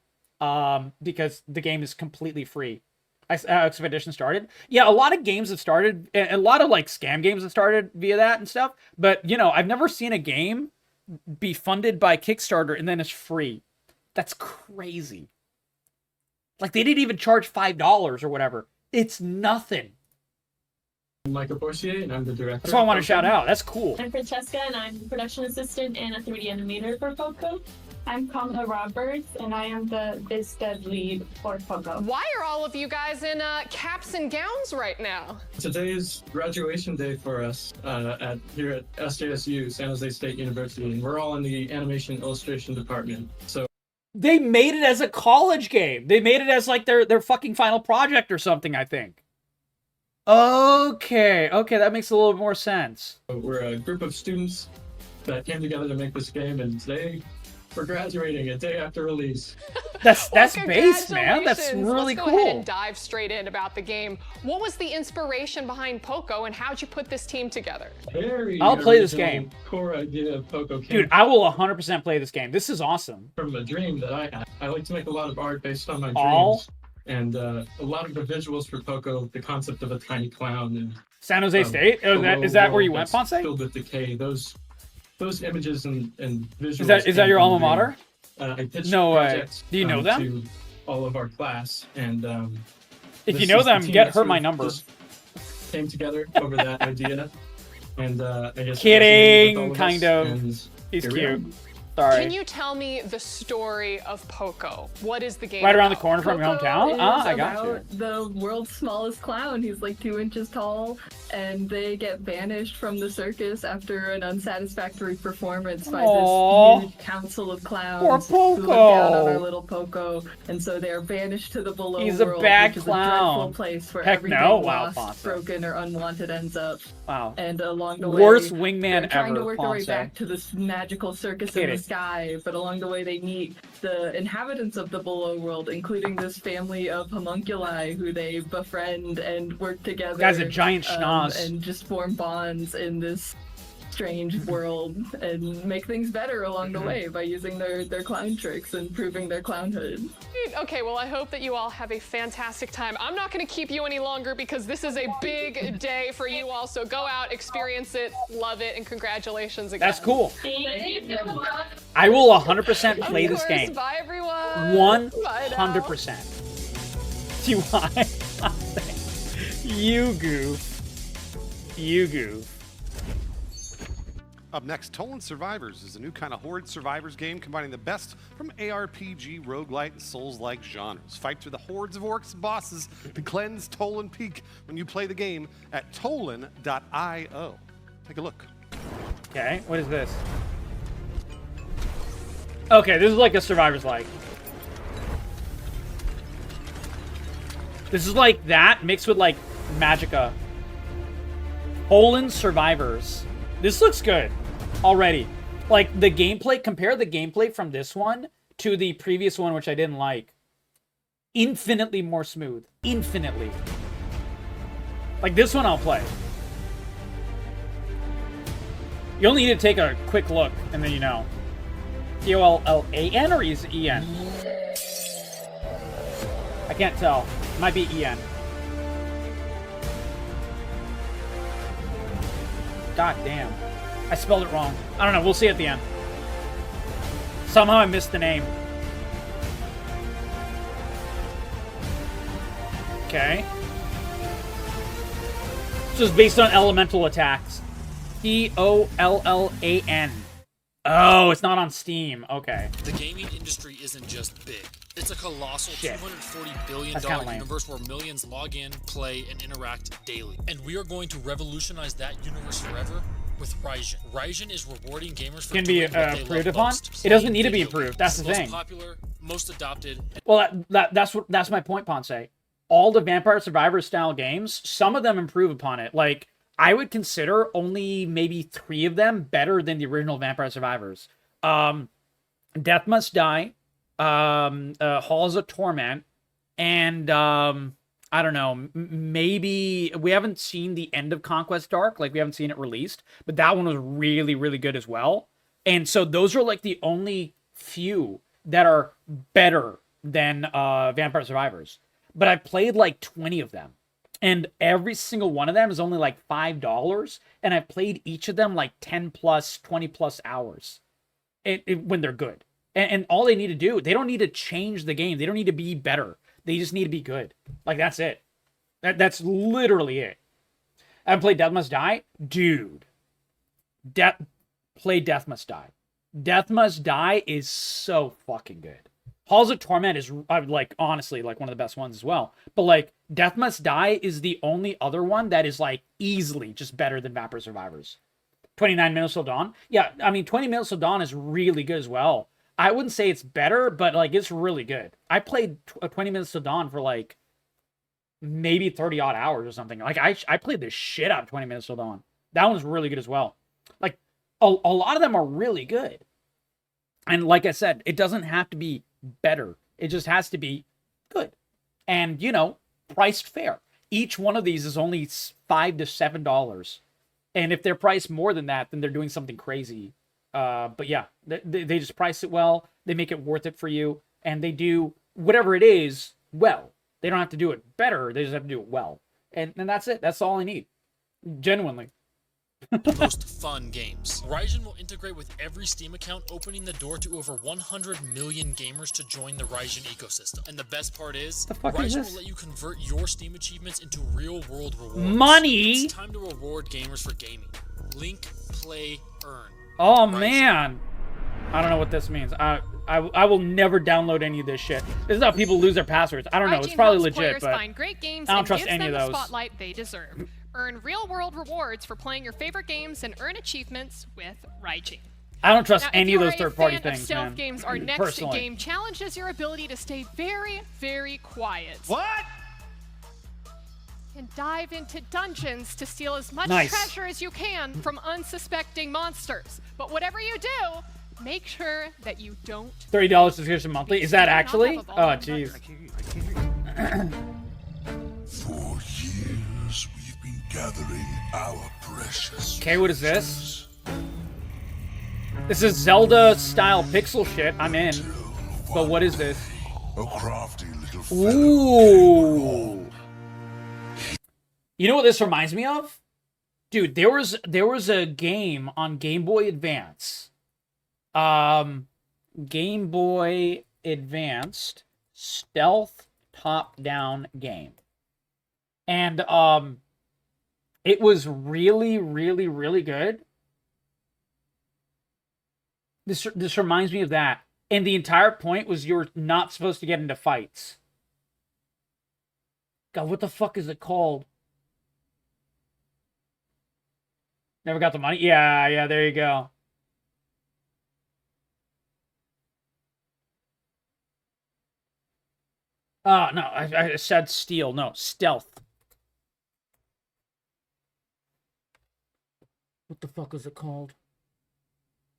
because the game is completely free. Expedition started. Yeah, a lot of games have started, a lot of like scam games have started via that and stuff. But I've never seen a game be funded by Kickstarter and then it's free. That's crazy. Like they didn't even charge $5 or whatever. It's nothing. I'm Michael Forcier, and I'm the director. That's why I want to shout out. That's cool. I'm Francesca, and I'm the production assistant and a 3D animator for Poco. I'm Kamala Roberts, and I am the biz dev lead for Poco. Why are all of you guys in caps and gowns right now? Today is graduation day for us here at SJSU, San Jose State University, and we're all in the animation illustration department. So they made it as a college game. They made it as like their fucking final project or something, I think. Okay, that makes a little bit more sense. We're a group of students that came together to make this game, and today we're graduating a day after release. That's base, man. That's really Let's cool. Go ahead and dive straight in about the game. What was the inspiration behind Poco, and how'd you put this team together? I'll play this game. Core idea of Poco came Dude, I will 100% play this game. This is awesome. from a dream that I had. I like to make a lot of art based on my dreams. And a lot of the visuals for Poco, the concept of a tiny clown and San Jose State? Is that where you went, Ponce? Filled with decay. Those images and visuals. Is that your alma mater? I pitched No way. projects, Do you know them? to all of our class, and If this you know is the them, team get that her sort my of number. just Came together over that idea, and I guess Kidding, resonated with all of us, kind of. and He's here we are. cute. Sorry. Can you tell me the story of Poco? What is the game Right around the about? corner from your hometown? I got you. The world's smallest clown. He's like 2 inches tall, and they get banished from the circus after an unsatisfactory performance by this huge council of clowns Poor who look down on Poco. our little Poco, and so they are banished to the below He's a world, bad which clown. is a dreadful place where Heck everything no. Wow, lost, Ponce. broken, or unwanted ends up. Wow. And along the way, Worst wingman they're trying ever, to work their way Ponce. back to this magical circus in Kidding. the sky, but along the way they meet the inhabitants of the below world, including this family of homunculi who they befriend and work together. Guy's a giant schnoz. And just form bonds in this strange world and make things better along the way by using their clown tricks and proving their clownhood. Okay, well, I hope that you all have a fantastic time. I'm not going to keep you any longer because this is a big day for you all. So go out, experience it, love it, and congratulations again. That's cool. Thank you. I will 100% play Of this course. game. Bye, everyone. Bye now. 100%. Do I? You goof. You goof. Up next, Tollan Survivors is a new kind of Horde Survivors game combining the best from ARPG, roguelite, and Souls-like genres. Fight through the hordes of orcs and bosses to cleanse Tollan Peak when you play the game at Tollan.io. Take a look. Okay, what is this? Okay, this is like a Survivor's like. This is like that mixed with like Magicka. Tollan Survivors. This looks good already. Like the gameplay, compare the gameplay from this one to the previous one, which I didn't like. Infinitely more smooth. Infinitely. Like this one I'll play. You only need to take a quick look and then you know. T-O-L-L-A-N or is it E-N? I can't tell. It might be E-N. God damn. I spelled it wrong. I don't know. We'll see at the end. Somehow I missed the name. Okay. So it's based on elemental attacks. Tollan. Oh, it's not on Steam. Okay. The gaming industry isn't just big. It's a colossal $240 billion universe where millions log in, play, and interact daily. And we are going to revolutionize that universe forever with Ryzen. Ryzen is rewarding gamers for Can be improved upon? It doesn't need to be improved. That's the thing. Most popular, most adopted. Well, that's my point, Ponce. All the Vampire Survivor style games, some of them improve upon it. Like, I would consider only maybe 3 of them better than the original Vampire Survivors. Death Must Die, Halls of Torment, and I don't know, maybe we haven't seen the end of Conquest Dark, like we haven't seen it released, but that one was really, really good as well. And so those are like the only few that are better than Vampire Survivors. But I played like 20 of them. And every single one of them is only like $5. And I've played each of them like 10 plus, 20 plus hours when they're good. And all they need to do, they don't need to change the game. They don't need to be better. They just need to be good. Like, that's it. That's literally it. I've played Death Must Die. Dude. Play Death Must Die. Death Must Die is so fucking good. Halls of Torment is, like, honestly, like, one of the best ones as well. But, like, Death Must Die is the only other one that is, like, easily just better than Vampire Survivors. 29 Minutes Till Dawn. Yeah, I mean, 20 Minutes Till Dawn is really good as well. I wouldn't say it's better, but, like, it's really good. I played 20 Minutes Till Dawn for, like, maybe 30-odd hours or something. Like, I played the shit out of 20 Minutes Till Dawn. That one's really good as well. Like, a lot of them are really good. And like I said, it doesn't have to be better. It just has to be good. And, you know, priced fair. Each one of these is only $5 to $7. And if they're priced more than that, then they're doing something crazy. But yeah, they just price it well. They make it worth it for you. And they do whatever it is well. They don't have to do it better. They just have to do it well. And that's it. That's all I need. Genuinely. Most fun games. Ryzen will integrate with every Steam account, opening the door to over 100 million gamers to join the Ryzen ecosystem. And the best part is, Ryzen will let you convert your Steam achievements into real-world rewards. Money! It's time to reward gamers for gaming. Link, play, earn. Oh, man. I don't know what this means. I will never download any of this shit. This is how people lose their passwords. I don't know. It's probably legit, but find great games I don't trust any of those. The spotlight they deserve. Earn real-world rewards for playing your favorite games and earn achievements with Ryzen. I don't trust any of those third-party things, stealth man. Games, our next game challenges your ability to stay very, very quiet. What? And dive into dungeons to steal as much treasure as you can from unsuspecting monsters. But whatever you do, make sure that you don't. $30 subscription monthly? Is that actually? Oh, jeez. For years, we've been gathering our precious. Okay, what is this? This is Zelda-style pixel shit. I'm in. But what is this? A crafty little Ooh. You know what this reminds me of? Dude, there was a game on Game Boy Advance. Game Boy Advanced stealth top-down game. And it was really, really, really good. This reminds me of that. And the entire point was you're not supposed to get into fights. God, what the fuck is it called? Never got the money? Yeah, there you go. No, I said steal. No, stealth. What the fuck is it called?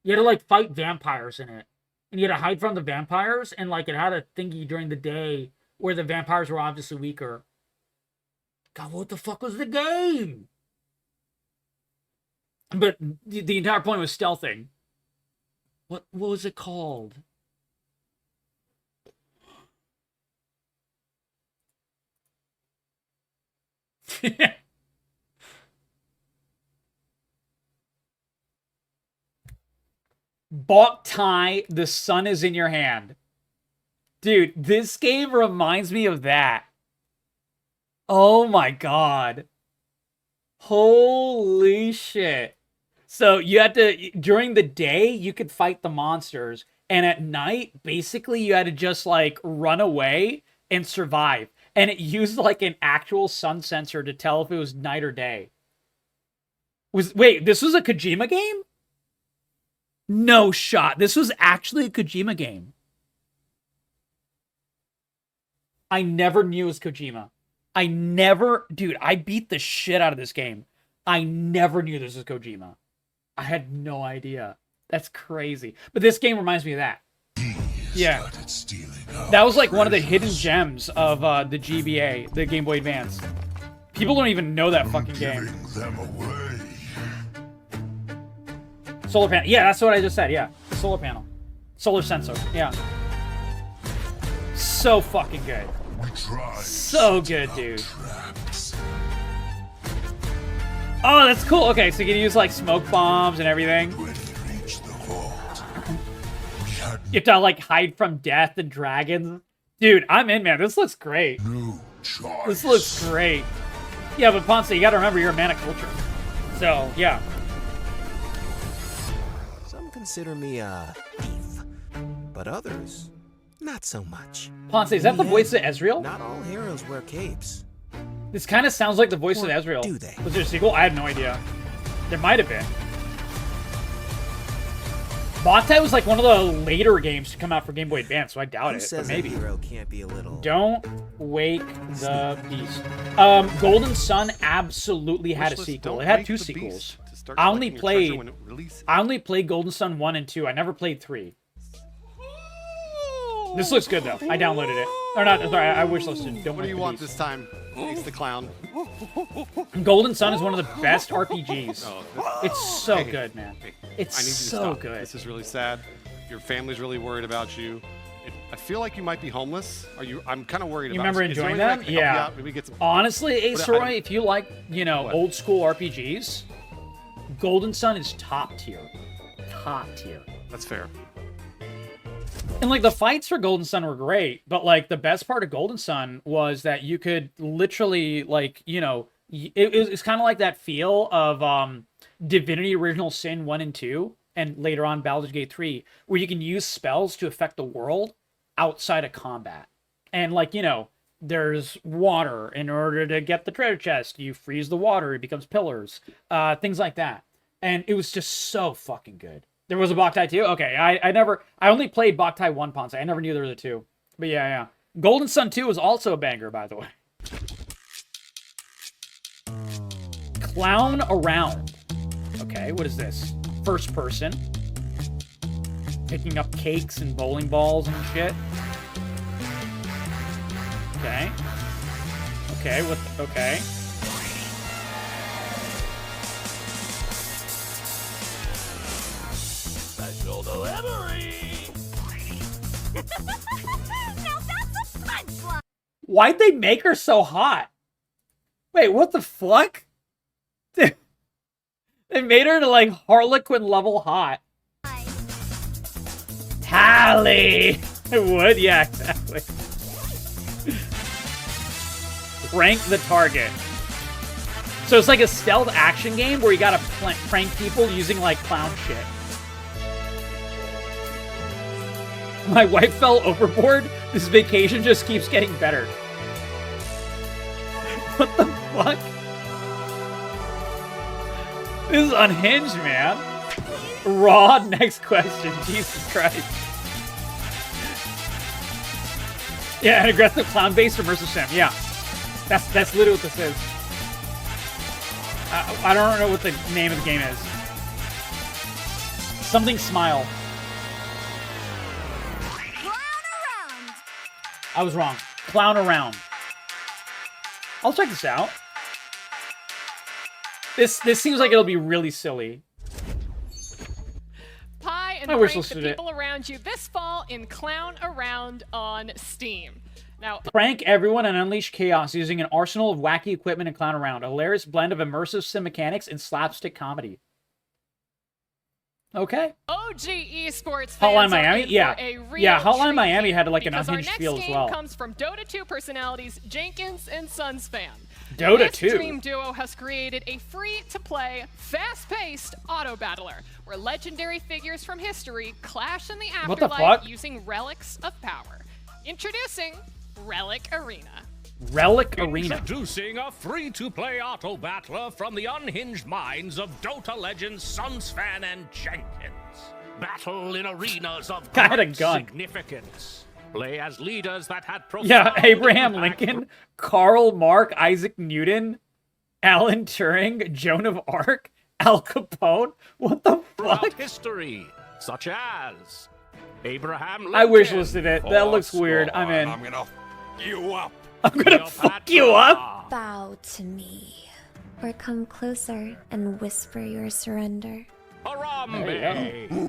You had to, like, fight vampires in it. And you had to hide from the vampires, and, like, it had a thingy during the day where the vampires were obviously weaker. God, what the fuck was the game? But the entire point was stealthing. What was it called? Boktai, the sun is in your hand. Dude, this game reminds me of that. Oh my god. Holy shit. So you had to, during the day, you could fight the monsters. And at night, basically, you had to just, like, run away and survive. And it used, like, an actual sun sensor to tell if it was night or day. Wait, this was a Kojima game? No shot. This was actually a Kojima game. I never knew it was Kojima. Dude, I beat the shit out of this game. I never knew this was Kojima. I had no idea. That's crazy. But this game reminds me of that. Yeah. That was like one of the hidden gems of the GBA, the Game Boy Advance. People don't even know that fucking game. Solar panel. Yeah, that's what I just said. Yeah. Solar panel. Solar sensor. Yeah. So fucking good. So good, dude. Oh, that's cool. Okay, so you can use like smoke bombs and everything. You have to like hide from death and dragons. Dude, I'm in, man. This looks great. This looks great. Yeah, but Ponce, you gotta remember you're a man of culture. So, yeah. Some consider me a thief, but others, not so much. Ponce, is that the voice of Ezreal? Not all heroes wear capes. This kind of sounds like the voice of Ezreal. Do they? Was there a sequel? I have no idea. There might have been. Boktai was like one of the later games to come out for Game Boy Advance, so I doubt it, but maybe. A hero can't be a little... Don't Wake the Beast. Golden Sun absolutely had a sequel. It had 2 sequels. I only played Golden Sun 1 and 2. I never played 3. This looks good though. I downloaded it. Or not, sorry, I wish listed. Don't What do you want this time? Ace the Clown. Golden Sun is one of the best RPGs. It's so good, man. It's I need you to so stop. good. This is really sad. Your family's really worried about you. I feel like you might be homeless. Are you? I'm kind of worried You about. remember Is there enjoying anything I them? can help you Yeah. out? Maybe get some. Honestly, Ace What- Roy, if you like, you know, old school RPGs, Golden Sun is top tier. Top tier. That's fair. And like the fights for Golden Sun were great, but like the best part of Golden Sun was that you could literally like, you know, it's kind of like that feel of Divinity Original Sin 1 and 2 and later on Baldur's Gate 3, where you can use spells to affect the world outside of combat. And like, you know, there's water. In order to get the treasure chest, you freeze the water, it becomes pillars, things like that. And it was just so fucking good. There was a Boktai 2? Okay, I only played Boktai 1, Ponce. I never knew there was a 2. But yeah. Golden Sun 2 was also a banger, by the way. Clown Around. Okay, what is this? First person. Picking up cakes and bowling balls and shit. Okay. Okay. Special delivery! Now that's a punchline! Why'd they make her so hot? Wait, what the fuck? They made her to like Harlequin level hot. Tally! It would? Yeah, exactly. Prank the target. So it's like a stealth action game where you gotta prank people using like clown shit. My wife fell overboard. This vacation just keeps getting better. What the fuck? This is unhinged, man. Raw, next question. Jesus Christ. Yeah, an aggressive clown-based immersive sim. Yeah. That's literally what this is. I don't know what the name of the game is. Something Smile. I was wrong. Clown Around. I'll check this out. This seems like it'll be really silly. Pie and I wish prank the listed it. people around you this fall in Clown Around on Steam. Now, Prank everyone and unleash chaos using an arsenal of wacky equipment and clown around. A hilarious blend of immersive sim mechanics and slapstick comedy. Okay. OG esports fans Hotline Miami? are in Yeah. for a real Yeah, Hotline treat Miami here, had like an because our unhinged next feel as game well. comes from Dota 2 personalities Jenkins and Sunspan. Dota This 2? dream duo has created a free-to-play, fast-paced auto battler where legendary figures from history clash in the What the afterlife fuck? using relics of power. Introducing Relic Arena. Relic Arena. Introducing a free-to-play auto battler from the unhinged minds of Dota legends Sunspan and Jenkins. Battle in arenas of Guy had a great gun. significance. Play as leaders that had Yeah, profound Abraham impact. Lincoln, Karl Marx, Isaac Newton, Alan Turing, Joan of Arc, Al Capone. What the throughout fuck? history, such as Abraham Lincoln. I wish listed it. That looks weird. I'm in. I'm gonna you up. I'm gonna fuck you up. Bow to me, or come closer and whisper your surrender. Harambe.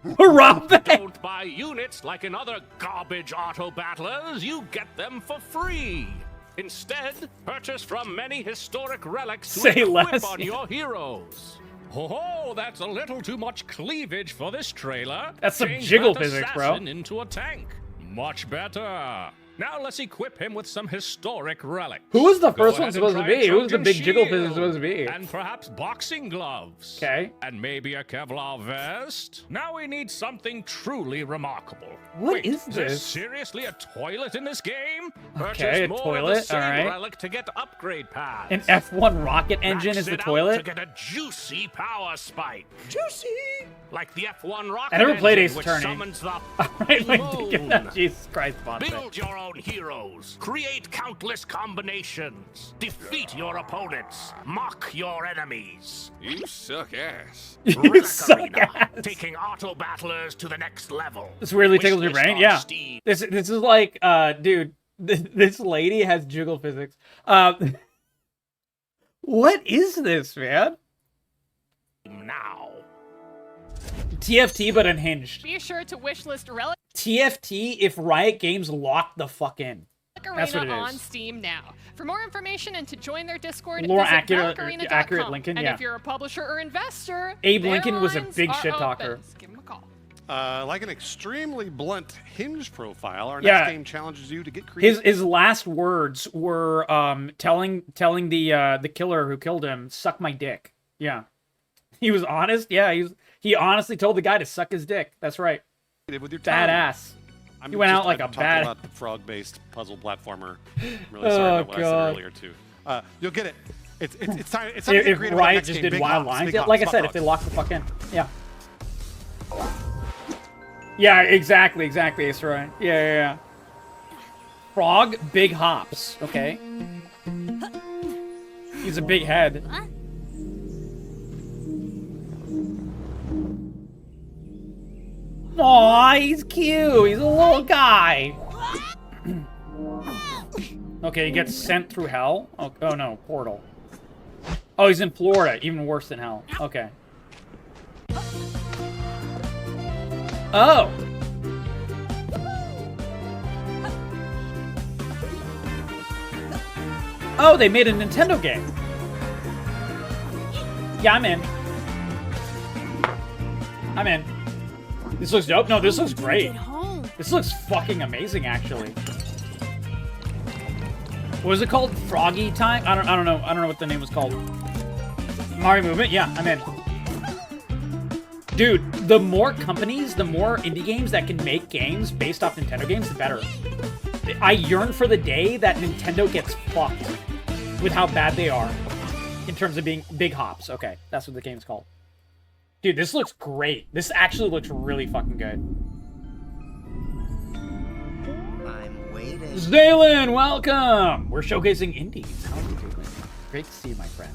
Harambe. Don't buy units like in other garbage auto battlers. You get them for free. Instead, purchase from many historic relics to Say equip less. on your heroes. Oh, that's a little too much cleavage for this trailer. That's some Change jiggle that physics, bro. assassin into a tank. Much better. Now let's equip him with some historic relics. Who was the Go first one ahead and supposed to try be? Who was the Trojan big jiggle shield, physics supposed to be? And perhaps boxing gloves. Okay. And maybe a Kevlar vest. Now we need something truly remarkable. What Wait, is there this? seriously a toilet in this game? Okay, Purchase a more of toilet, the same alright. relic to get upgrade pads. An F1 rocket engine Max is the it out toilet? to get a juicy power spike. Juicy! Like the F1 rocket I never played engine, Ace which Attorney. summons the Alright, moon. like, Jesus Christ, Bonte. Build your own heroes. Create countless combinations. Defeat your opponents. Mock your enemies. You suck ass. You suck ass. Taking auto battlers to the next level. This weirdly tickles your Wishlist brain? on Yeah. Steam. This is like, dude, this lady has jiggle physics. What is this, man? Now. TFT but unhinged. Be sure to wishlist Relic TFT if Riot Games lock the fuck in. That's what Arena it on is. Steam now. For more information and to join their Discord, More visit accurate relicarena.com. Lincoln, and yeah. if you're a publisher or investor, Abe their Lincoln was a lines big are shit talker. open. Just give them a call. Like an extremely blunt hinge profile, our Yeah. next game challenges you to get creative. His last words were telling the killer who killed him, "Suck my dick." Yeah. He was honest. Yeah, he honestly told the guy to suck his dick. That's right. With your tongue. Badass. He went out like I'm a talking bad. about the frog-based puzzle platformer. I'm really sorry about what I said earlier too. You'll get it. It's time. It's time to get If creative with the Riot next just game. did Big wild hops, lines, big yeah, hops, like I butt said, if they frogs. lock the fuck in, yeah. Yeah, exactly, Ace Roy. Yeah. Frog, big hops. Okay. He's a big head. Aw, he's cute. He's a little guy. Okay, he gets sent through hell. Oh no, portal. Oh, he's in Florida. Even worse than hell. Okay. Oh. Oh, they made a Nintendo game. Yeah, I'm in. I'm in. This looks dope. No, this looks great. This looks fucking amazing, actually. What was it called? Froggy Time? I don't know. I don't know what the name was called. Mario Movement? Yeah, I'm in. Dude, the more companies, the more indie games that can make games based off Nintendo games, the better. I yearn for the day that Nintendo gets fucked with how bad they are in terms of being big hops. Okay, that's what the game's called. Dude, this looks great. This actually looks really fucking good. I'm waiting. Zalen, welcome! We're showcasing indies. How are you doing? Great to see you, my friend.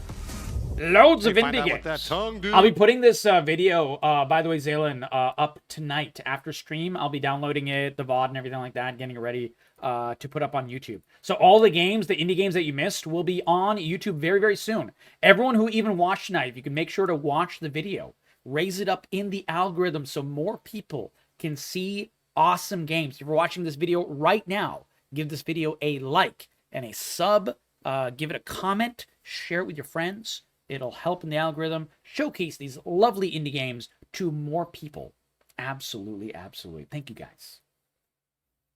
Loads of indie games. That tongue, dude. I'll be putting this video, by the way, Zalen, up tonight after stream. I'll be downloading it, the VOD and everything like that, getting it ready to put up on YouTube. So all the games, the indie games that you missed, will be on YouTube very, very soon. Everyone who even watched tonight, if you can make sure to watch the video, raise it up in the algorithm so more people can see awesome games. If you're watching this video right now, give this video a like and a sub, give it a comment, share it with your friends. It'll help in the algorithm, showcase these lovely indie games to more people. Absolutely, absolutely. Thank you, guys.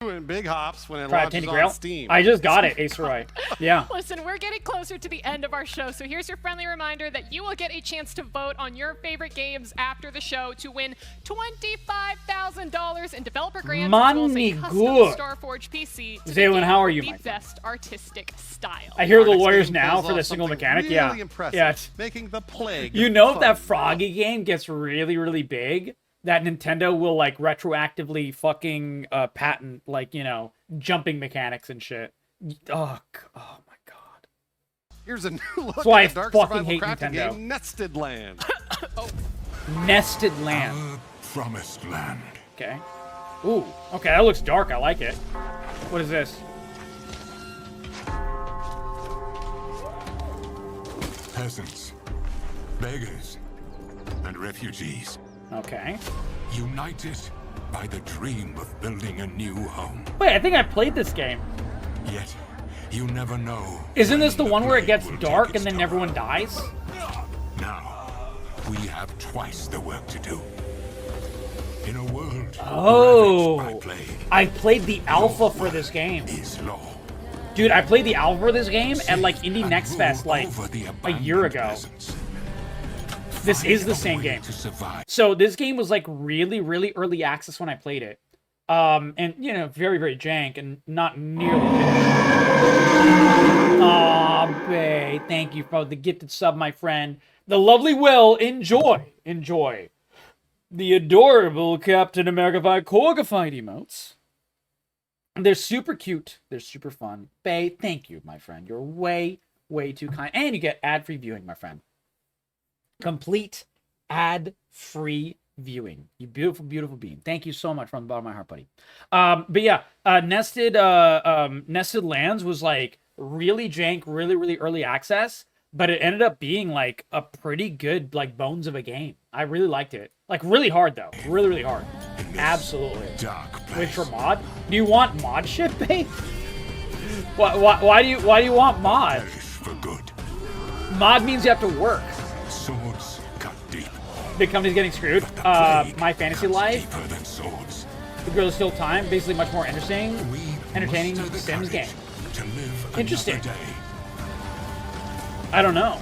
Doing big hops when it Try launches Grail. on Steam. I just got it, Ace Roy. Yeah. Listen, we're getting closer to the end of our show, so here's your friendly reminder that you will get a chance to vote on your favorite games after the show to win $25,000 in developer grants, as well as a custom Starforge PC to Zaylin, how are you, the my best artistic style. I hear the lawyers now for the single mechanic. Really Yeah. impressive, Yeah. making the plague. You know, if fun. that Froggy game gets really, really big, that Nintendo will, like, retroactively fucking patent, like, you know, jumping mechanics and shit. Oh my god. Here's a new look That's why at the I dark fucking survival hate crafting Nintendo. game, Nested Land. Nested Land. Promised land. Okay. Ooh, okay, that looks dark. I like it. What is this? Peasants, beggars, and refugees. Okay. United by the dream of building a new home. Wait, I think I played this game. Yet, you never know. Isn't this the one where it gets dark and then everyone dies? Now, we have twice the work to do. In a world Oh, ravaged by plague, I played the alpha for this game. Dude, I played the alpha for this game at like Indie Next Fest like a year ago. This is the same game. So this game was like really, really early access when I played it. And you know, very, very jank and not nearly Aw, bae. Thank you for the gifted sub, my friend. The lovely Will, enjoy. The adorable Captain America 5 Corgified emotes. They're super cute. They're super fun. Bae, thank you, my friend. You're way, way too kind. And you get ad-free viewing, my friend. Complete ad-free viewing. You beautiful, beautiful being. Thank you so much from the bottom of my heart, buddy. But yeah, Nested Lands was like really jank, really, really early access, but it ended up being like a pretty good like bones of a game. I really liked it. Like really hard though. Really, really hard. Absolutely. Wait for mod? Do you want mod shit, babe? Why do you want mod? For good. Mod means you have to work. Swords cut deep. Big company's getting screwed. My Fantasy Life. Than swords. The Girl is Still Time. Basically much more entertaining Sims game. Interesting. I don't know.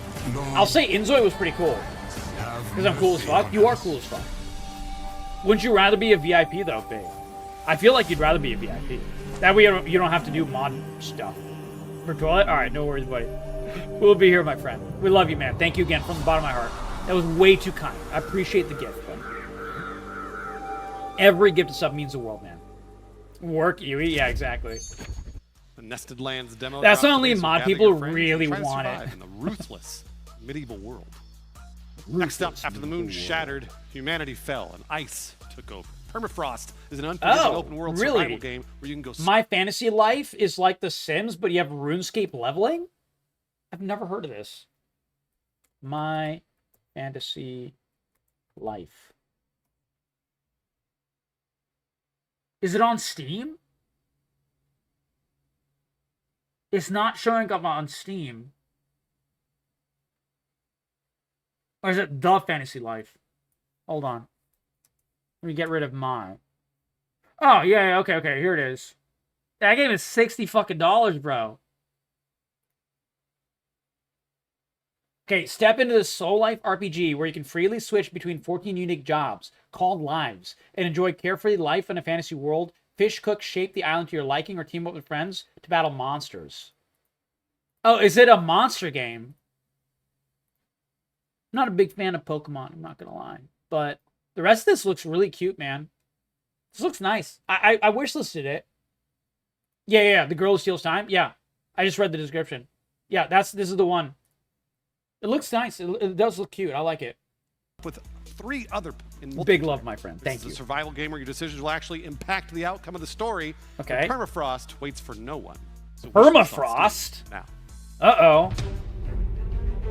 I'll say Inzoi was pretty cool. Because I'm cool as fuck. You are cool as fuck. Wouldn't you rather be a VIP though, babe? I feel like you'd rather be a VIP. That way you don't have to do mod stuff. For toilet? Alright, no worries, buddy. We'll be here, my friend. We love you, man. Thank you again from the bottom of my heart. That was way too kind. I appreciate the gift, buddy. Every gift of sub means the world, man. Work, Yui? Yeah, exactly. The Nested Lands demo. That's dropped only today, so mod gather people your friends really and try to want survive it. in the ruthless medieval world. Next up, after the moon shattered, humanity fell, and ice took over. Permafrost is an unforgiving open world survival game where you can go. My Fantasy Life is like The Sims, but you have RuneScape leveling? I've never heard of this. My Fantasy Life. Is it on Steam? It's not showing up on Steam. Or is it The Fantasy Life? Hold on. Let me get rid of my. Oh, yeah, okay, here it is. That game is $60 fucking, bro. Okay, step into the Soul Life RPG where you can freely switch between 14 unique jobs called lives and enjoy carefree life in a fantasy world. Fish cook shape the island to your liking or team up with friends to battle monsters. Oh, is it a monster game? I'm not a big fan of Pokemon, I'm not gonna lie. But the rest of this looks really cute, man. This looks nice. I wishlisted it. Yeah, The Girl Who Steals Time. Yeah, I just read the description. Yeah, this is the one. It looks nice. It does look cute. I like it. With 3 other big love, my friend. Thank you. This is a survival game where your decisions will actually impact the outcome of the story. Okay. But permafrost waits for no one. So Permafrost? Now. Uh-oh.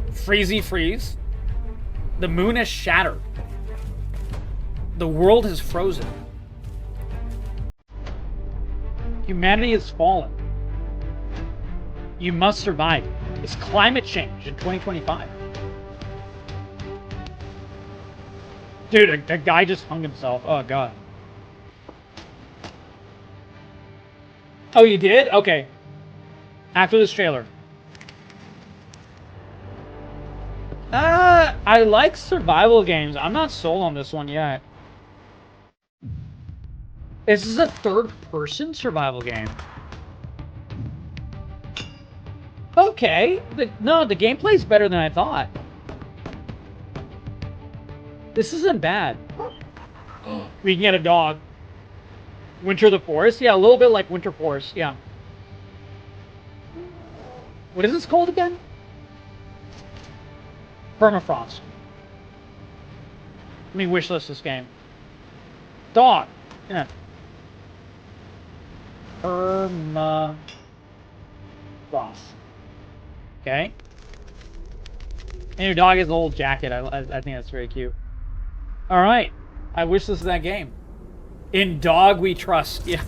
Freezy freeze. The moon has shattered. The world has frozen. Humanity has fallen. You must survive. It's climate change in 2025. Dude, that guy just hung himself. Oh, God. Oh, you did? Okay. After this trailer. I like survival games. I'm not sold on this one yet. This is a third-person survival game. Okay. No, the gameplay's better than I thought. This isn't bad. We can get a dog. Winter the Forest? Yeah, a little bit like Winter Forest, yeah. What is this called again? Permafrost. Let me wishlist this game. Dog. Yeah. Permafrost. Okay. And your dog has a little jacket. I think that's very cute. Alright. I wishlist that game. In dog we trust. Yeah.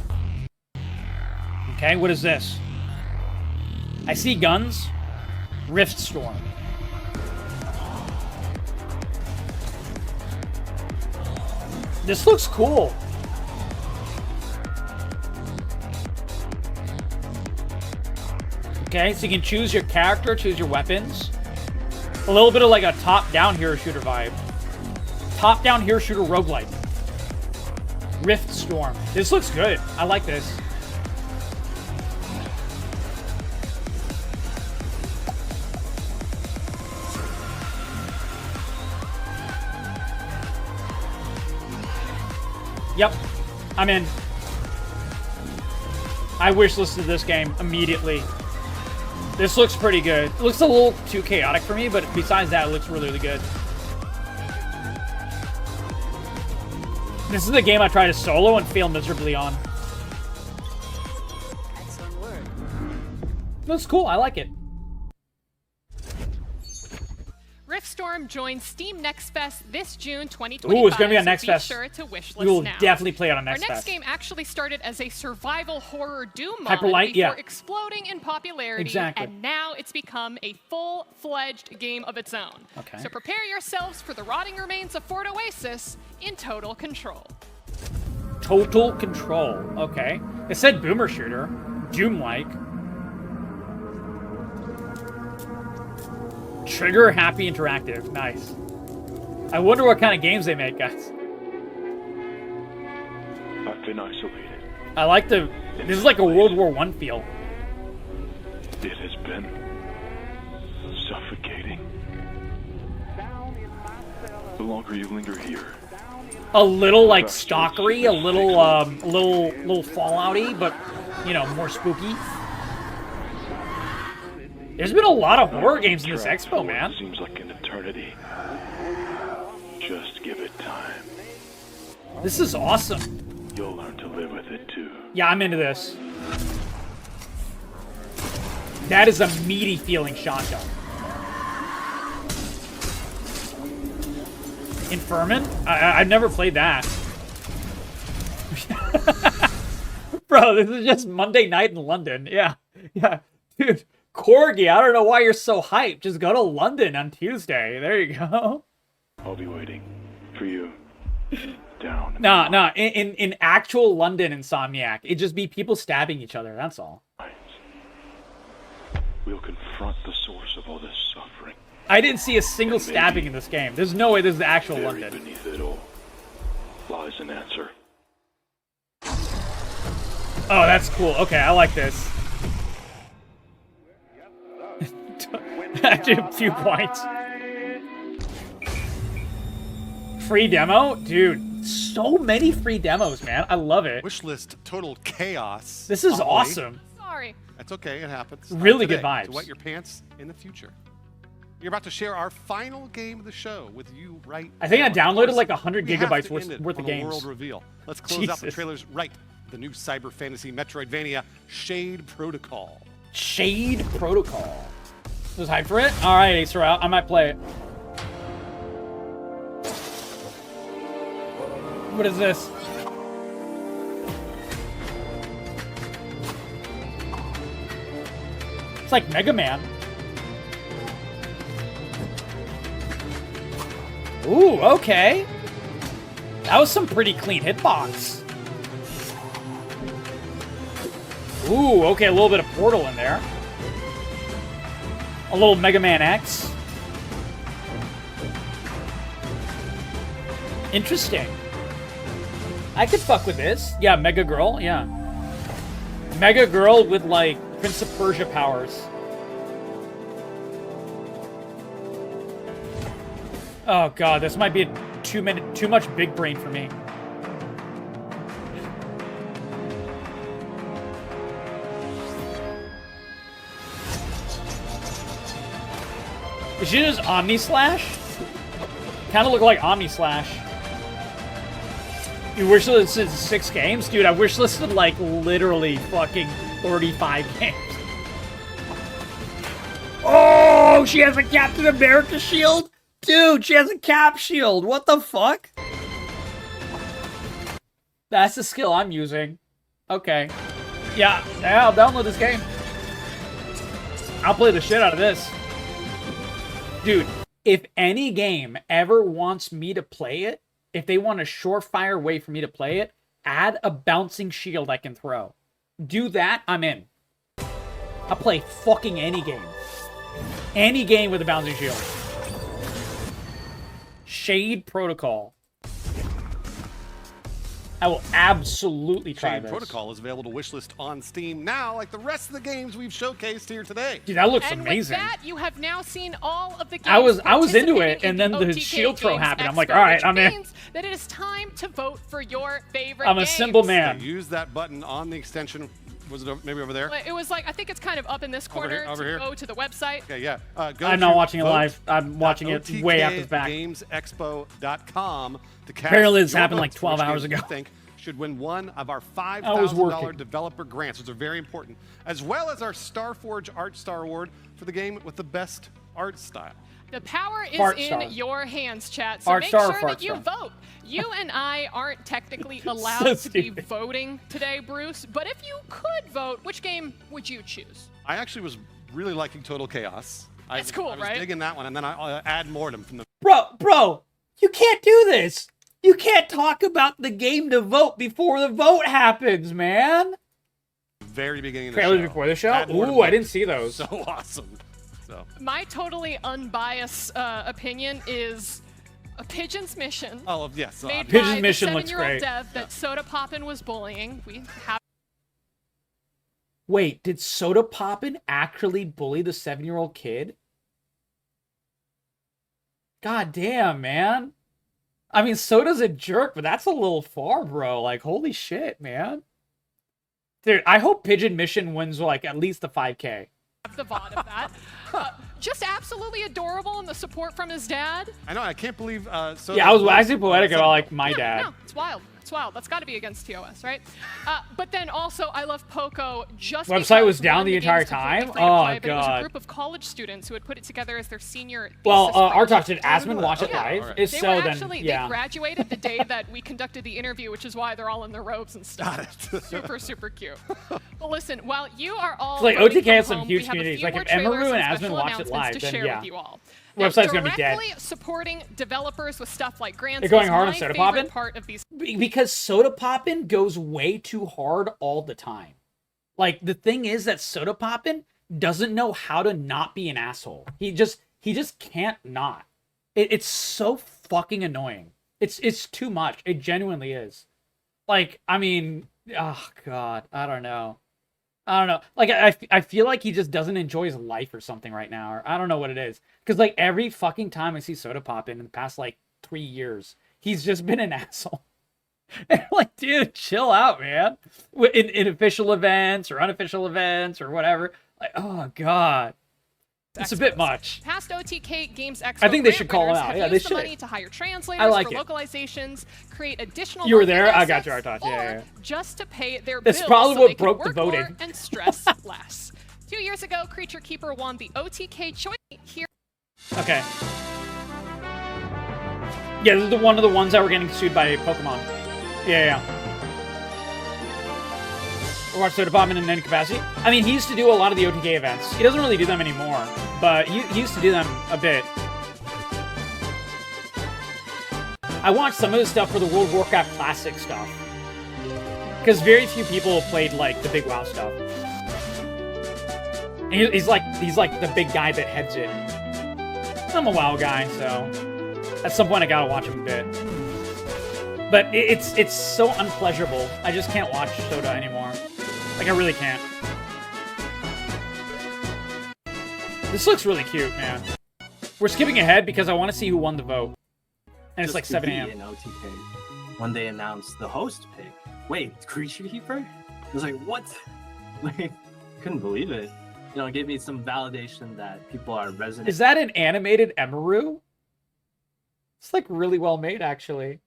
Okay, what is this? I see guns. Rift Storm. This looks cool. Okay, so you can choose your character, choose your weapons. A little bit of like a top-down hero shooter vibe. Top-down hero shooter roguelike. Rift Storm. This looks good. I like this. Yep, I'm in. I wishlisted this game immediately. This looks pretty good. It looks a little too chaotic for me, but besides that, it looks really, really good. This is the game I try to solo and fail miserably on. Excellent work. Looks cool. I like it. Riftstorm joins Steam Next Fest this June 2025. Ooh, it's going to be on Next Fest. Be sure to wishlist we will now. definitely play it on Next Fest. Our next game actually started as a survival horror Doom mod Hyperlight, before yeah. exploding in popularity, Exactly. and now it's become a full-fledged game of its own. Okay. So prepare yourselves for the rotting remains of Fort Oasis in Total Control. Total Control. Okay. It said Boomer Shooter. Doom-like. Trigger Happy Interactive. Nice. I wonder what kind of games they make, guys. I've been isolated. I like the... This is like a World War I feel. It has been suffocating. The longer you linger here, A little like stalkery, a little Fallout-y, but you know, more spooky. There's been a lot of horror games in this expo, man. Seems like an eternity. Just give it time. This is awesome. You'll learn to live with it too. Yeah, I'm into this. That is a meaty feeling shotgun. Infirmin? I've never played that. Bro, this is just Monday night in London. Yeah. Yeah. Dude, Corgi, I don't know why you're so hyped. Just go to London on Tuesday. There you go. I'll be waiting for you. Down. Nah. In actual London, Insomniac, it'd just be people stabbing each other. That's all. We'll confront the source of all this suffering. I didn't see a single stabbing in this game. There's no way this is the actual Buried London. beneath it all lies an answer. Oh, that's cool. Okay, I like this. Actually, a few points. Free demo? Dude, so many free demos, man. I love it. Wishlist total chaos. This is Ollie. awesome. Sorry. That's okay, it happens. Really Today, good vibes. To wet your pants in the future. You're about to share our final game of the show with you right I think now. I downloaded like 100 We have gigabytes to end it worth of on a games. World reveal. Let's close out the Jesus. trailers right. The new cyber fantasy Metroidvania Shade Protocol. Shade Protocol. Was hyped for it? All right, Acer out. I might play it. What is this? It's like Mega Man. Ooh, okay. That was some pretty clean hitbox. Ooh, okay, a little bit of Portal in there. A little Mega Man X. Interesting. I could fuck with this. Yeah, Mega Girl, yeah. Mega Girl with, like, Prince of Persia powers. Oh god, this might be too much big brain for me. Did she just Omni Slash? Kind of look like Omni Slash. You wish listed 6 games? Dude, I wish listed like literally fucking 35 games. Oh, she has a Captain America shield? Dude, she has a cap shield. What the fuck? That's the skill I'm using. Okay. Yeah, I'll download this game. I'll play the shit out of this. Dude, if any game ever wants me to play it, if they want a surefire way for me to play it, add a bouncing shield I can throw. Do that, I'm in. I'll play fucking any game. Any game with a bouncing shield. Shade Protocol. I will absolutely try Shade this. Protocol is available to wishlist on Steam now, like the rest of the games we've showcased here today. Dude, that looks and amazing. With that, you have now seen all of the games I was into it, and then the OTK shield throw Games happened. I'm Expo, like, all right, which I'm in. means that it is time to vote for your favorite I'm a games. simple man. Use that button on the extension. Was it maybe over there? It was like, I think it's kind of up in this corner over to here. go to the website. Okay, yeah. Go I'm not watching it live. I'm watching it way after the fact. OTKGamesExpo.com to cast Apparently this your happened vote like for 12 which hours games you ago. think should win one of our I was $5,000 working. developer grants, which are very important, as well as our Starforge Art Star Award for the game with the best art style. The power is Fart in star. your hands, chat. So Art make star or sure fart that you star? vote. You and I aren't technically allowed So to be stupid. voting today, Bruce. But if you could vote, which game would you choose? I actually was really liking Total Chaos. It's cool, I was right? digging that one, and then I add Mortem from the Bro, you can't do this. You can't talk about the game to vote before the vote happens, man. very beginning of the Trailers show. before the show? Add Mortem Ooh, I didn't see those. So awesome. So. My totally unbiased opinion is a Pigeon's Mission. Oh, yes. Made Pigeon's by Mission the looks 7-year-old great. dev that Soda Poppin was bullying. We have. Wait, did Soda Poppin actually bully the 7-year-old kid? God damn, man. I mean, Soda's a jerk, but that's a little far, bro. Like, holy shit, man. Dude, I hope Pigeon Mission wins, like, at least the 5K. The VOD of that. Just absolutely adorable, and the support from his dad. I know, I can't believe... so Yeah, I was actually poetic about, like, my dad. No, it's wild. It's wild. That's got to be against TOS, right? But then also, I love Poco just Website was because, down one, the game entire is completely time? free to Oh, play, but it was a God. group of college students who had put it together as their senior thesis Well, Artox, project. did Asmund watch it live? If They so, were then, actually, yeah. they graduated the day that we conducted the interview, which is why they're all in their robes and stuff. Super, super cute. Well, listen, while you are all It's like voting OTK has from some home, huge we have a communities. few Like, more if Emeru trailers and and Asmund special watch it announcements live, to then share yeah. with you all. Website's gonna be dead. Directly supporting developers with stuff like grants. They're going is hard my on Soda favorite Poppin'? part of these. Because Soda Poppin' goes way too hard all the time. Like, the thing is that Soda Poppin' doesn't know how to not be an asshole. He just can't not. It's so fucking annoying. It's too much. It genuinely is. Like, I mean, oh god, I don't know. Like, I feel like he just doesn't enjoy his life or something right now, or I don't know what it is. Because, like, every fucking time I see Soda Poppin' in the past, like, 3 years, he's just been an asshole. And like, dude, chill out, man. In official events or unofficial events or whatever. Like, oh god, it's a bit much. Past OTK Games Expo, I think they should call him winners out. have Yeah, they used the should. money to hire translators I like for it. localizations, create additional. You were there? marketing I got assets, you, Artox. or Yeah. just to pay their That's bills probably so what they could broke the work more voting. and stress less. 2 years ago, Creature Keeper won the OTK Choice here. Okay. Yeah, this is one of the ones that were getting sued by Pokemon. Yeah. Or watch Soda Poppin' in any capacity. I mean, he used to do a lot of the OTK events. He doesn't really do them anymore, but he used to do them a bit. I watched some of the stuff for the World of Warcraft Classic stuff. Because very few people have played, like, the big WoW stuff. And he's like the big guy that heads it. I'm a WoW guy, so at some point I gotta watch him a bit. But it's so unpleasurable. I just can't watch Dota anymore. Like, I really can't. This looks really cute, man. We're skipping ahead because I want to see who won the vote. And it's like 7 a.m. In OTK, when they announced the host pick. Wait, Creature Keeper? I was like, what? Like, couldn't believe it. You know, it gave me some validation that people are resonating. Is that an animated Emeru? It's like really well made, actually.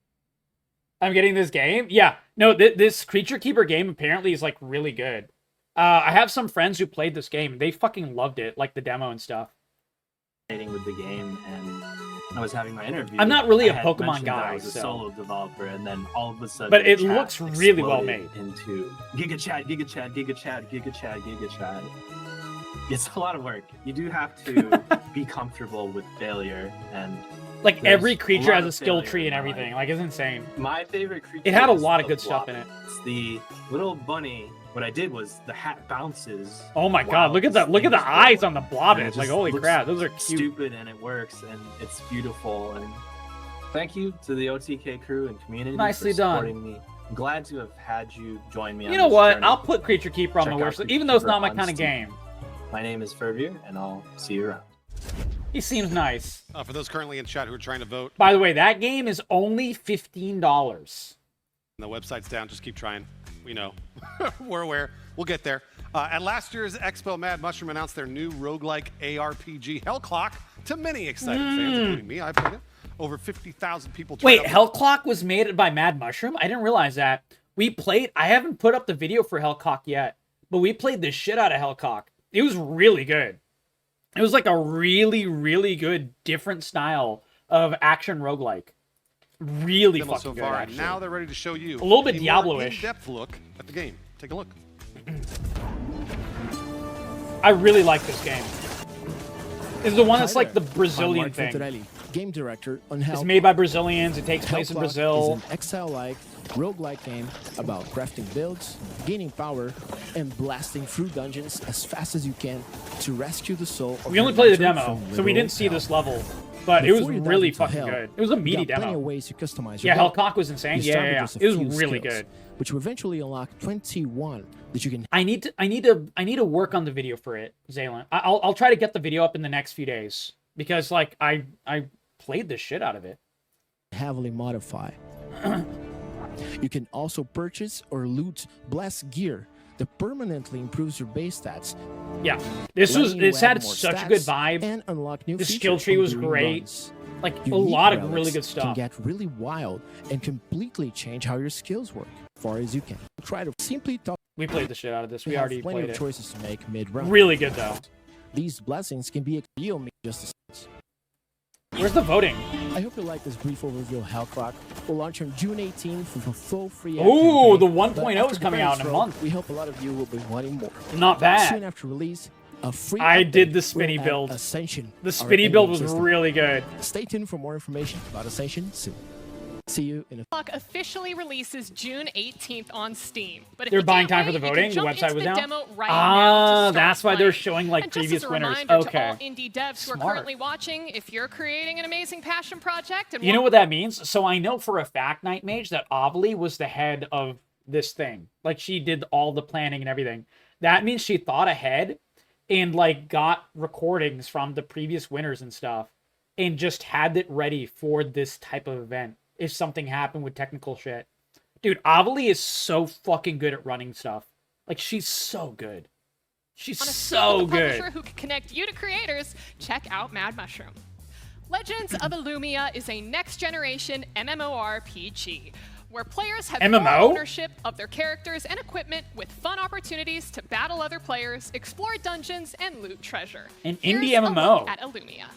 I'm getting this game? Yeah. No, this Creature Keeper game apparently is like really good. I have some friends who played this game. They fucking loved it, like the demo and stuff. With the game, and I was having my interview. I'm not really a I had Pokemon mentioned that guy, I was a so. solo developer, and then all of a sudden, But the it chat looks really well exploded made. Into Giga Chat, Giga Chat, Giga Chat, Giga Chat, Giga Chat. It's a lot of work. You do have to be comfortable with failure, and like every creature has a skill failure tree and in everything. life. Like, it's insane. My favorite creature. It had a is lot of the good stuff in Blob. it. It's the little bunny. What I did was the hat bounces. Oh my while god, look at that! this Look at thing the is eyes going. on the blob. And it Like, just holy looks crap, those are cute. Stupid, and it works, and it's beautiful. And thank you to the OTK crew and community Nicely for supporting me. I'm glad to have had you join me. You on know this what? journey. I'll put Creature Keeper on Check my out wish list, Creature even though it's Keeper not my on kind of Steam. game. My name is Fervier, and I'll see you around. He seems nice. For those currently in chat who are trying to vote, By the way, that game is only $15. the website's down. Just keep trying. We know. We're aware. We'll get there. At last year's Expo, Mad Mushroom announced their new roguelike ARPG, Hellclock, to many excited fans, including me. I played it. Over 50,000 people tried Wait, out Hellclock was made by Mad Mushroom? I didn't realize that. We played... I haven't put up the video for Hellclock yet, but we played the shit out of Hellclock. It was really good. It was like a really, really good, different style of action roguelike. Really demo fucking so far, good, and actually. now they're ready to show you A little bit more Diablo-ish. in-depth look at the game. Take a look. I really like this game. It's the one that's Hi like the there. Brazilian I'm thing. Mark Vitorelli, game director on It's Hellclock. made by Brazilians. It takes place in Hellclock Brazil. is an exile-like, roguelike game about crafting builds, gaining power, and blasting through dungeons as fast as you can to rescue the soul of We only your played the mentor demo, from so we literal didn't see hell. this level. But it was Before you dive really into fucking hell, good. It was a you meaty got plenty demo. of ways to customize Yeah, your build. Hellclock was insane. You Yeah, start yeah, with yeah. just a It was few really skills, good. which will eventually unlock 21 that you can. I need to work on the video for it, Zaylin. I'll try to get the video up in the next few days because like I played the shit out of it. Heavily modify. You can also purchase or loot blessed gear that permanently improves your base stats. Yeah, this letting you had add more such a good stats vibe. and unlock new The features skill tree from was during great. runs. Like a Unique lot of relics really good can stuff. get really wild and completely change how your skills work, as far as you can. Try to simply talk. We played the shit out of this. We have already plenty played of it. choices to make mid-round. Really good though. These blessings can be a real justice. Where's the voting? I hope you like this brief overview of Hellclock. We'll launch on June 18th for full free. Ooh, campaign, the but 1.0 after is the coming out in a credits month. roll, We hope a lot of you will be wanting more. Not bad. Soon after release, a free I update did the spinny will add build. Ascension. The our spinny build was in-game system. really good. Stay tuned for more information about Ascension soon. See you in a. Clock officially releases June 18th on Steam. But if They're you buying can't time for wait, the you voting? can The jump website into was the down? demo right now to start That's why they're playing. showing like And just previous as a winners. reminder to Okay. all indie devs who are Smart. currently watching, if you're creating an amazing passion project and You know what that means? So I know for a fact, Night Mage, that Ovely was the head of this thing. Like, she did all the planning and everything. That means she thought ahead and, like, got recordings from the previous winners and stuff and just had it ready for this type of event if something happened with technical shit. Dude, Ovely is so fucking good at running stuff. Like, she's so good. She's on a so stable good. publisher who can connect you to creators, check out Mad Mushroom. Legends of Illumia is a next-generation MMORPG where players have full MMO? ownership of their characters and equipment with fun opportunities to battle other players, explore dungeons, and loot treasure. An Here's indie a MMO. look at Illumia.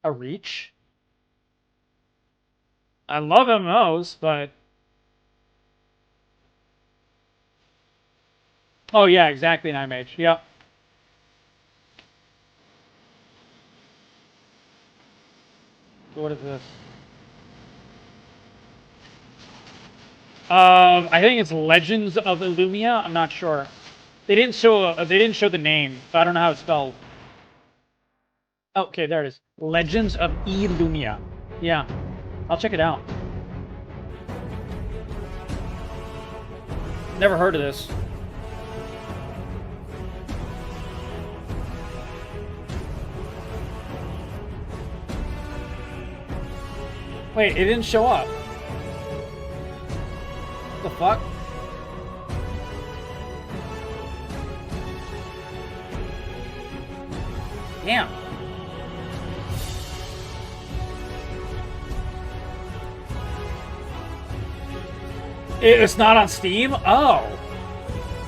A reach? I love MMOs, but... Oh yeah, exactly, Night Mage. Yep. What is this? I think it's Legends of Illumia. I'm not sure. They didn't show the name, so I don't know how it's spelled. Okay, there it is. Legends of Illumia. Yeah, I'll check it out. Never heard of this. Wait, it didn't show up. What the fuck? Damn. It's not on Steam? Oh.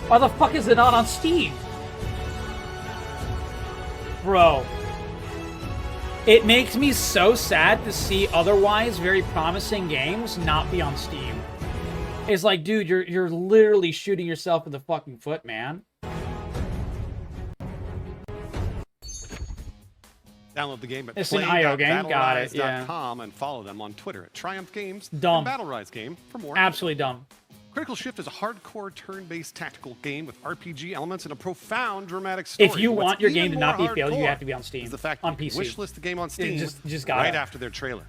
Why the fuck is it not on Steam? Bro. It makes me so sad to see otherwise very promising games not be on Steam. It's like, dude, you're literally shooting yourself in the fucking foot, man. Download the game at It's an IO game. Got it. play.battlerise.com and follow them on Twitter at Triumph Games Dumb. and BattleRise Game for more. Absolutely dumb. Critical Shift is a hardcore turn-based tactical game with RPG elements and a profound dramatic story. If you want your game to not be failed, you hardcore have to be on Steam. is the fact on that you PC. wishlist the game on Steam just got right it. after their trailer.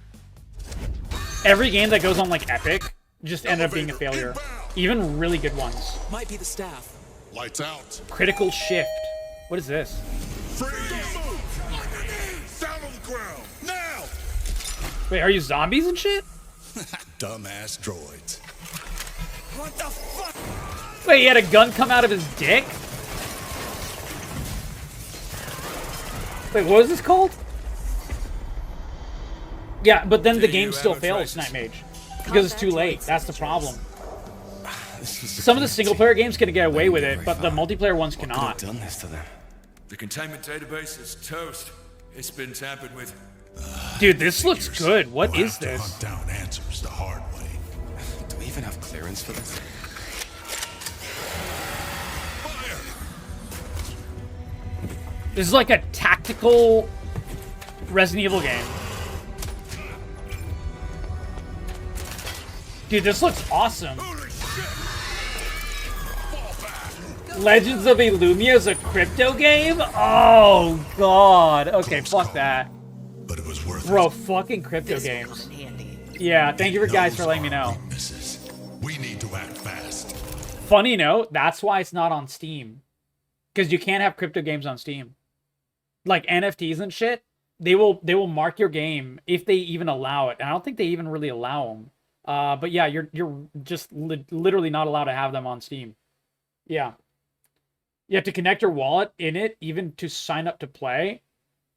Every game that goes on like Epic just ended up being a failure. Even really good ones. Might be the staff. Lights out. Critical Shift. What is this? Down on the ground. Now. Wait, are you zombies and shit? Dumbass droids. What the fuck? Wait, he had a gun come out of his dick? Wait, what was this called? Yeah, but then the game still fails, Night Mage. Because it's too late. That's the problem. Some of the single-player games can get away with it, but the multiplayer ones cannot. Done this to them. The containment database is toast. It's been tampered with. Dude, this looks good. What is this? Hunt down answers the hard way. Do we even have clearance for this? This is like a tactical Resident Evil game. Dude, this looks awesome. Legends of Illumia is a crypto game? Oh, God. Okay, fuck that. But it was worth Bro, fucking crypto games. Yeah, thank you guys for letting me know. We need to act fast. Funny note, that's why it's not on Steam. Because you can't have crypto games on Steam. Like NFTs and shit, they will mark your game if they even allow it. And I don't think they even really allow them. But yeah, you're just literally not allowed to have them on Steam. Yeah. You have to connect your wallet in it, even to sign up to play.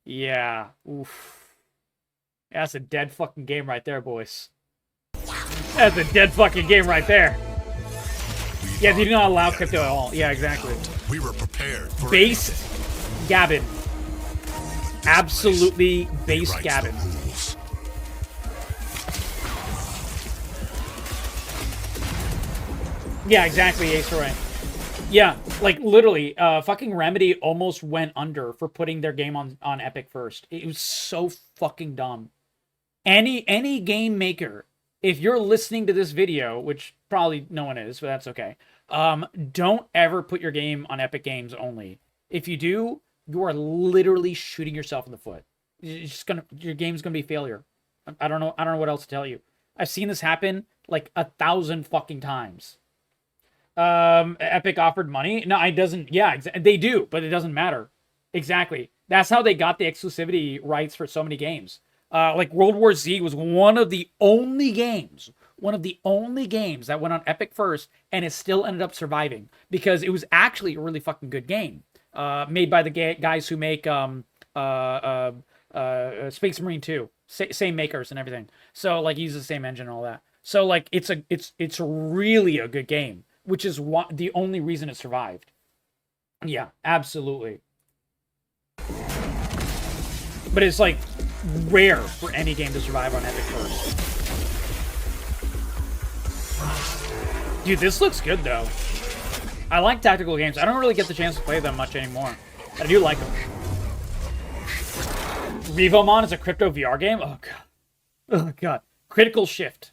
Yeah. Oof. That's a dead fucking game right there, boys. That's a dead fucking game right there. Yeah, they do not allow crypto at all. Yeah, exactly. We were prepared for Based Gabbin. Absolutely based Gabbin. Yeah, exactly, Ace Roy. Yeah, like literally, fucking Remedy almost went under for putting their game on Epic first. It was so fucking dumb. Any game maker, if you're listening to this video, which probably no one is, but that's okay. Don't ever put your game on Epic Games only. If you do, you are literally shooting yourself in the foot. It's just your game's gonna be a failure. I don't know what else to tell you. I've seen this happen like 1,000 fucking times. Epic offered money. No, it doesn't. Yeah, they do, but it doesn't matter. Exactly. That's how they got the exclusivity rights for so many games. Like World War Z was one of the only games that went on Epic first, and it still ended up surviving because it was actually a really fucking good game. Made by the guys who make Space Marine 2. Same makers and everything. So like use the same engine and all that. So like it's really a good game, which is the only reason it survived. Yeah, absolutely. But it's like rare for any game to survive on Epic first. Dude, this looks good though. I like tactical games. I don't really get the chance to play them much anymore. I do like them. Revomon is a crypto VR game? Oh god. Oh god. Critical Shift.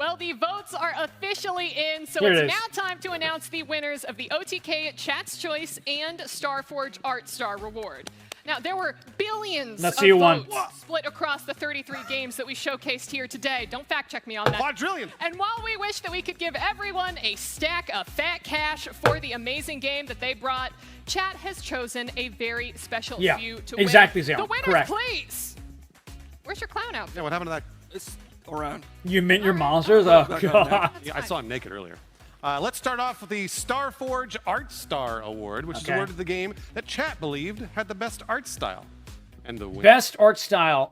Well, the votes are officially in, so Here it it's is. now time to announce the winners of the OTK Chat's Choice and Starforge Art Star Reward. Now, there were billions Let's of see who won. votes split across the 33 games that we showcased here today. Don't fact check me on that. Quadrillion. And while we wish that we could give everyone a stack of fat cash for the amazing game that they brought, Chat has chosen a very special few to exactly, win. Zane. The winners, Correct. please. Where's your clown outfit? Yeah, what happened to that? It's around. You mint your monsters? Oh, Back on God. Yeah, I saw him naked earlier. Let's start off with the Starforge Art Star Award, which is Okay. awarded the game that Chat believed had the best art style. And the winner. Best art style.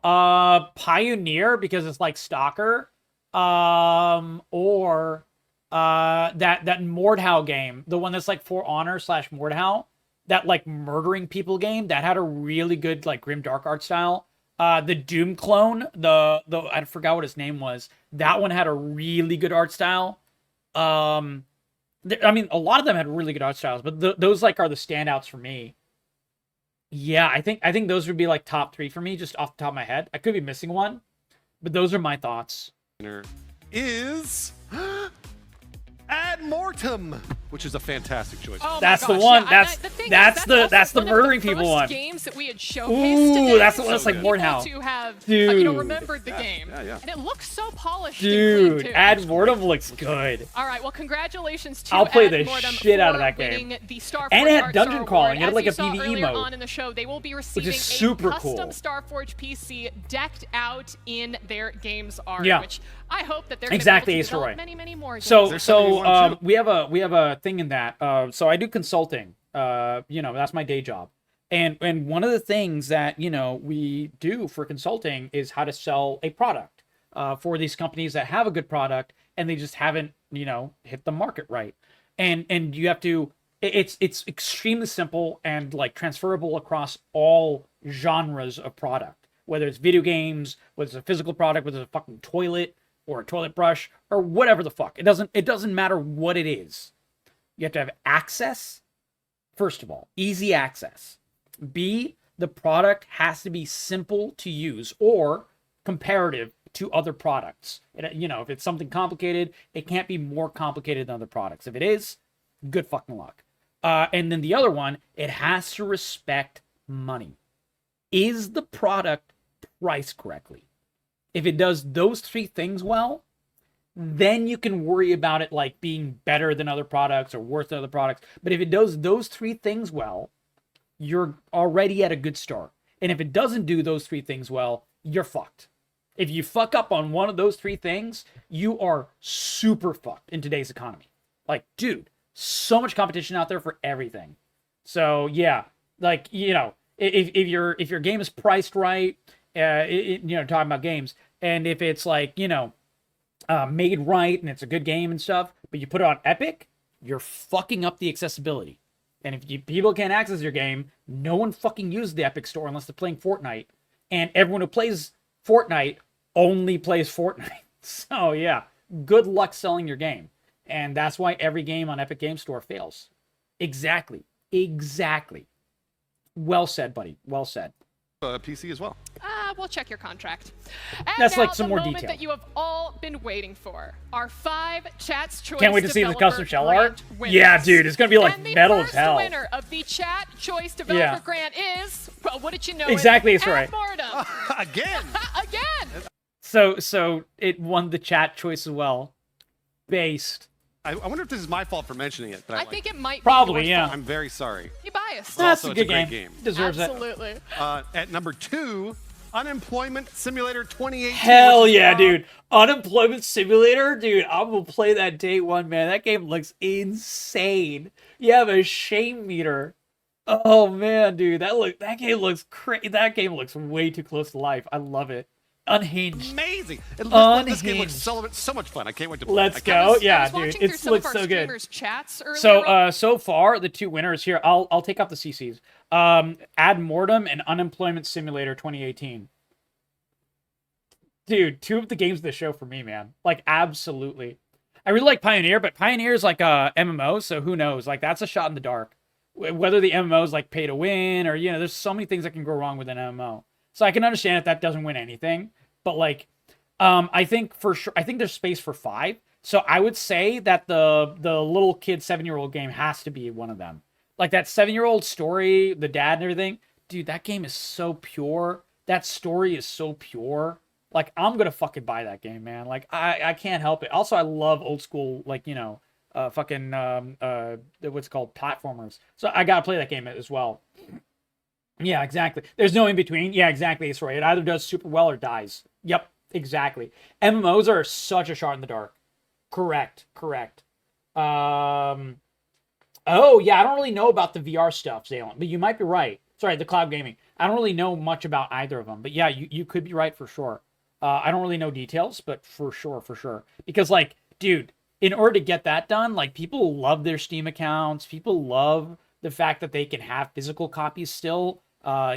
Pioneer, because it's like Stalker. Or that Mordhau game. The one that's like For Honor / Mordhau. That like murdering people game. That had a really good like grim dark art style. The Doom clone, the I forgot what his name was. That one had a really good art style. I mean, a lot of them had really good art styles, but those like are the standouts for me. Yeah, I think those would be like top 3 for me, just off the top of my head. I could be missing one, but those are my thoughts. Winner is MOrtem, which is a fantastic choice. Oh That's my the gosh, one. yeah, That's also the one of murdering the people first one. Games that we had showcased Ooh, today. that's the one that's like people Mordhau. to have Dude. remembered the game. Yeah. And it looks so polished Dude, and clean too. MOrtem looks good. All right, well, congratulations to I'll play the MOrtem shit out of for that game. winning the Starforge And it had Art dungeon Star crawling. Award. It had like As a you saw PvE earlier mode. on in the show, they will be receiving super a custom cool. Starforge PC decked out in their game's art, Yeah. which I hope that they're Exactly, going Ace to develop Roy. many, many more games. So we have a thing in that. So I do consulting. That's my day job. And one of the things that, we do for consulting is how to sell a product for these companies that have a good product and they just haven't, hit the market right. And you have to, it's extremely simple and like transferable across all genres of product, whether it's video games, whether it's a physical product, whether it's a fucking toilet or a toilet brush or whatever the fuck. It doesn't matter what it is. You have to have access. First of all, easy access. B, the product has to be simple to use or comparative to other products. If it's something complicated, it can't be more complicated than other products. If it is, good fucking luck. And then the other one, it has to respect money. Is the product priced correctly? If it does those 3 things well, then you can worry about it like being better than other products or worse than other products. But if it does those 3 things well, you're already at a good start. And if it doesn't do those 3 things well, you're fucked. If you fuck up on one of those 3 things, you are super fucked in today's economy. Like, dude, so much competition out there for everything. So yeah, like, if your game is priced right, talking about games, and if it's like, made right and it's a good game and stuff, but you put it on Epic, you're fucking up the accessibility. And if people can't access your game, no one fucking uses the Epic Store unless they're playing Fortnite. And everyone who plays Fortnite only plays Fortnite. So yeah, good luck selling your game. And that's why every game on Epic Games Store fails. Exactly. Well said, buddy. Well said. PC as well. We'll check your contract. And That's now like some the more moment detail. that you have all been waiting for. Our 5 Chat's Choice Can't wait to see the Developer custom shell Grant art. winners. Yeah, dude, it's gonna be like And the metal as first hell. winner of the Chat Choice Developer Yeah. Grant is, well, what did you know? Exactly, it's right. MOrtem. Again. Again. So it won the Chat Choice as well. Based. I wonder if this is my fault for mentioning it. But I think it might Probably, be your yeah. fault. I'm very sorry. You biased. That's Also, a good it's a great game. game. Deserves Absolutely. it. At number 2, Unemployment Simulator 2018. Hell which is yeah, from- dude. Unemployment Simulator? Dude, I'm gonna play that day one, man. That game looks insane. You have a shame meter. Oh man, dude. That game looks crazy. That game looks way too close to life. I love it. Unhinged. Amazing. This game looks so much fun. I can't wait to play. Let's I can't go. wait. Yeah, I was dude. watching through It some looks of our so good. streamers' chats earlier. So far, the 2 winners here, I'll take off the CCs. MOrtem and Unemployment Simulator 2018. Dude, 2 of the games of the show for me, man. Like, absolutely. I really like Pioneer, but Pioneer is like a MMO, so who knows? Like, that's a shot in the dark. Whether the MMO is like pay to win or, there's so many things that can go wrong with an MMO. So I can understand if that doesn't win anything. But like, I think for sure. I think there's space for 5. So I would say that the little kid 7-year-old game has to be one of them. Like that 7-year-old story, the dad and everything. Dude, that game is so pure. That story is so pure. Like, I'm gonna fucking buy that game, man. Like, I can't help it. Also, I love old school, like, you know, what's it called, platformers. So I gotta play that game as well. Yeah, exactly. There's no in between. Yeah, exactly. It's right. It either does super well or dies. Yep, exactly. MMOs are such a shot in the dark. Correct. Oh yeah, I don't really know about the VR stuff, Zalen, but you might be right. Sorry, the cloud gaming. I don't really know much about either of them, but yeah, you could be right for sure. I don't really know details, but for sure. Because, like, dude, in order to get that done, like, people love their Steam accounts. People love the fact that they can have physical copies still,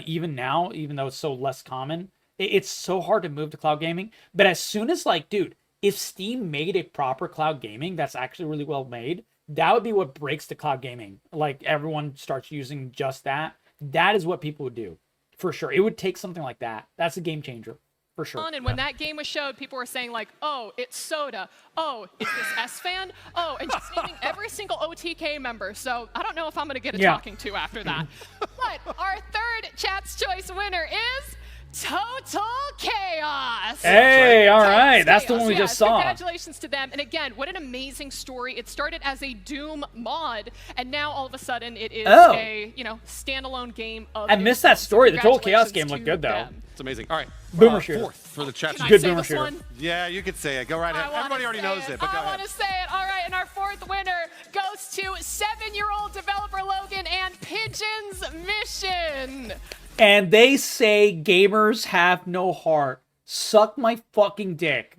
even now, even though it's so less common. It's so hard to move to cloud gaming. But as soon as, like, dude, if Steam made a proper cloud gaming that's actually really well made, that would be what breaks the cloud gaming. Like, everyone starts using just that. That is what people would do, for sure. It would take something like that. That's a game changer. For sure. And when that game was showed, people were saying like, oh, it's Soda. Oh, is this S-Fan? Oh, and just naming every single OTK member. So I don't know if I'm going to get a talking to after that. But our third Chat's Choice winner is Total Chaos. Hey, all right. That's the one we just saw. Congratulations to them. And again, what an amazing story. It started as a Doom mod, and now all of a sudden it is a, you know, standalone game of I missed that story. The Total Chaos game looked good, though. It's amazing. All right. Boomer shooter. 4th for the chat. Good boomer shooter. One? Yeah, you could say it. Go right ahead. Everybody already knows it, but go ahead. I want to say it. All right, and our 4th winner goes to 7-year-old developer Logan and Pigeon's Mission. And they say gamers have no heart. Suck my fucking dick.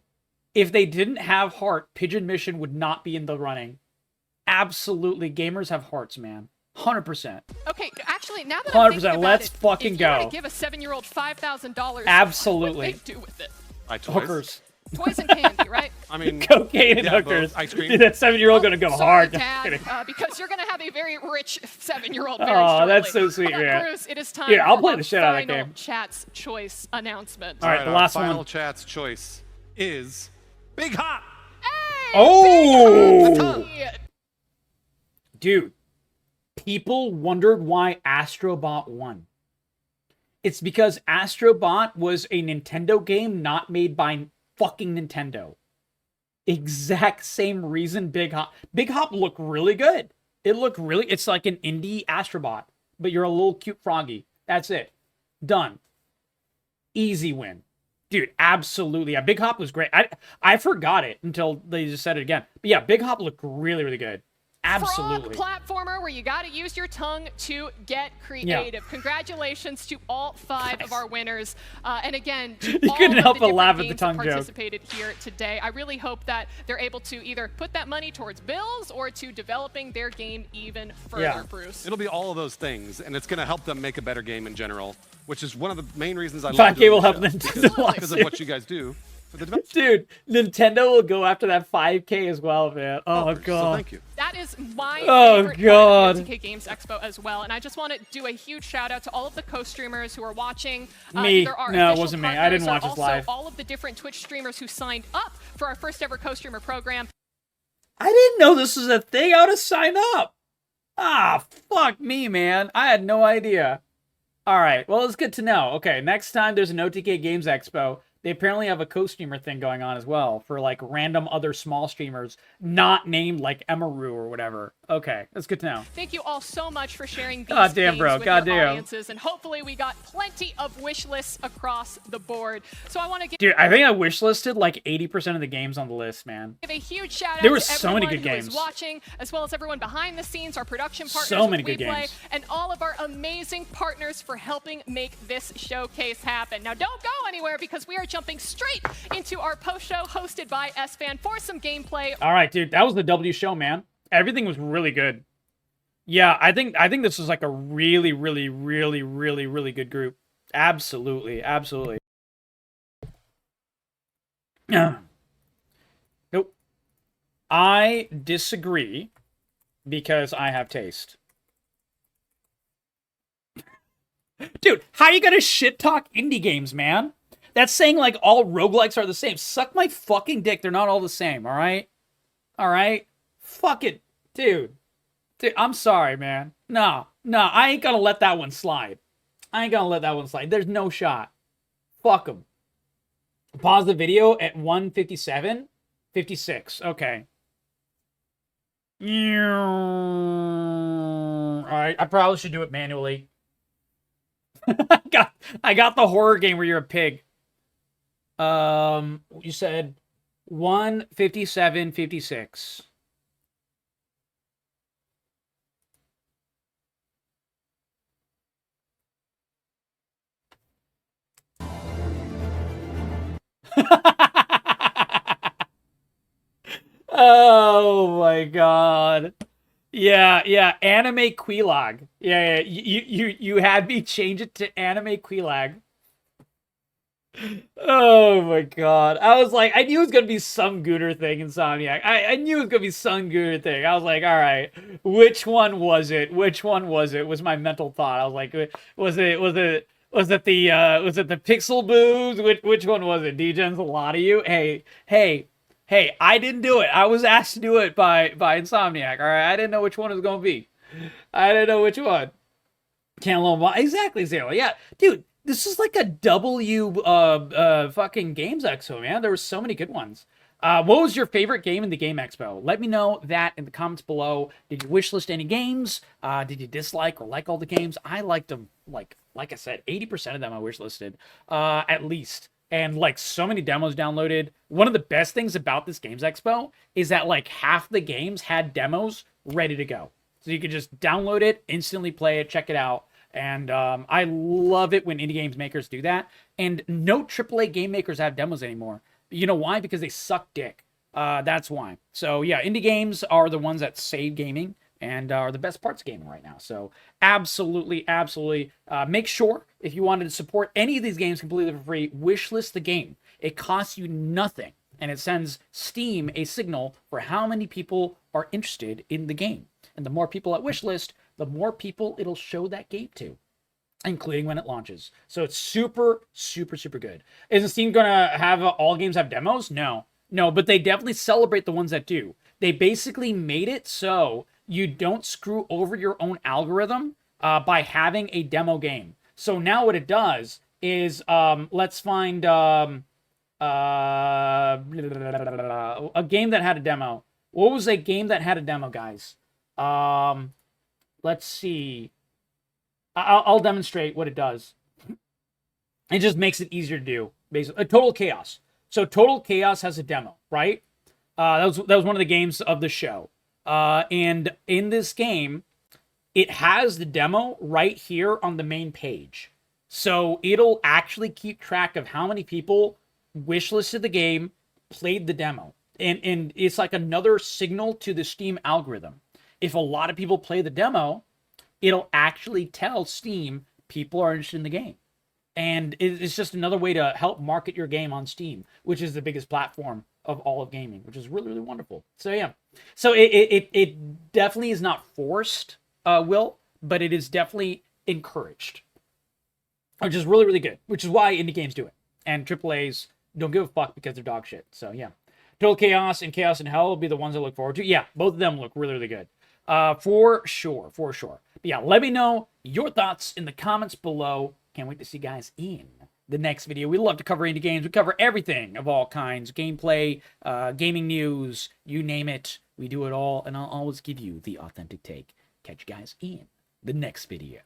If they didn't have heart, Pigeon Mission would not be in the running. Absolutely. Gamers have hearts, man. 100%. Okay, actually, now that I'm thinking about let's it, fucking if go. you were to give a 7-year-old $5,000, absolutely. What would they do with it? Hookers. Toys and candy, right? I mean, cocaine and hookers. Ice cream. Dude, that 7-year-old gonna go hard. Dad, because you're gonna have a very rich 7-year-old. Oh, that's so sweet, man. Bruce, it is time. Yeah, I'll play the shit out of that game. Chat's Choice announcement. All right, the last one. Final Chat's Choice is Big Hop. Hey, oh, Big Hop. Dude, people wondered why Astrobot won. It's because Astrobot was a Nintendo game not made by fucking Nintendo. Exact same reason Big Hop. Big Hop looked really good. It's like an indie Astrobot, but you're a little cute froggy. That's it. Done. Easy win. Dude, absolutely. Yeah, Big Hop was great. I forgot it until they just said it again. But yeah, Big Hop looked really, really good. Absolutely. Frog platformer where you got to use your tongue to get creative. Yeah. Congratulations to all 5 of our winners. And again, to you all couldn't of help the but different laugh at games the tongue that joke. participated here today. I really hope that they're able to either put that money towards bills or to developing their game even further, Bruce. It'll be all of those things, and it's going to help them make a better game in general, which is one of the main reasons I love 5K will help Nintendo because of what you guys do. Dude, Nintendo will go after that 5K as well, man. Oh, God. So thank you. That is my favorite God. part of the OTK Games Expo as well. And I just want to do a huge shout out to all of the co-streamers who are watching. Me. No, it official wasn't me. I didn't watch this live. All of the different Twitch streamers who signed up for our first ever co-streamer program. I didn't know this was a thing. I ought to sign up. Ah, fuck me, man. I had no idea. All right. Well, it's good to know. Okay, next time there's an OTK Games Expo, they apparently have a co-streamer thing going on as well for like random other small streamers not named like Emaru or whatever. Okay, that's good to know. Thank you all so much for sharing these Goddamn, bro. with your audiences, and hopefully we got plenty of wish lists across the board. So I want to give Dude, I think I wish listed like 80% of the games on the list, man. Give a huge shout out there were to so many everyone good who games is watching, as well as everyone behind the scenes, our production partners, so many good WePlay, games, and all of our amazing partners for helping make this showcase happen. Now don't go anywhere because we are jumping straight into our post show hosted by S-Fan for some gameplay. All right, dude, that was the W show, man. Everything was really good. Yeah, I think this was like a really, really, really, really, really good group. Absolutely, absolutely. Nope. I disagree because I have taste. Dude, how are you gonna shit talk indie games, man? That's saying like all roguelikes are the same. Suck my fucking dick. They're not all the same, all right? All right? Fuck it, dude. Dude, I'm sorry, man. No, I ain't gonna let that one slide. There's no shot. Fuck them. Pause the video at 1:57. 56. Okay. Alright, I probably should do it manually. I got the horror game where you're a pig. You said 1:57, 56. Oh my god. Yeah, anime Quelaag. Yeah, you had me change it to anime Quelaag. Oh my god. I was like, I knew it was gonna be some gooder thing, Insomniac. I knew it was gonna be some gooder thing. I was like, alright, which one was it? Was my mental thought. I was like, was it the pixel boobs? Which one was it? D-Gen's a lot of you? Hey, I didn't do it. I was asked to do it by Insomniac, alright? I didn't know which one it was gonna be. I didn't know which one. Can't loan one. Exactly, Zero. Yeah, dude, this is like a fucking Games Expo, man. There were so many good ones. What was your favorite game in the Game Expo? Let me know that in the comments below. Did you wishlist any games? Did you dislike or like all the games? I liked them, like I said, 80% of them I wishlisted, at least. And like so many demos downloaded. One of the best things about this Games Expo is that like half the games had demos ready to go. So you could just download it, instantly play it, check it out. And I love it when indie games makers do that. And no AAA game makers have demos anymore. You know why? Because they suck dick. That's why. So yeah, indie games are the ones that save gaming and are the best parts of gaming right now. So absolutely. Make sure if you wanted to support any of these games completely for free, wishlist the game. It costs you nothing. And it sends Steam a signal for how many people are interested in the game. And the more people at wishlist, the more people it'll show that game to, including when it launches. So it's super good. Isn't Steam gonna have all games have demos? No, but they definitely celebrate the ones that do. They basically made it so you don't screw over your own algorithm by having a demo game. So now what it does is, let's find a game that had a demo. What was a game that had a demo, guys? Let's see. I'll demonstrate what it does. It just makes it easier to do. Basically, Total Chaos. So Total Chaos has a demo, right? That was one of the games of the show. And in this game, it has the demo right here on the main page. So it'll actually keep track of how many people wishlisted the game, played the demo. And it's like another signal to the Steam algorithm. If a lot of people play the demo, it'll actually tell Steam people are interested in the game. And it's just another way to help market your game on Steam, which is the biggest platform of all of gaming, which is really wonderful. So yeah. So it definitely is not forced, Will, but it is definitely encouraged. Which is really good. Which is why indie games do it. And AAAs don't give a fuck because they're dog shit. So yeah. Total Chaos and Chaos in Hell will be the ones I look forward to. Yeah, both of them look really good. For sure. But yeah, let me know your thoughts in the comments below. Can't wait to see you guys in the next video. We love to cover indie games. We cover everything of all kinds. Gameplay, gaming news, you name it. We do it all, and I'll always give you the authentic take. Catch you guys in the next video.